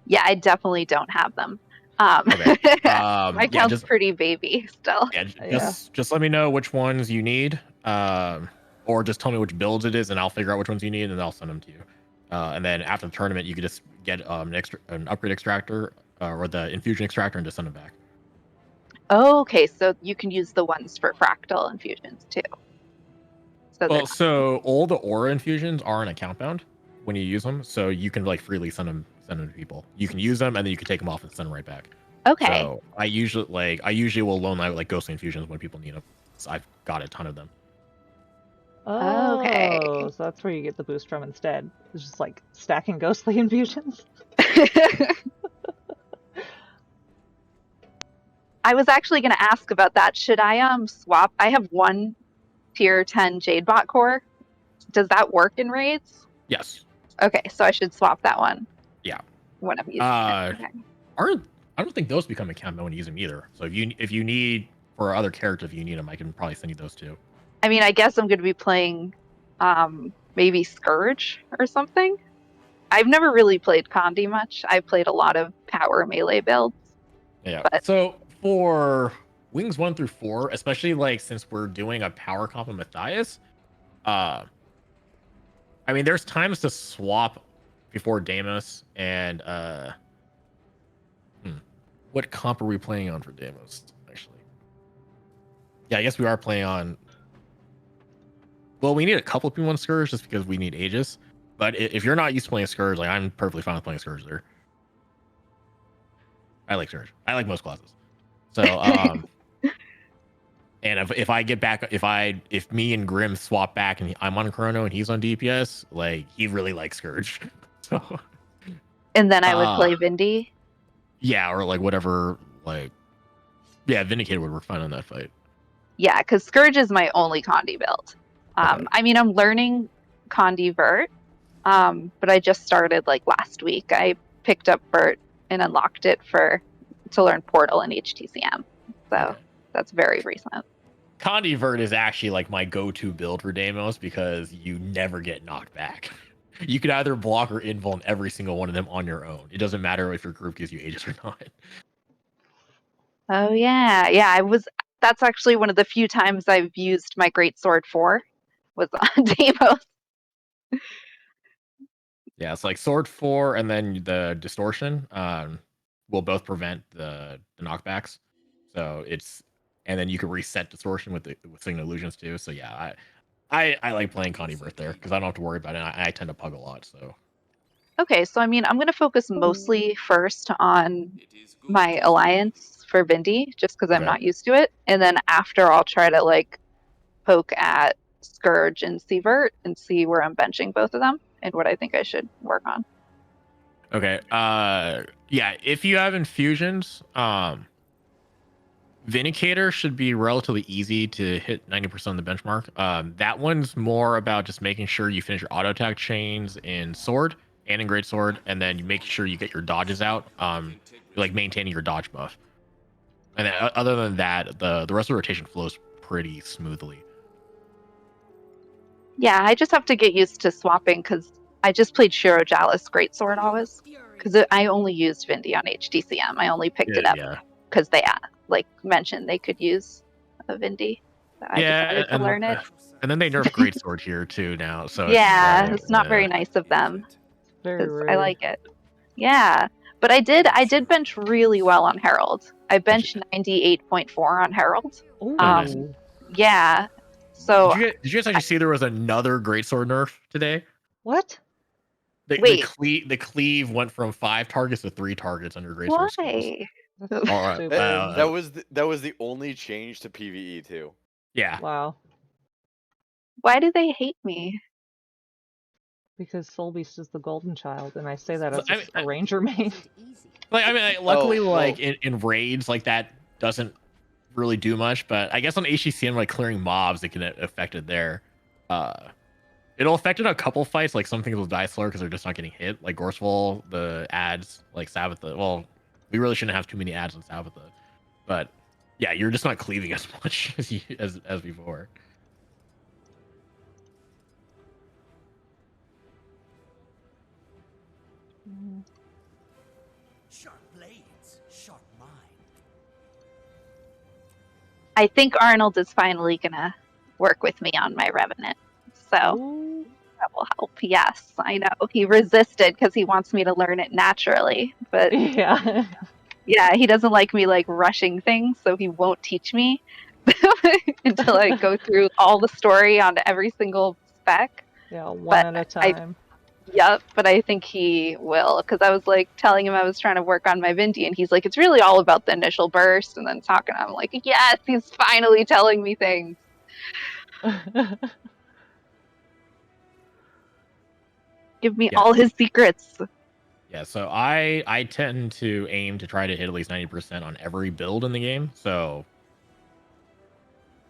Yeah, I definitely don't have them. Okay. My account's pretty baby still. Yeah, just let me know which ones you need, or just tell me which builds it is, and I'll figure out which ones you need, and I'll send them to you. And then after the tournament, you could just get an upgrade extractor or the infusion extractor and just send them back. Oh, okay, so you can use the ones for fractal infusions too. Well, so all the aura infusions are an account bound when you use them, so you can like freely send them to people. You can use them and then you can take them off and send them right back. Okay. So I usually will loan out like ghostly infusions when people need them. So I've got a ton of them. Okay. Oh, so that's where you get the boost from instead. It's just like stacking ghostly infusions. I was actually going to ask about that. Should I swap? I have one tier 10 Jadebot core. Does that work in raids? Yes. Okay, so I should swap that one. Yeah. When I'm using it. Okay. I don't think those become account bound when you use them either. So if you need for other characters, if you need them, I can probably send you those too. I mean, I guess I'm going to be playing maybe Scourge or something. I've never really played Condi much. I've played a lot of power melee builds. Yeah. But... So for wings 1 through 4, especially like since we're doing a power comp of Matthias, I mean, there's times to swap before Deimos and what comp are we playing on for Deimos? Actually, yeah, I guess we are playing on. Well, we need a couple of people on Scourge just because we need Aegis. But if you're not used to playing Scourge, like I'm perfectly fine with playing Scourge there. I like Scourge. I like most classes. So, and if I get back, if me and Grim swap back and I'm on Chrono and he's on DPS, like he really likes Scourge. So. And then I would play Vindy. Yeah, or like whatever, like, yeah, Vindicator would work fine on that fight. Yeah, because Scourge is my only Condi build. I mean, I'm learning Condi Vert, but I just started like last week. I picked up Vert and unlocked it to learn Portal and HTCM. So that's very recent. Condi Vert is actually like my go-to build for Deimos because you never get knocked back. You could either block or invuln every single one of them on your own. It doesn't matter if your group gives you Aegis or not. Oh yeah. That's actually one of the few times I've used my Great Sword 4 was on Deimos. Yeah, it's like Sword 4 and then the Distortion will both prevent the knockbacks. So and then you can reset Distortion with Signal Illusions too. So yeah, I like playing Condi Vert there because I don't have to worry about it. I tend to pug a lot, so. Okay, so I mean, I'm going to focus mostly first on my alliance for Vindy, just because I'm not used to it. And then after, I'll try to like poke at Scourge and Sievert and see where I'm benching both of them and what I think I should work on. Okay. Yeah, if you have infusions, Vindicator should be relatively easy to hit 90% of the benchmark. That one's more about just making sure you finish your auto attack chains in Sword and in Great Sword, and then you make sure you get your dodges out, like maintaining your dodge buff. And then other than that, the rest of the rotation flows pretty smoothly. Yeah, I just have to get used to swapping because I just played Shiro Jalis Great Sword always. Because I only used Vindy on HTCM. I only picked it up because they like mentioned they could use a Vindy. So I decided to learn it. And then they nerfed Great Sword here too now. So yeah, it's not very nice of them. I like it. Yeah, but I did bench really well on Herald. I benched 98.4 on Herald. Nice. Yeah. So did you guys actually see there was another Great Sword nerf today? What? The cleave went from 5 targets to 3 targets under Great Sword. Why? All right. That was the only change to PvE too. Yeah. Wow. Why do they hate me? Because Soul Beast is the golden child, and I say that as a ranger main. Like, I mean, luckily, in raids, like that doesn't really do much. But I guess on HCCM, like clearing mobs, it can affect it there. It'll affect it in a couple fights. Like some things will die slower because they're just not getting hit. Like Gorsefall, the ads, like Sabbatha. Well, we really shouldn't have too many ads on Sabbatha, but yeah, you're just not cleaving as much as before. Sharp blades, sharp mind. I think Arnold is finally gonna work with me on my Revenant, so that will help. Yes, I know he resisted because he wants me to learn it naturally, but yeah, he doesn't like me like rushing things, so he won't teach me. until I go through all the story on every single spec. Yeah, one But at a time. Yep, but I think he will, because I was like telling him I was trying to work on my Vindy, and he's like, it's really all about the initial burst, and then talking. I'm like, yes, he's finally telling me things. Give me all his secrets. Yeah, so I tend to aim to try to hit at least 90% on every build in the game. So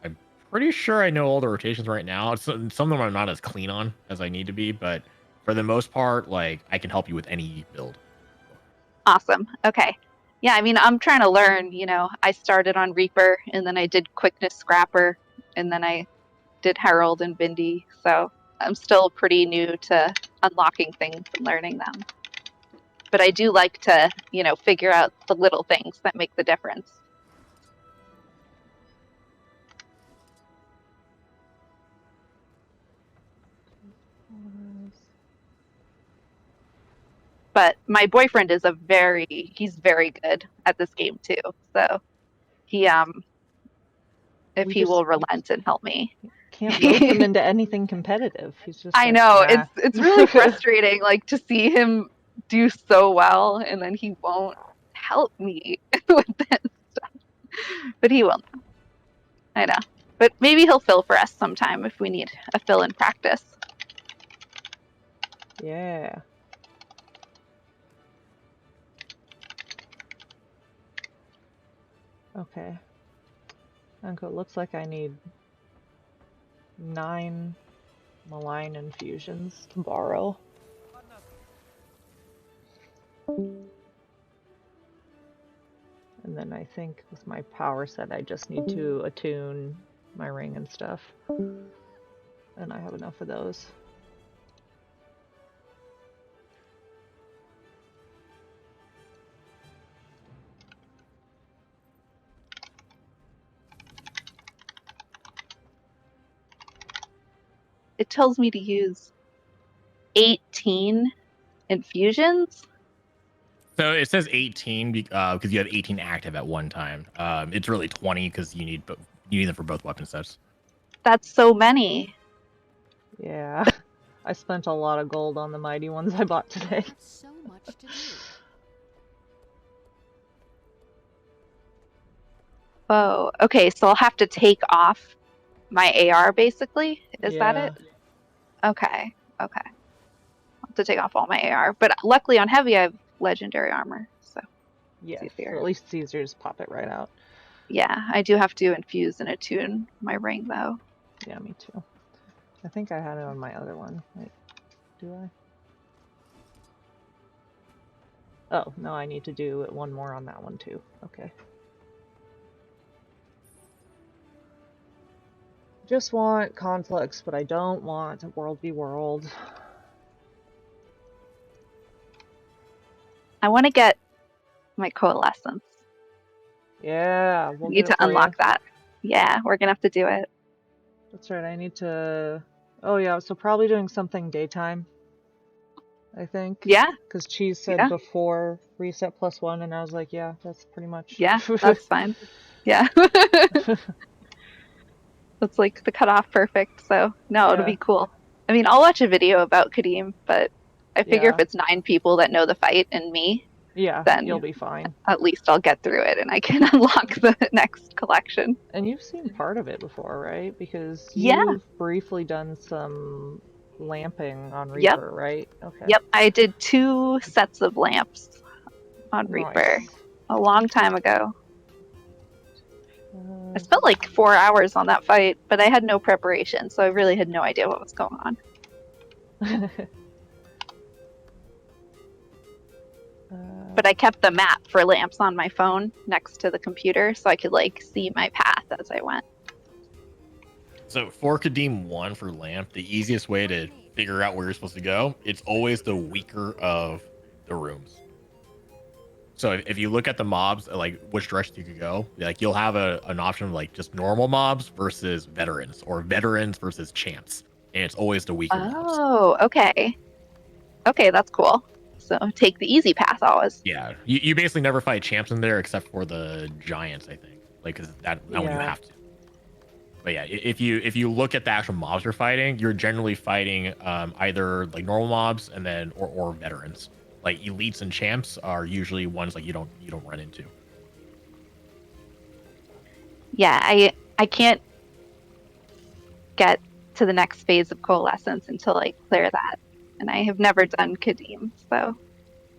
I'm pretty sure I know all the rotations right now. Some of them I'm not as clean on as I need to be, but for the most part, like I can help you with any build. Awesome. Okay. Yeah, I mean, I'm trying to learn. You know, I started on Reaper, and then I did Quickness Scrapper, and then I did Herald and Vindy. So I'm still pretty new to unlocking things and learning them. But I do like to, you know, figure out the little things that make the difference. But my boyfriend is he's very good at this game too. So he if he will relent and help me. Can't rope him into anything competitive. He's just I like, know, nah. it's really frustrating, like to see him do so well and then he won't help me with this stuff. But he will now. I know. But maybe he'll fill for us sometime if we need a fill in practice. Yeah. Okay. Uncle, it looks like I need 9 malign infusions to borrow. And then I think with my power set I just need to attune my ring and stuff. And I have enough of those. It tells me to use 18 infusions. So it says 18 because you have 18 active at one time. It's really 20 because you need them for both weapon sets. That's so many. Yeah. I spent a lot of gold on the mighty ones I bought today. So much to do. Oh, okay, so I'll have to take off my AR basically? Is that it? Okay, okay. I'll have to take off all my AR. But luckily on heavy I have legendary armor, so yeah, or at least Caesars pop it right out. Yeah, I do have to infuse and attune my ring though. Yeah, me too. I think I had it on my other one. Wait, do I? Oh, no, I need to do one more on that one too. Okay. Just want conflicts, but I don't want a world v world. I want to get my coalescence. Yeah, we'll need to unlock that. Yeah, we're gonna have to do it. That's right, I need to... Oh yeah, so probably doing something daytime, I think. Yeah. Because Cheese said before reset +1, and I was like, yeah, that's pretty much... Yeah, that's fine. Yeah. That's like the cutoff perfect, so no, it'll be cool. I mean, I'll watch a video about Kadim, but I figure if it's 9 people that know the fight and me, then you'll be fine. At least I'll get through it and I can unlock the next collection. And you've seen part of it before, right? Because you've briefly done some lamping on Reaper, right? Okay. Yep, I did 2 sets of lamps on Reaper a long time ago. I spent like 4 hours on that fight, but I had no preparation, so I really had no idea what was going on. But I kept the map for lamps on my phone next to the computer, so I could like see my path as I went. So for Kadim 1 for lamp, the easiest way to figure out where you're supposed to go, it's always the weaker of the rooms. So if you look at the mobs, like which direction you could go, like you'll have an option of like just normal mobs versus veterans, or veterans versus champs, and it's always the weaker mobs. Oh, okay. Okay, that's cool. So take the easy path always. Yeah, you basically never fight champs in there except for the giants, I think. Like, cause that one you have to. But yeah, if you look at the actual mobs you're fighting, you're generally fighting either like normal mobs and then or veterans. Like elites and champs are usually ones like you don't run into. Yeah, I can't get to the next phase of coalescence until I clear that, and I have never done Kadim, so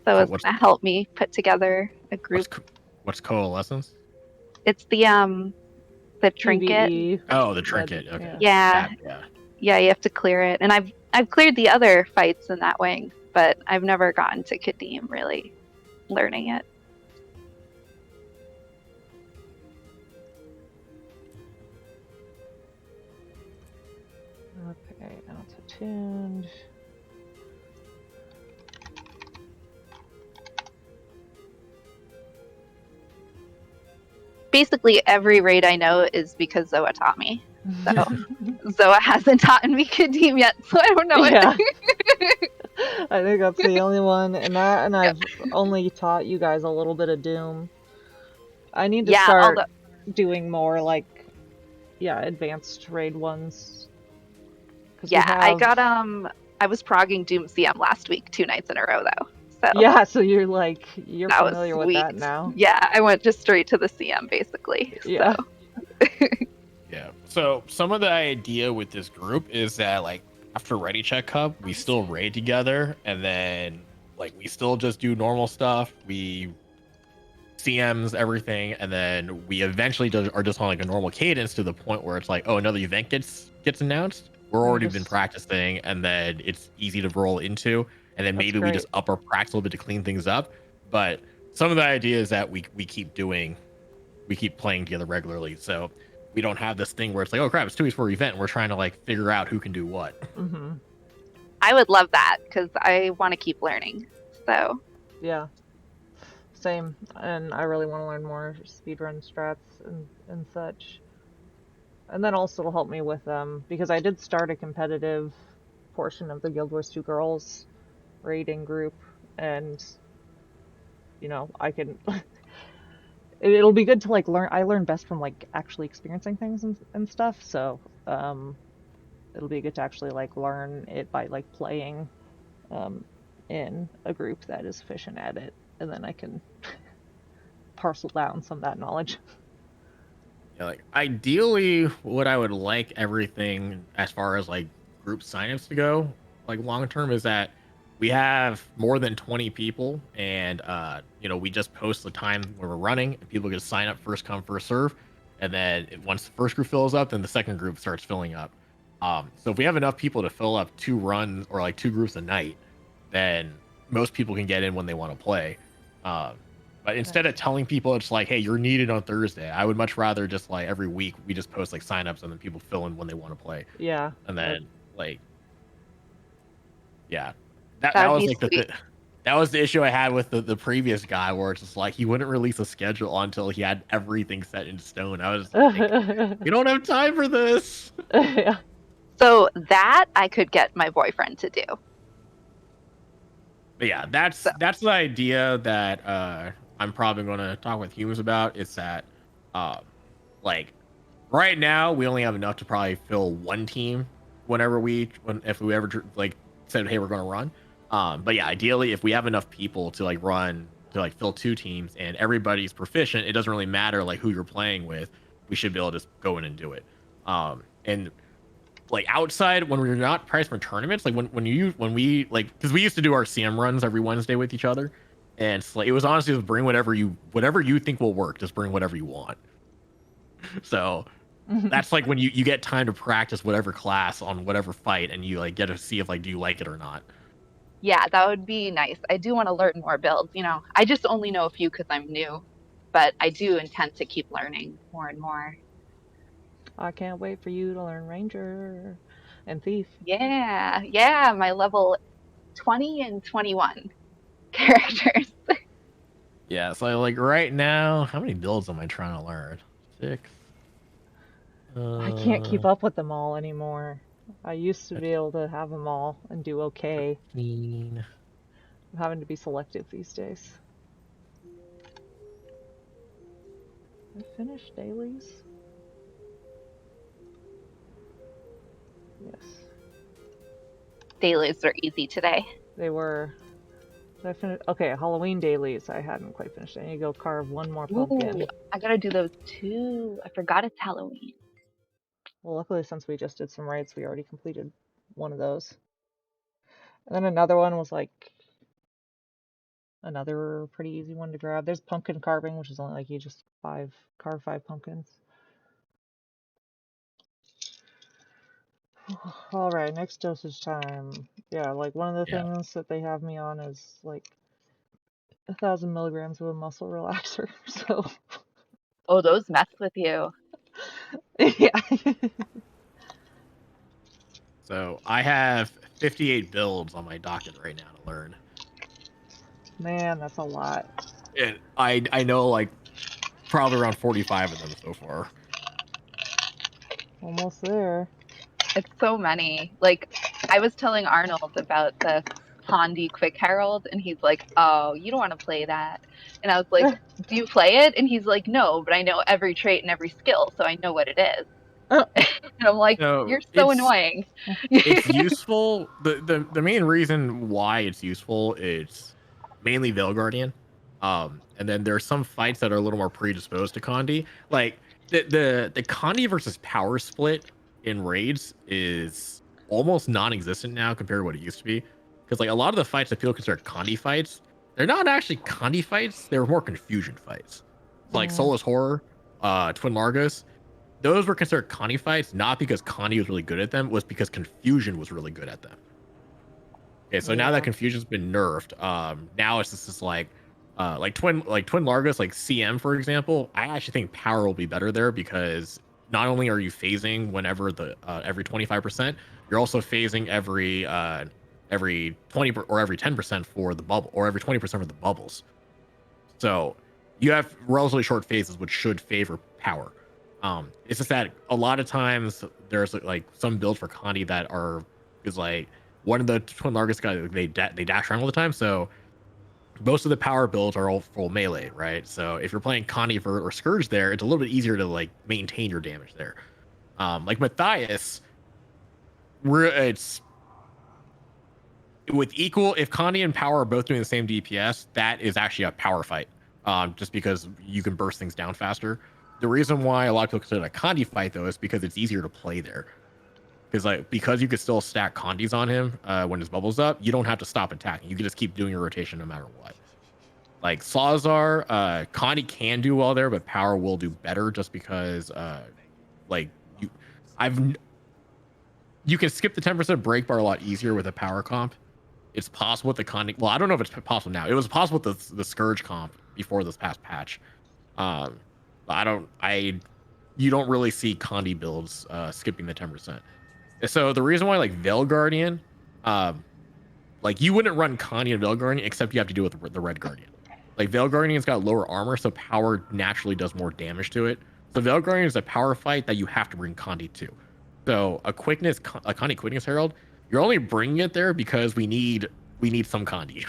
it's gonna help me put together a group. What's coalescence? It's the trinket. PvE. Oh, the trinket. Okay. Yeah. Yeah, you have to clear it, and I've cleared the other fights in that wing, but I've never gotten to Kadim really learning it. Okay, now it's attuned. Basically, every raid I know is because Zoa taught me. So Zoa hasn't taught me Kadim yet, so I don't know it. Yeah. I think that's the only one, and I've only taught you guys a little bit of Doom. I need to start doing more like, advanced raid ones. Yeah, I got I was progging Doom CM last week 2 nights in a row though. So yeah, so you're familiar with that now. Yeah, I went just straight to the CM basically. Yeah. So. Yeah. So some of the idea with this group is that like after Ready Check Cup, we still raid together, and then like we still just do normal stuff. We CMs everything, and then we eventually are just on like a normal cadence to the point where it's like, oh, another event gets announced. We're already been practicing, and then it's easy to roll into, and then maybe we just up our practice a little bit to clean things up. But some of the idea is that we keep playing together regularly, so we don't have this thing where it's like, oh crap, it's 2 weeks for an event, and we're trying to like figure out who can do what. Mm-hmm. I would love that because I want to keep learning. So yeah, same, and I really want to learn more speedrun strats and such. And then also it'll help me with because I did start a competitive portion of the Guild Wars 2 Girls raiding group, and I can it'll be good to like learn. I learn best from like actually experiencing things and stuff, so it'll be good to actually like learn it by like playing in a group that is efficient at it, and then I can parcel down some of that knowledge. Yeah, like ideally what I would like everything as far as like group signups to go like long term is that we have more than 20 people, and we just post the time where we're running, and people can sign up first come first serve, and then once the first group fills up, then the second group starts filling up. So if we have enough people to fill up 2 runs or like 2 groups a night, then most people can get in when they want to play. But instead of telling people it's like, hey, you're needed on Thursday, I would much rather just like every week we just post like signups, and then people fill in when they want to play. Yeah. And then that was like that was the issue I had with the previous guy, where it's just like he wouldn't release a schedule until he had everything set in stone. I was like, you don't have time for this. Yeah. So that I could get my boyfriend to do. But yeah, that's the idea that I'm probably going to talk with humans about. It's that like right now we only have enough to probably fill 1 team if we ever like said, hey, we're going to run. But yeah, ideally if we have enough people to like run to like fill 2 teams and everybody's proficient, it doesn't really matter like who you're playing with. We should be able to just go in and do it. And like outside when we're not priced for tournaments, like when we like, because we used to do our CM runs every Wednesday with each other, and it's like, it was honestly just bring whatever you think will work. Just bring whatever you want. So that's like when you get time to practice whatever class on whatever fight, and you like get to see if like, do you like it or not. Yeah, that would be nice. I do want to learn more builds. I just only know a few because I'm new, but I do intend to keep learning more and more. I can't wait for you to learn Ranger and Thief. Yeah, my level 20 and 21 characters. Yeah, so like right now, how many builds am I trying to learn? 6. I can't keep up with them all anymore. I used to be able to have them all and do okay. 15. I'm having to be selective these days. I finished dailies. dailies are easy today. They were. Did I finish? Okay, Halloween dailies. I hadn't quite finished. I need to go carve one more pumpkin. Ooh, I gotta do those too. I forgot it's Halloween. Well, luckily, since we just did some rites, we already completed one of those. And then another one was like another pretty easy one to grab. There's pumpkin carving, which is only like you just carve 5 pumpkins. All right, next dosage time. Yeah, like one of the things that they have me on is like 1,000 milligrams of a muscle relaxer. So. Oh, those mess with you. Yeah. So I have 58 builds on my docket right now to learn. Man, that's a lot. And I know like probably around 45 of them so far. Almost there. It's so many. Like, I was telling Arnold about the Condi Quick Herald, and he's like, oh, you don't want to play that. And I was like, do you play it? And he's like, no, but I know every trait and every skill, so I know what it is. And I'm like, you're so annoying. It's useful. The main reason why it's useful is mainly Veil Guardian. And then there are some fights that are a little more predisposed to Condi. Like the Condi versus power split in raids is almost non-existent now compared to what it used to be. Because like a lot of the fights that people consider Condi fights, they're not actually Condi fights, they're more confusion fights. Like Soulless Horror, Twin Largos, those were considered Condi fights, not because Condi was really good at them, it was because confusion was really good at them. Okay, so now that confusion's been nerfed, now it's just like Twin Largos, like CM for example, I actually think power will be better there because not only are you phasing whenever the every 25%, you're also phasing every 20 or every 10% for the bubble, or every 20% for the bubbles. So you have relatively short phases, which should favor power. It's just that a lot of times there's like some builds for Condi that is like one of the Twin Largos guys, they dash around all the time, so most of the power builds are all full melee, right? So if you're playing Condi or Scourge there, it's a little bit easier to like maintain your damage there. Like Matthias, it's with equal. If Condi and power are both doing the same DPS, that is actually a power fight. Just because you can burst things down faster. The reason why a lot of people consider it a Condi fight though is because it's easier to play there. Because you could still stack Condis on him when his bubble's up, you don't have to stop attacking. You can just keep doing your rotation no matter what. Like Salazar, Condi can do well there, but power will do better just because you can skip the 10% break bar a lot easier with a power comp. It's possible with the Condi. Well, I don't know if it's possible now. It was possible with the Scourge comp before this past patch. But you don't really see Condi builds skipping the 10%. So the reason why like Veil Guardian, like you wouldn't run Condi and Veil Guardian except you have to do it with the Red Guardian. Like Veil Guardian's got lower armor, so power naturally does more damage to it. So Veil Guardian is a power fight that you have to bring Condi to. So a Condi Quickness Herald, you're only bringing it there because we need some Condi.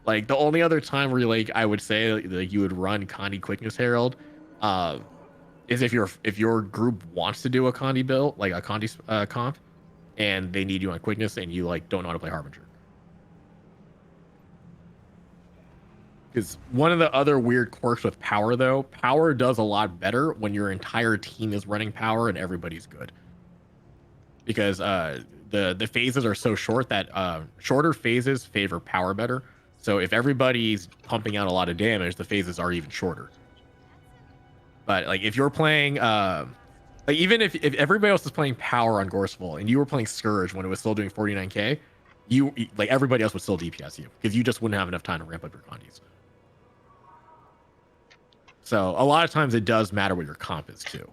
Like the only other time where I would say like you would run Condi Quickness Herald, is if your group wants to do a Condi build, like a Condi comp, and they need you on quickness, and you like don't know how to play Harbinger. Because one of the other weird quirks with power, though, power does a lot better when your entire team is running power and everybody's good. Because the phases are so short that shorter phases favor power better. So if everybody's pumping out a lot of damage, the phases are even shorter. But like if you're playing, like even if everybody else is playing power on Gorseful and you were playing Scourge when it was still doing 49k, you like everybody else would still DPS you because you just wouldn't have enough time to ramp up your Condis. So a lot of times it does matter what your comp is too.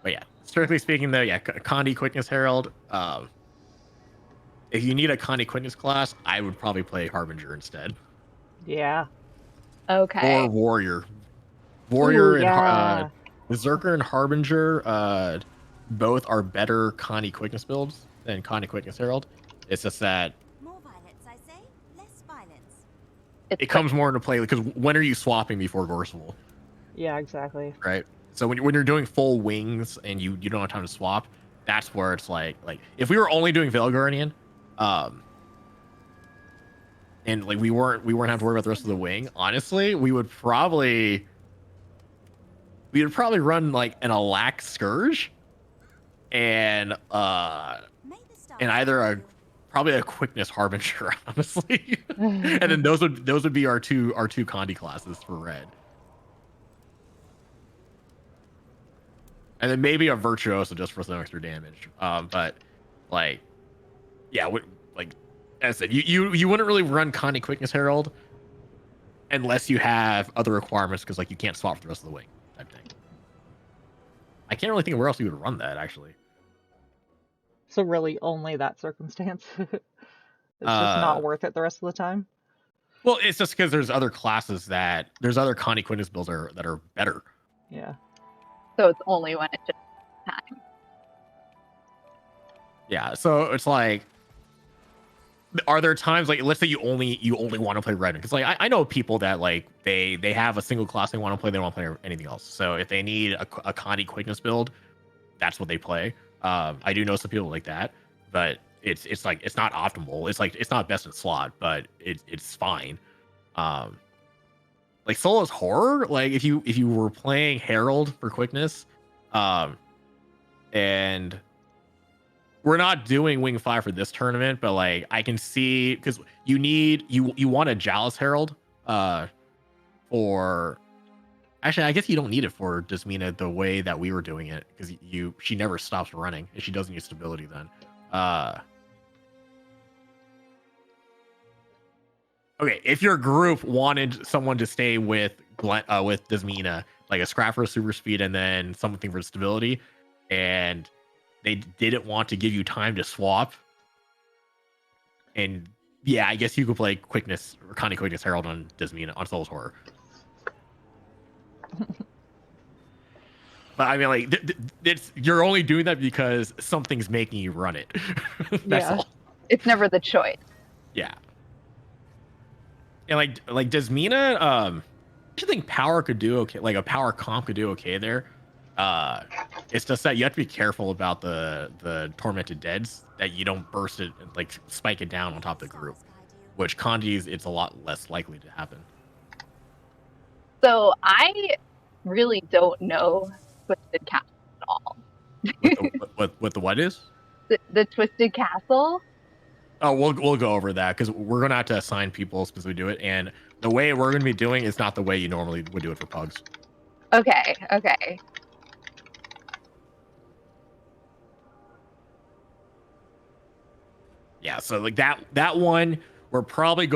But yeah, strictly speaking though, yeah, Condi Quickness Herald. If you need a Condi Quickness class, I would probably play Harbinger instead. Yeah. Okay. Or Warrior. Warrior and yeah. Berserker and Harbinger both are better Condi Quickness builds than Condi Quickness Herald. It's just that More violence, I say, less violence. it comes more into play because when are you swapping before Gorseval? Yeah, exactly. Right. So when you're doing full wings and you don't have time to swap, that's where it's like if we were only doing Veil Guardian, and like we weren't having to worry about the rest of the wing, honestly, we would probably run like an Alack Scourge and either probably a Quickness Harbinger, honestly. And then those would be our two Condi classes for red. And then maybe a Virtuoso just for some extra damage. But like, yeah, like as I said, you wouldn't really run Condi Quickness Herald unless you have other requirements because like you can't swap for the rest of the wing type thing. I can't really think of where else you would run that actually. So really, only that circumstance. It's just not worth it the rest of the time. Well, it's just because there's other classes there's other Condi Quickness builds that are better. Yeah. So it's only when it's just time. Yeah, so it's like, are there times like let's say you only want to play red? Because like I know people that like they have a single class they want to play, they don't want to play anything else. So if they need a Condi Quickness build, that's what they play. I do know some people like that, but it's like it's not optimal. It's like it's not best in slot, but it's fine. Like Solace Horror, like if you were playing Herald for quickness, and we're not doing Wing 5 for this tournament, but like I can see because you want a Jalis Herald for actually I guess you don't need it for Desmina the way that we were doing it because she never stops running and she doesn't use stability then. Okay, if your group wanted someone to stay with Desmina, like a scrap for super speed and then something for stability, and they didn't want to give you time to swap, and yeah, I guess you could play Quickness or Condi Quickness Herald on Desmina on Soul's Horror. But I mean, like, you're only doing that because something's making you run it. That's all. It's never the choice. Yeah. And like Desmina, I think power could do okay. Like a power comp could do okay there. It's just that you have to be careful about the Tormented Deads, that you don't burst it and like spike it down on top of the group, which Condi's it's a lot less likely to happen. So I really don't know Twisted Castle at all. What the what is? The Twisted Castle? Oh, we'll go over that because we're gonna have to assign people specifically do it, and the way we're gonna be doing is not the way you normally would do it for pugs. Okay. Yeah, so like that one, we're probably